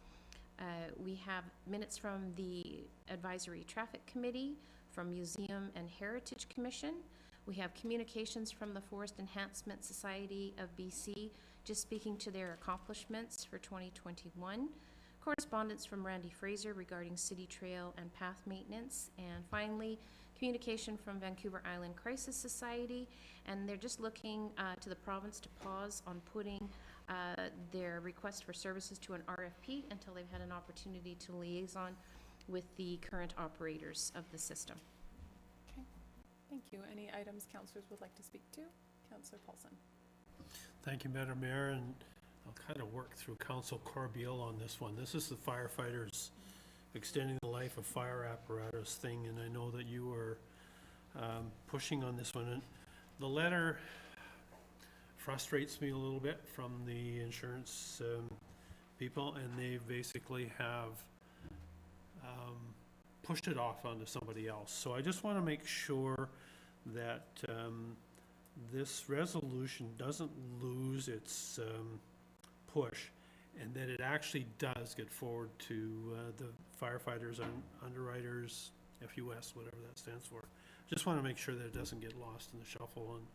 We have minutes from the Advisory Traffic Committee, from Museum and Heritage Commission. We have communications from the Forest Enhancement Society of BC, just speaking to their accomplishments for 2021. Correspondence from Randy Fraser regarding city trail and path maintenance. And finally, communication from Vancouver Island Crisis Society, and they're just looking to the province to pause on putting their request for services to an RFP until they've had an opportunity to liaison with the current operators of the system. Okay, thank you. Any items councillors would like to speak to? Councillor Paulson. Thank you, Madam Mayor, and I'll kind of work through Council Corbeil on this one. This is the firefighters extending the life of fire apparatus thing, and I know that you were pushing on this one. And the letter frustrates me a little bit from the insurance people, and they basically have pushed it off onto somebody else. So I just want to make sure that this resolution doesn't lose its push, and that it actually does get forward to the firefighters and underwriters, FUS, whatever that stands for. Just want to make sure that it doesn't get lost in the shuffle, and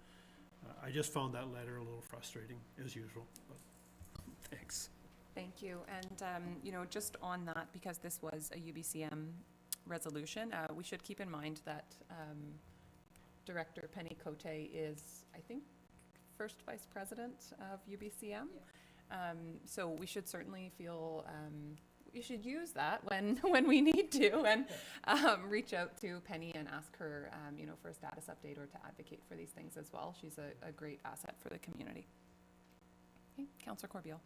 I just found that letter a little frustrating, as usual, but thanks. Thank you. And, you know, just on that, because this was a UBCM resolution, we should keep in mind that Director Penny Cote is, I think, first Vice President of UBCM. Yeah. So we should certainly feel we should use that when we need to, and reach out to Penny and ask her, you know, for a status update or to advocate for these things as well. She's a great asset for the community. Okay, Councillor Corbeil.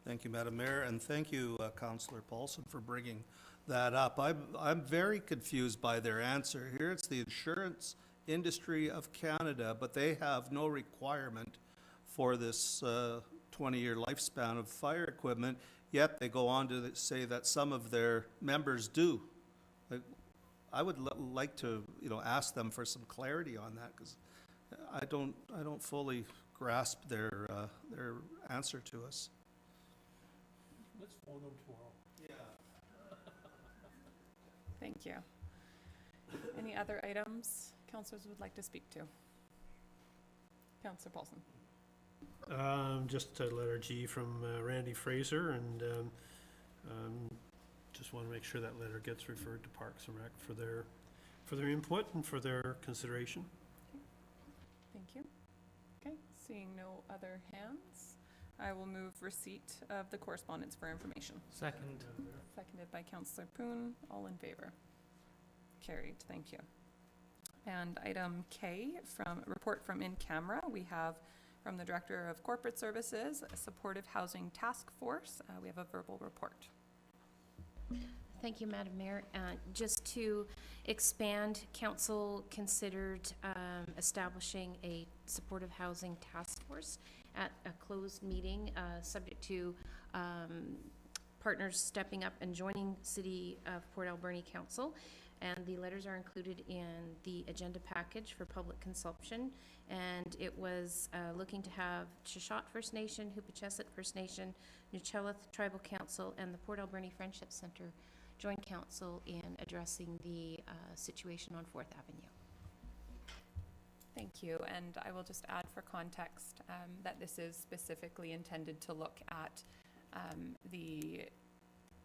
Thank you, Madam Mayor, and thank you, Councillor Paulson, for bringing that up. I'm very confused by their answer here. It's the insurance industry of Canada, but they have no requirement for this 20-year lifespan of fire equipment, yet they go on to say that some of their members do. I would like to, ask them for some clarity on that, because I don't fully grasp their answer to us. Let's phone them tomorrow. Yeah. Thank you. Any other items councillors would like to speak to? Councillor Paulson. Just a letter G from Randy Fraser, and just want to make sure that letter gets referred to Parks and Rec for their input and for their consideration. Thank you. Okay, seeing no other hands, I will move receipt of the correspondence for information. Second. Seconded by Councillor Poon. All in favor? Carried. Thank you. And item K, report from in camera, we have from the Director of Corporate Services, a Supportive Housing Task Force. We have a verbal report. Thank you, Madam Mayor. Just to expand, Council considered establishing a supportive housing task force at a closed meeting, subject to partners stepping up and joining City of Port Alberni Council. And the letters are included in the agenda package for public consumption. And it was looking to have Shuswap First Nation, Hupachesit First Nation, Nuchelith Tribal Council, and the Port Alberni Friendship Center join council in addressing the situation on 4th Avenue. Thank you. And I will just add for context that this is specifically intended to look at the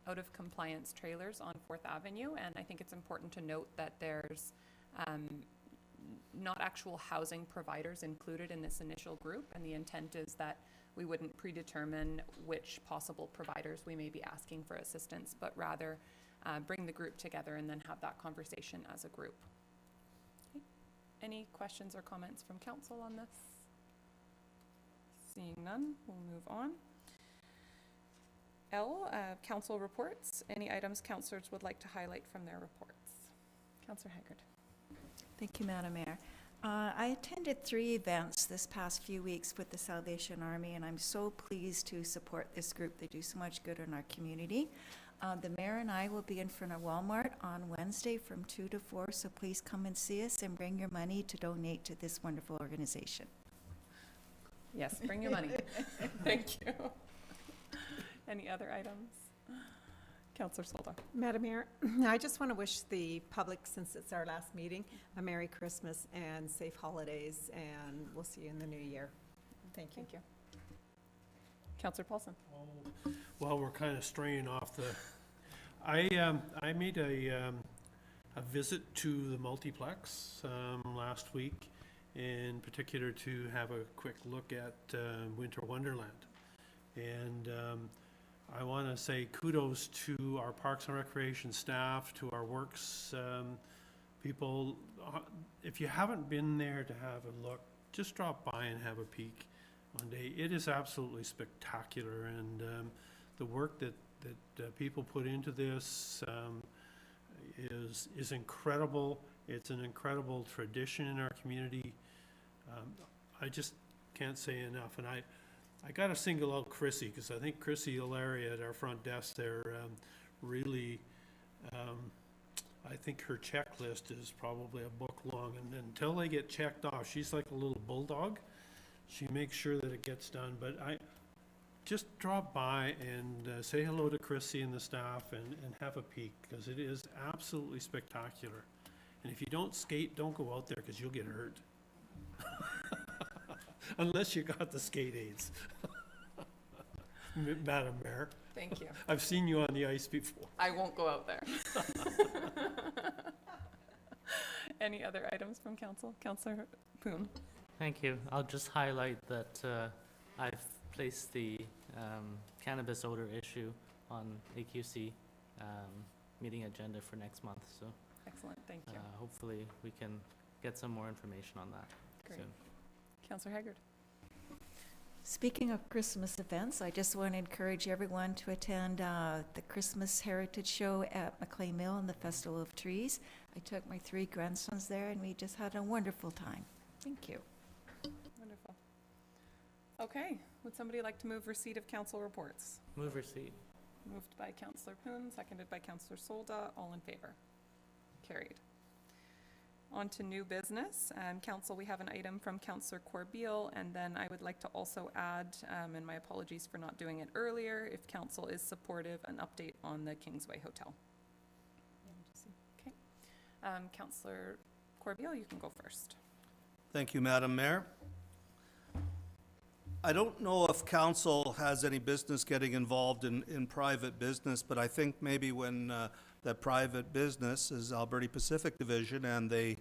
out-of-compliance trailers on 4th Avenue, and I think it's important to note that there's not actual housing providers included in this initial group, and the intent is that we wouldn't predetermine which possible providers we may be asking for assistance, but rather bring the group together and then have that conversation as a group. Okay. Any questions or comments from council on this? Seeing none, we'll move on. L, council reports. Any items councillors would like to highlight from their reports? Councillor Haggard. Thank you, Madam Mayor. I attended 3 events this past few weeks with the Salvation Army, and I'm so pleased to support this group. They do so much good in our community. The mayor and I will be in front of Walmart on Wednesday from 2 to 4, so please come and see us and bring your money to donate to this wonderful organization. Yes, bring your money. Thank you. Any other items? Councillor Solda. Madam Mayor, I just want to wish the public, since it's our last meeting, a Merry Christmas and safe holidays, and we'll see you in the new year. Thank you. Thank you. Councillor Paulson. Oh, well, we're kind of straying off the. I made a visit to the multiplex last week, in particular to have a quick look at Winter Wonderland, and I want to say kudos to our Parks and Recreation staff, to our works people. If you haven't been there to have a look, just drop by and have a peek one day. It is absolutely spectacular, and the work that people put into this is incredible. It's an incredible tradition in our community. I just can't say enough, and I got to single out Chrissy, because I think Chrissy O'Leary at our front desk there really, I think her checklist is probably a book long, and until they get checked off, she's like a little bulldog. She makes sure that it gets done, but I just drop by and say hello to Chrissy and the staff and have a peek, because it is absolutely spectacular. And if you don't skate, don't go out there, because you'll get hurt. Unless you got the skate aids. Madam Mayor. Thank you. I've seen you on the ice before. I won't go out there. Any other items from council? Councillor Poon. Thank you. I'll just highlight that I've placed the cannabis odor issue on AQC meeting agenda for next month. So excellent. Thank you. Hopefully we can get some more information on that Great. soon. Councillor Haggard. Speaking of Christmas events, I just want to encourage everyone to attend the Christmas Heritage Show at McLean Mill and the Festival of Trees. I took my 3 grandsons there, and we just had a wonderful time. Thank you. Wonderful. Okay, would somebody like to move receipt of council reports? Move receipt. Moved by Councillor Poon, seconded by Councillor Solda. All in favor? Carried. On to new business. Council, we have an item from Councillor Corbeil, and then I would like to also add, and my apologies for not doing it earlier, if council is supportive, an update on the Kingsway Hotel. Okay. Councillor Corbeil, you can go first. Thank you, Madam Mayor. I don't know if council has any business getting involved in private business, but I think maybe when that private business is Alberni Pacific Division, and they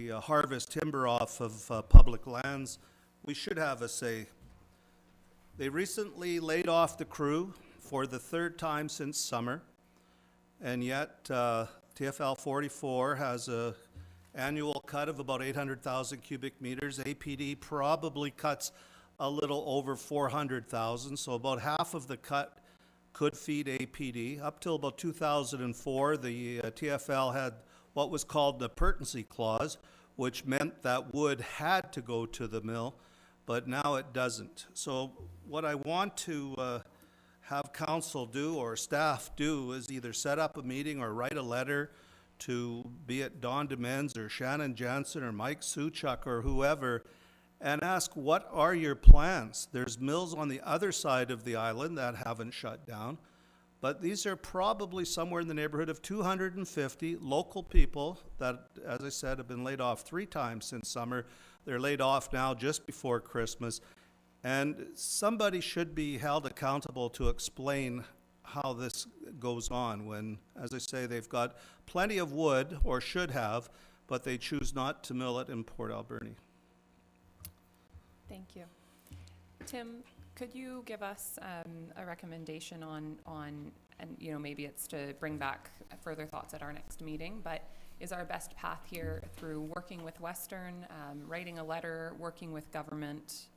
harvest timber off of public lands, we should have a say. They recently laid off the crew for the 3rd time since summer, and yet TFL 44 has a annual cut of about 800,000 cubic meters. APD probably cuts a little over 400,000, so about half of the cut could feed APD. Up till about 2004, the TFL had what was called the pertinency clause, which meant that wood had to go to the mill, but now it doesn't. So what I want to have council do or staff do is either set up a meeting or write a letter to, be it Don Demens or Shannon Jansen or Mike Suchuk or whoever, and ask, what are your plans? There's mills on the other side of the island that haven't shut down, but these are probably somewhere in the neighborhood of 250 local people that, as I said, have been laid off 3 times since summer. They're laid off now just before Christmas, and somebody should be held accountable to explain how this goes on when, as I say, they've got plenty of wood, or should have, but they choose not to mill it in Port Alberni. Thank you. Tim, could you give us a recommendation on, and you know, maybe it's to bring back further thoughts at our next meeting, but is our best path here through working with Western, writing a letter, working with government?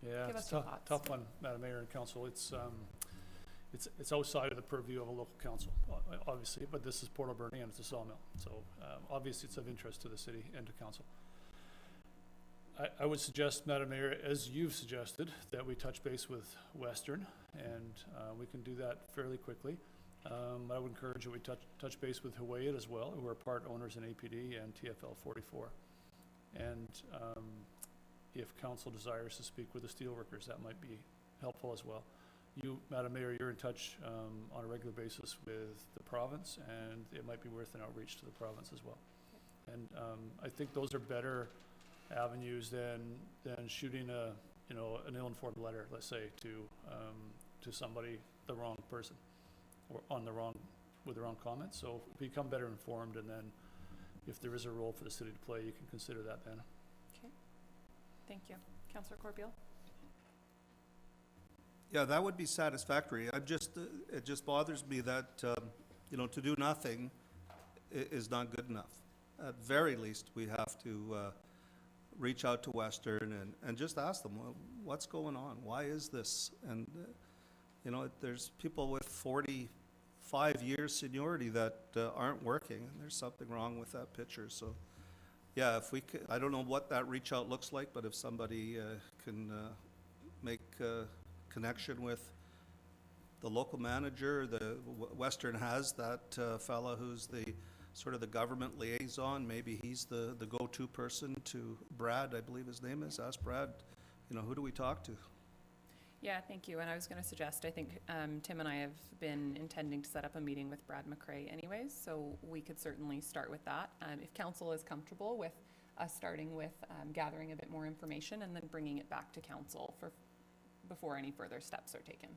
Yeah, Give it's us your thoughts. tough one, Madam Mayor and Council. It's outside of the purview of a local council, obviously, but this is Port Alberni and it's a sawmill. So obviously it's of interest to the city and to council. I would suggest, Madam Mayor, as you've suggested, that we touch base with Western, and we can do that fairly quickly. I would encourage that we touch base with Hawaiian as well, who are part owners in APD and TFL 44. And if council desires to speak with the steelworkers, that might be helpful as well. You, Madam Mayor, you're in touch on a regular basis with the province, and it might be worth an outreach to the province as well. And I think those are better avenues than shooting an ill-informed letter, let's say, to somebody, the wrong person, or with the wrong comments. So become better informed, and then if there is a role for the city to play, you can consider that then. Okay, thank you. Councillor Corbeil? Yeah, that would be satisfactory. It just bothers me that, to do nothing is not good enough. At very least, we have to reach out to Western and just ask them, well, what's going on? Why is this? And, there's people with 45 years seniority that aren't working, and there's something wrong with that picture. So, yeah, if we could, I don't know what that reach out looks like, but if somebody can make connection with the local manager, Western has that fella who's the sort of the government liaison. Maybe he's the go-to person to Brad, I believe his name is. Ask Brad, who do we talk to? Yeah, thank you. And I was going to suggest, I think Tim and I have been intending to set up a meeting with Brad McRae anyways, so we could certainly start with that. If council is comfortable with us starting with gathering a bit more information and then bringing it back to council before any further steps are taken.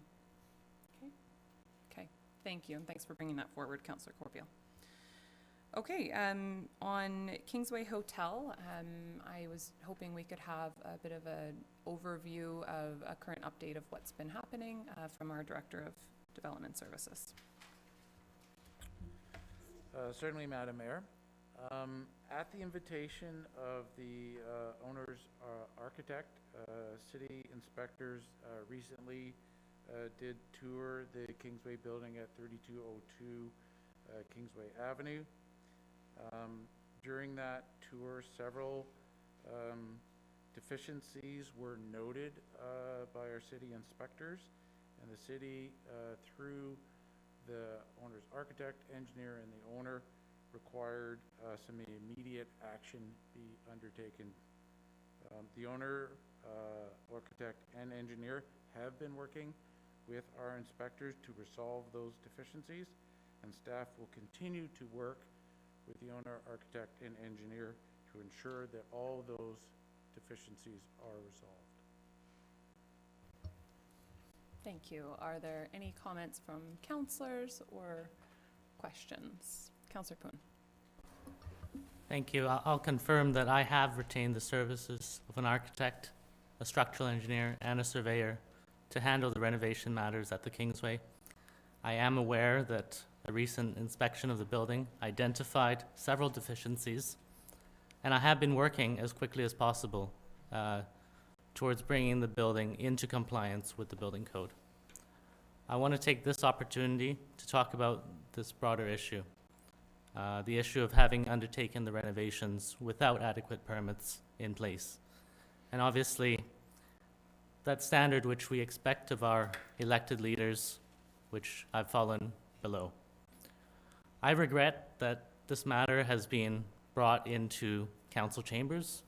Okay, thank you, and thanks for bringing that forward, Councillor Corbeil. Okay, on Kingsway Hotel, I was hoping we could have a bit of an overview of a current update of what's been happening from our Director of Development Services. Certainly, Madam Mayor. At the invitation of the owner's architect, city inspectors recently did tour the Kingsway building at 3202 Kingsway Avenue. During that tour, several deficiencies were noted by our city inspectors, and the city, through the owner's architect, engineer, and the owner, required some immediate action be undertaken. The owner, architect, and engineer have been working with our inspectors to resolve those deficiencies, and staff will continue to work with the owner, architect, and engineer to ensure that all those deficiencies are resolved. Thank you. Are there any comments from councillors or questions? Councillor Poon. Thank you. I'll confirm that I have retained the services of an architect, a structural engineer, and a surveyor to handle the renovation matters at the Kingsway. I am aware that a recent inspection of the building identified several deficiencies, and I have been working as quickly as possible towards bringing the building into compliance with the building code. I want to take this opportunity to talk about this broader issue. The issue of having undertaken the renovations without adequate permits in place. And obviously, that standard which we expect of our elected leaders, which I've fallen below. I regret that this matter has been brought into council chambers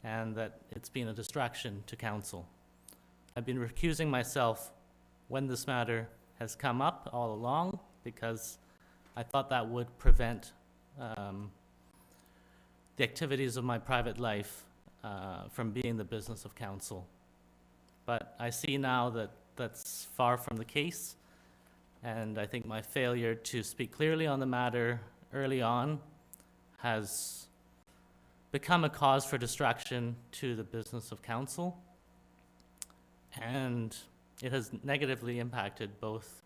and that it's been a distraction to council. I've been recusing myself when this matter has come up all along because I thought that would prevent the activities of my private life from being the business of council. But I see now that that's far from the case, and I think my failure to speak clearly on the matter early on has become a cause for distraction to the business of council, and it has negatively impacted both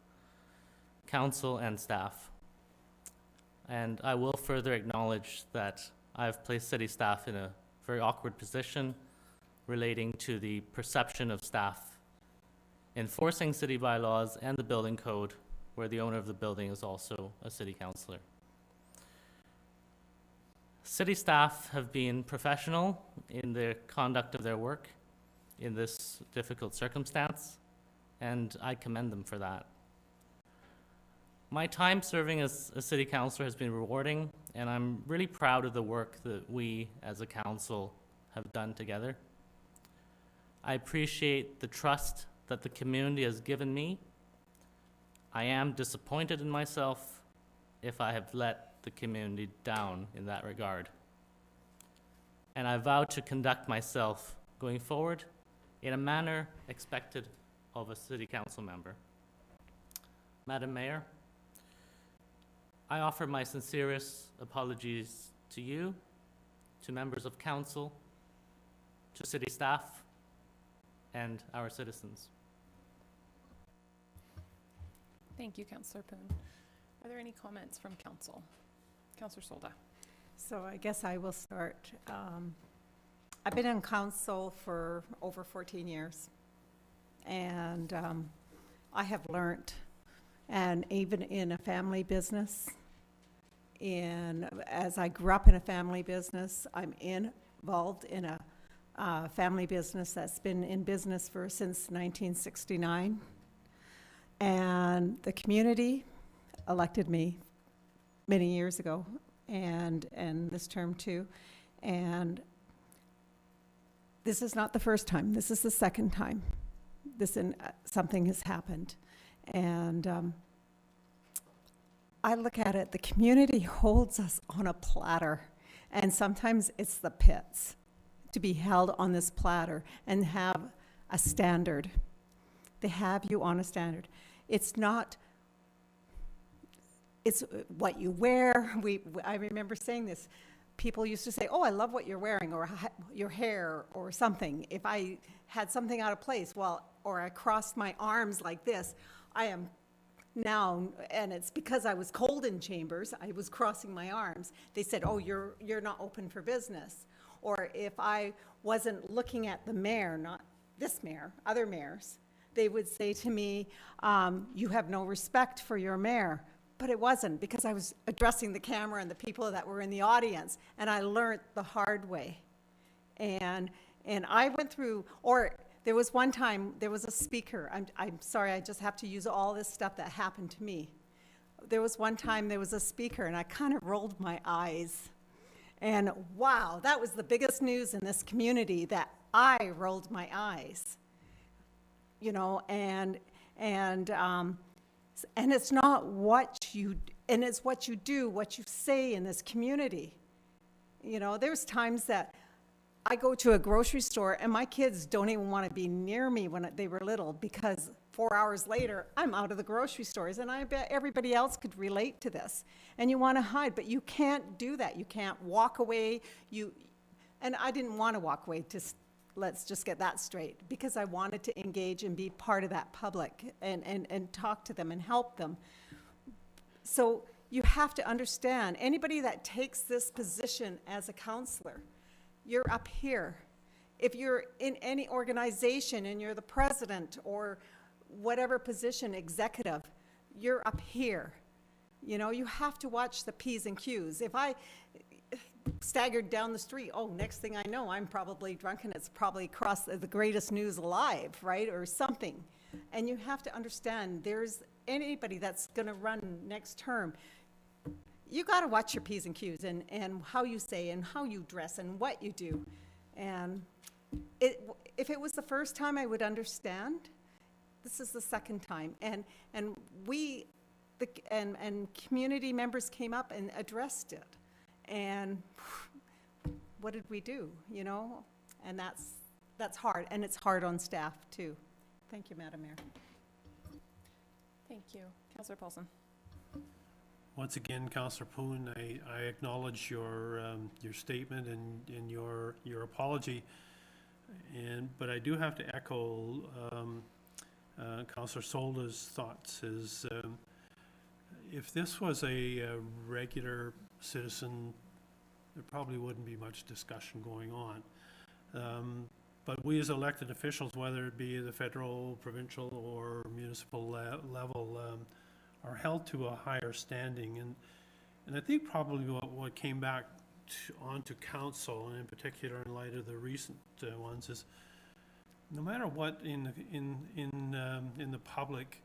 council and staff. And I will further acknowledge that I've placed city staff in a very awkward position relating to the perception of staff enforcing city bylaws and the building code, where the owner of the building is also a city councillor. City staff have been professional in the conduct of their work in this difficult circumstance, and I commend them for that. My time serving as a city councillor has been rewarding, and I'm really proud of the work that we as a council have done together. I appreciate the trust that the community has given me. I am disappointed in myself if I have let the community down in that regard. And I vow to conduct myself going forward in a manner expected of a city council member. Madam Mayor, I offer my sincerest apologies to you, to members of council, to city staff, and our citizens. Thank you, Councillor Poon. Are there any comments from council? Councillor Solda. So I guess I will start. I've been in council for over 14 years, and I have learned, and even in a family business, as I grew up in a family business, I'm involved in a family business that's been in business since 1969. And the community elected me many years ago, and this term too. And this is not the first time. This is the second time something has happened. And I look at it, the community holds us on a platter, and sometimes it's the pits to be held on this platter and have a standard. They have you on a standard. It's not, it's what you wear. I remember saying this. People used to say, oh, I love what you're wearing, or your hair, or something. If I had something out of place, or I crossed my arms like this, I am now, and it's because I was cold in chambers, I was crossing my arms, they said, oh, you're not open for business. Or if I wasn't looking at the mayor, not this mayor, other mayors, they would say to me, you have no respect for your mayor. But it wasn't, because I was addressing the camera and the people that were in the audience, and I learned the hard way. And I went through, or there was one time, there was a speaker, I'm sorry, I just have to use all this stuff that happened to me. There was one time there was a speaker, and I kind of rolled my eyes. And wow, that was the biggest news in this community, that I rolled my eyes. You know, and it's not what you, and it's what you do, what you say in this community. You know, there's times that I go to a grocery store and my kids don't even want to be near me when they were little, because 4 hours later, I'm out of the grocery stores, and I bet everybody else could relate to this. And you want to hide, but you can't do that. You can't walk away. And I didn't want to walk away, let's just get that straight, because I wanted to engage and be part of that public and talk to them and help them. So you have to understand, anybody that takes this position as a counselor, you're up here. If you're in any organization and you're the president or whatever position, executive, you're up here. You know, you have to watch the P's and Q's. If I staggered down the street, oh, next thing I know, I'm probably drunk and it's probably across the greatest news alive, right, or something. And you have to understand, there's anybody that's going to run next term, you got to watch your P's and Q's and how you say and how you dress and what you do. And if it was the first time, I would understand. This is the second time. And community members came up and addressed it. And what did we do, you know? And that's hard, and it's hard on staff too. Thank you, Madam Mayor. Thank you. Councillor Paulson. Once again, Councillor Poon, I acknowledge your statement and your apology, but I do have to echo Councillor Solda's thoughts. If this was a regular citizen, there probably wouldn't be much discussion going on. But we as elected officials, whether it be the federal, provincial, or municipal level, are held to a higher standing. And I think probably what came back onto council, and in particular in light of the recent ones, is no matter what in the public,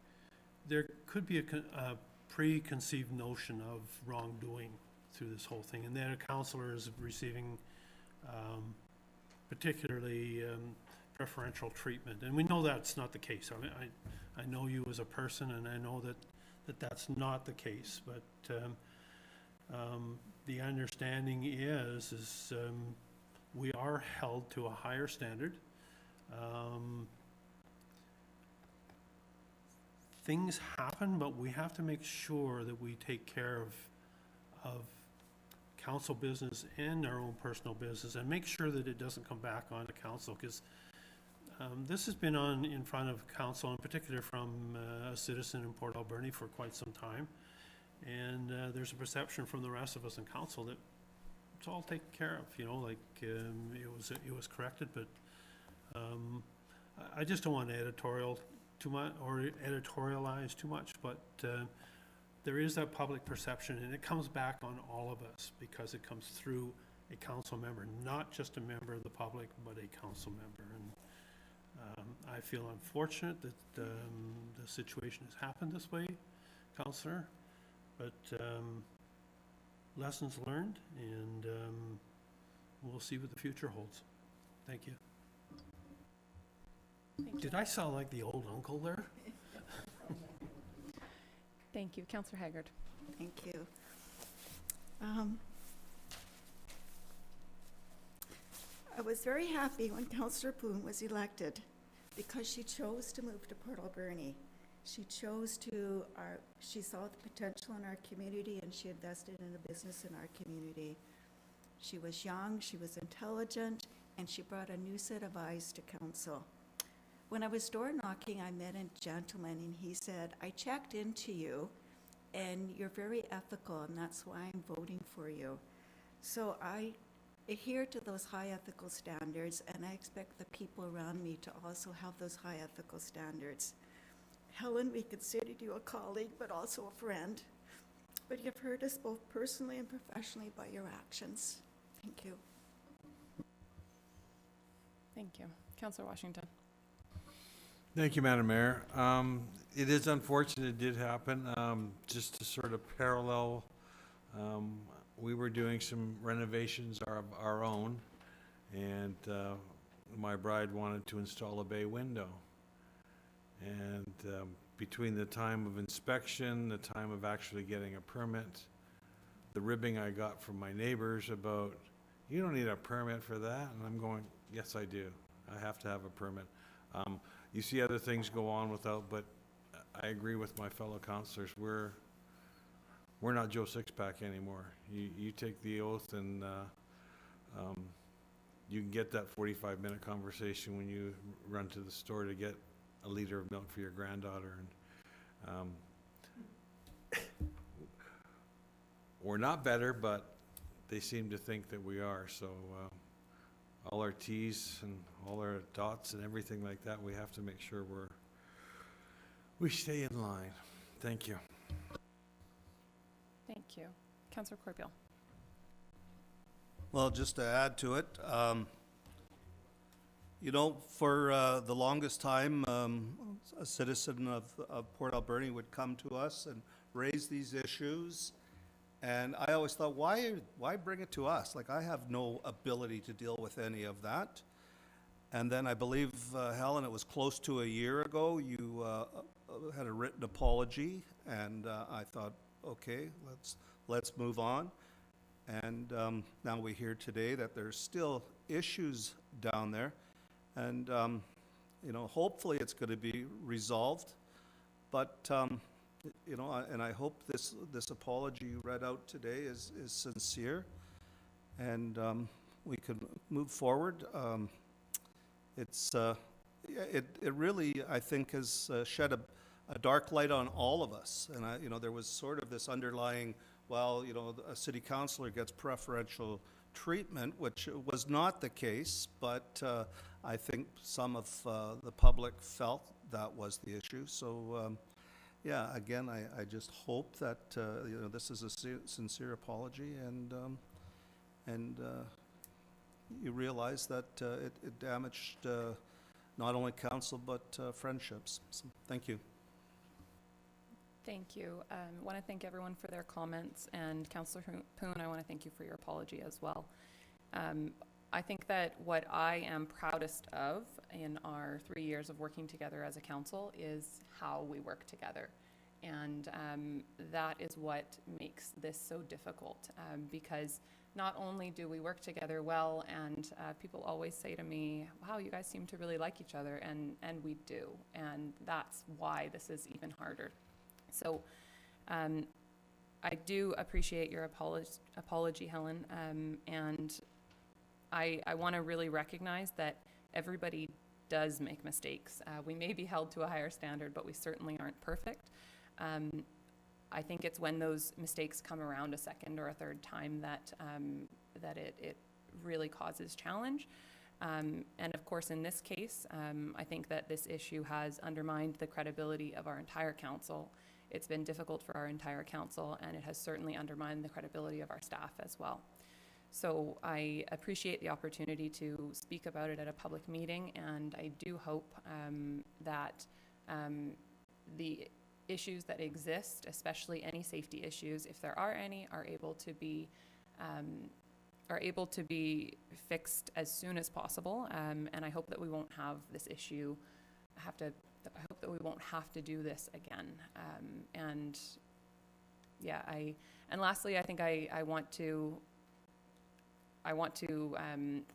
there could be a preconceived notion of wrongdoing through this whole thing, and that a councillor is receiving particularly preferential treatment. And we know that's not the case. I mean, I know you as a person, and I know that that's not the case, but the understanding is we are held to a higher standard. Things happen, but we have to make sure that we take care of council business and our own personal business, and make sure that it doesn't come back onto council, because this has been in front of council, in particular from a citizen in Port Alberni, for quite some time, and there's a perception from the rest of us in council that it's all taken care of, you know, like it was corrected, but I just don't want to editorialize too much, but there is that public perception, and it comes back on all of us because it comes through a council member, not just a member of the public, but a council member. And I feel unfortunate that the situation has happened this way, Councillor, but lessons learned, and we'll see what the future holds. Thank you. Did I sound like the old uncle there? Thank you. Councillor Haggard. Thank you. I was very happy when Councillor Poon was elected, because she chose to move to Port Alberni. She chose to, she saw the potential in our community, and she invested in a business in our community. She was young, she was intelligent, and she brought a new set of eyes to council. When I was door knocking, I met a gentleman, and he said, I checked into you, and you're very ethical, and that's why I'm voting for you. So I adhere to those high ethical standards, and I expect the people around me to also have those high ethical standards. Helen, we considered you a colleague, but also a friend. But you've hurt us both personally and professionally by your actions. Thank you. Thank you. Councillor Washington. Thank you, Madam Mayor. It is unfortunate it did happen. Just to sort of parallel, we were doing some renovations of our own, and my bride wanted to install a bay window. And between the time of inspection, the time of actually getting a permit, the ribbing I got from my neighbors about, you don't need a permit for that. And I'm going, yes, I do. I have to have a permit. You see other things go on without, but I agree with my fellow councillors. We're not Joe Sixpack anymore. You take the oath, and you can get that 45-minute conversation when you run to the store to get a liter of milk for your granddaughter. And we're not better, but they seem to think that we are. So all our T's and all our dots and everything like that, we have to make sure we stay in line. Thank you. Thank you. Councillor Corbeil. Well, just to add to it, you know, for the longest time, a citizen of Port Alberni would come to us and raise these issues. And I always thought, why bring it to us? Like, I have no ability to deal with any of that. And then I believe, Helen, it was close to a year ago, you had a written apology, and I thought, okay, let's move on. And now we hear today that there's still issues down there, and you know, hopefully it's going to be resolved. But you know, and I hope this apology you read out today is sincere, and we can move forward. It really, I think, has shed a dark light on all of us. And you know, there was sort of this underlying, well, you know, a city councillor gets preferential treatment, which was not the case, but I think some of the public felt that was the issue. So yeah, again, I just hope that you know, this is a sincere apology, and you realize that it damaged not only council but friendships. So, thank you. Thank you. I want to thank everyone for their comments, and Councillor Poon, I want to thank you for your apology as well. I think that what I am proudest of in our 3 years of working together as a council is how we work together. And that is what makes this so difficult, because not only do we work together well, and people always say to me, wow, you guys seem to really like each other, and we do. And that's why this is even harder. So I do appreciate your apology, Helen, and I want to really recognize that everybody does make mistakes. We may be held to a higher standard, but we certainly aren't perfect. I think it's when those mistakes come around a second or a third time that it really causes challenge. And of course, in this case, I think that this issue has undermined the credibility of our entire council. It's been difficult for our entire council, and it has certainly undermined the credibility of our staff as well. So I appreciate the opportunity to speak about it at a public meeting, and I do hope that the issues that exist, especially any safety issues, if there are any, are able to be fixed as soon as possible. And I hope that we won't have this issue I hope that we won't have to do this again. And yeah, and lastly, I think I want to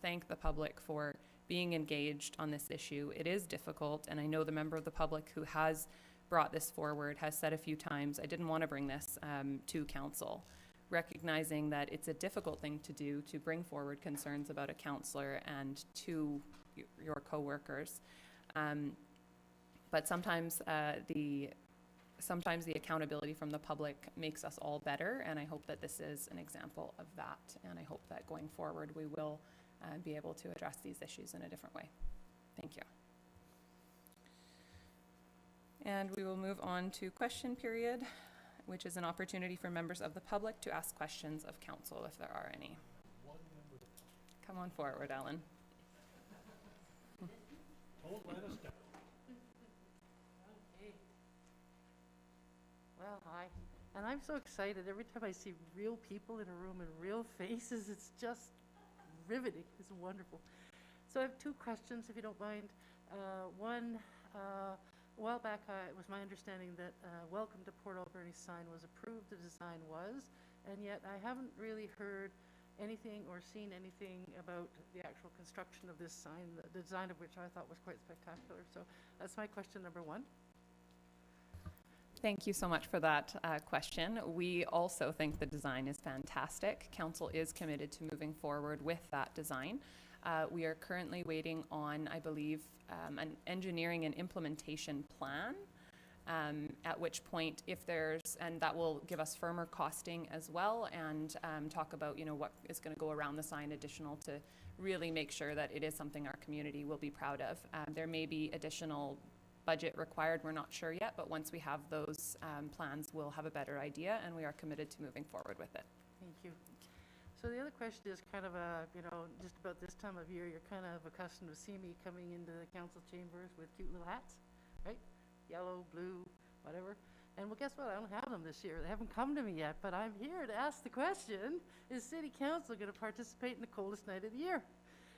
thank the public for being engaged on this issue. It is difficult, and I know the member of the public who has brought this forward has said a few times, I didn't want to bring this to council, recognizing that it's a difficult thing to do, to bring forward concerns about a councillor and to your co-workers. But sometimes the accountability from the public makes us all better, and I hope that this is an example of that. And I hope that going forward we will be able to address these issues in a different way. Thank you. And we will move on to question period, which is an opportunity for members of the public to ask questions of council if there are any. Come on forward, Alan. Don't let us down. Well, hi. And I'm so excited every time I see real people in a room and real faces. It's just riveting. It's wonderful. So I have two questions, if you don't mind. One, a while back, it was my understanding that Welcome to Port Alberni sign was approved, the design was, and yet I haven't really heard anything or seen anything about the actual construction of this sign, the design of which I thought was quite spectacular. So that's my question number one. Thank you so much for that question. We also think the design is fantastic. Council is committed to moving forward with that design. We are currently waiting on, I believe, an engineering and implementation plan, at which point if there's, and that will give us firmer costing as well, and talk about, you know, what is going to go around the sign additional to really make sure that it is something our community will be proud of. There may be additional budget required, we're not sure yet, but once we have those plans, we'll have a better idea, and we are committed to moving forward with it. Thank you. So the other question is kind of a, you know, just about this time of year, you're kind of accustomed to see me coming into the council chambers with cute little hats, right? Yellow, blue, whatever. And well, guess what? I don't have them this year. They haven't come to me yet, but I'm here to ask the question, is City Council going to participate in the coldest night of the year?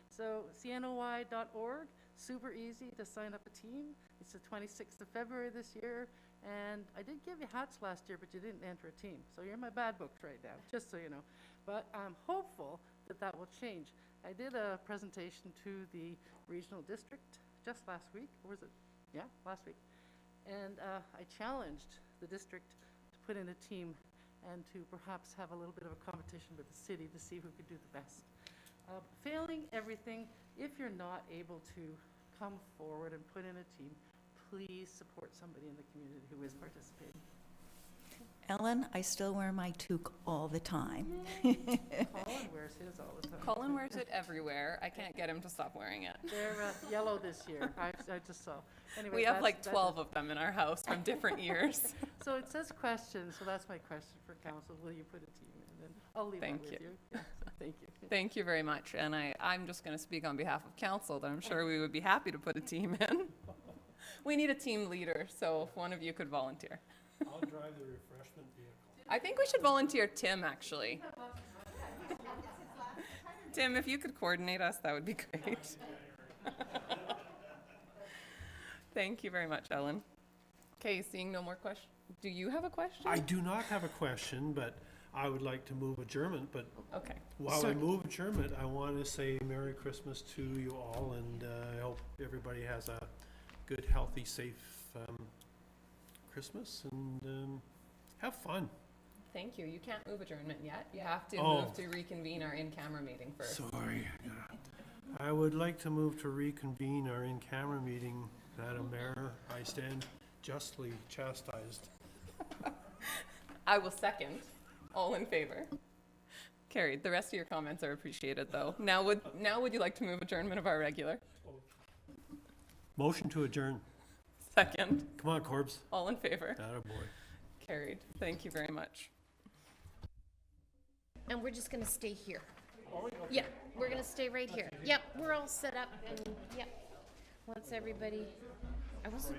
So cnoy.org, super easy to sign up a team. It's the 26th of February this year, and I did give you hats last year, but you didn't enter a team. So you're in my bad books right now, just so you know. But I'm hopeful that that will change. I did a presentation to the regional district just last week, or was it? Yeah, last week. And I challenged the district to put in a team and to perhaps have a little bit of a competition with the city to see who could do the best. Failing everything, if you're not able to come forward and put in a team, please support somebody in the community who is participating. Ellen, I still wear my toque all the time. Colin wears his all the time. Colin wears it everywhere. I can't get him to stop wearing it. They're yellow this year. I just saw. Anyway, we have like 12 of them in our house from different years. So it says questions, so that's my question for council. Will you put a team in? And I'll leave that with you. Yeah, so thank you. Thank you very much. And I'm just going to speak on behalf of council that I'm sure we would be happy to put a team in. We need a team leader, so if one of you could volunteer. I'll drive the refreshment vehicle. I think we should volunteer Tim, actually. Tim, if you could coordinate us, that would be great. Thank you very much, Ellen. Okay, seeing no more questions. Do you have a question? I do not have a question, but I would like to move adjournment. But okay. While I move adjournment, I want to say Merry Christmas to you all, and I hope everybody has a good, healthy, safe Christmas, and have fun. Thank you. You can't move adjournment yet. You have to move to reconvene our in-camera meeting first. Sorry. I would like to move to reconvene our in-camera meeting. Madam Mayor, I stand justly chastised. I will second. All in favor? Carried. The rest of your comments are appreciated, though. Now would you like to move adjournment of our regular? Motion to adjourn. Second. Come on, Corbs. All in favor? Attaboy. Carried. Thank you very much. And we're just gonna stay here. Yeah, we're gonna stay right here. Yep, we're all set up and, yep. Once everybody, I wasn't.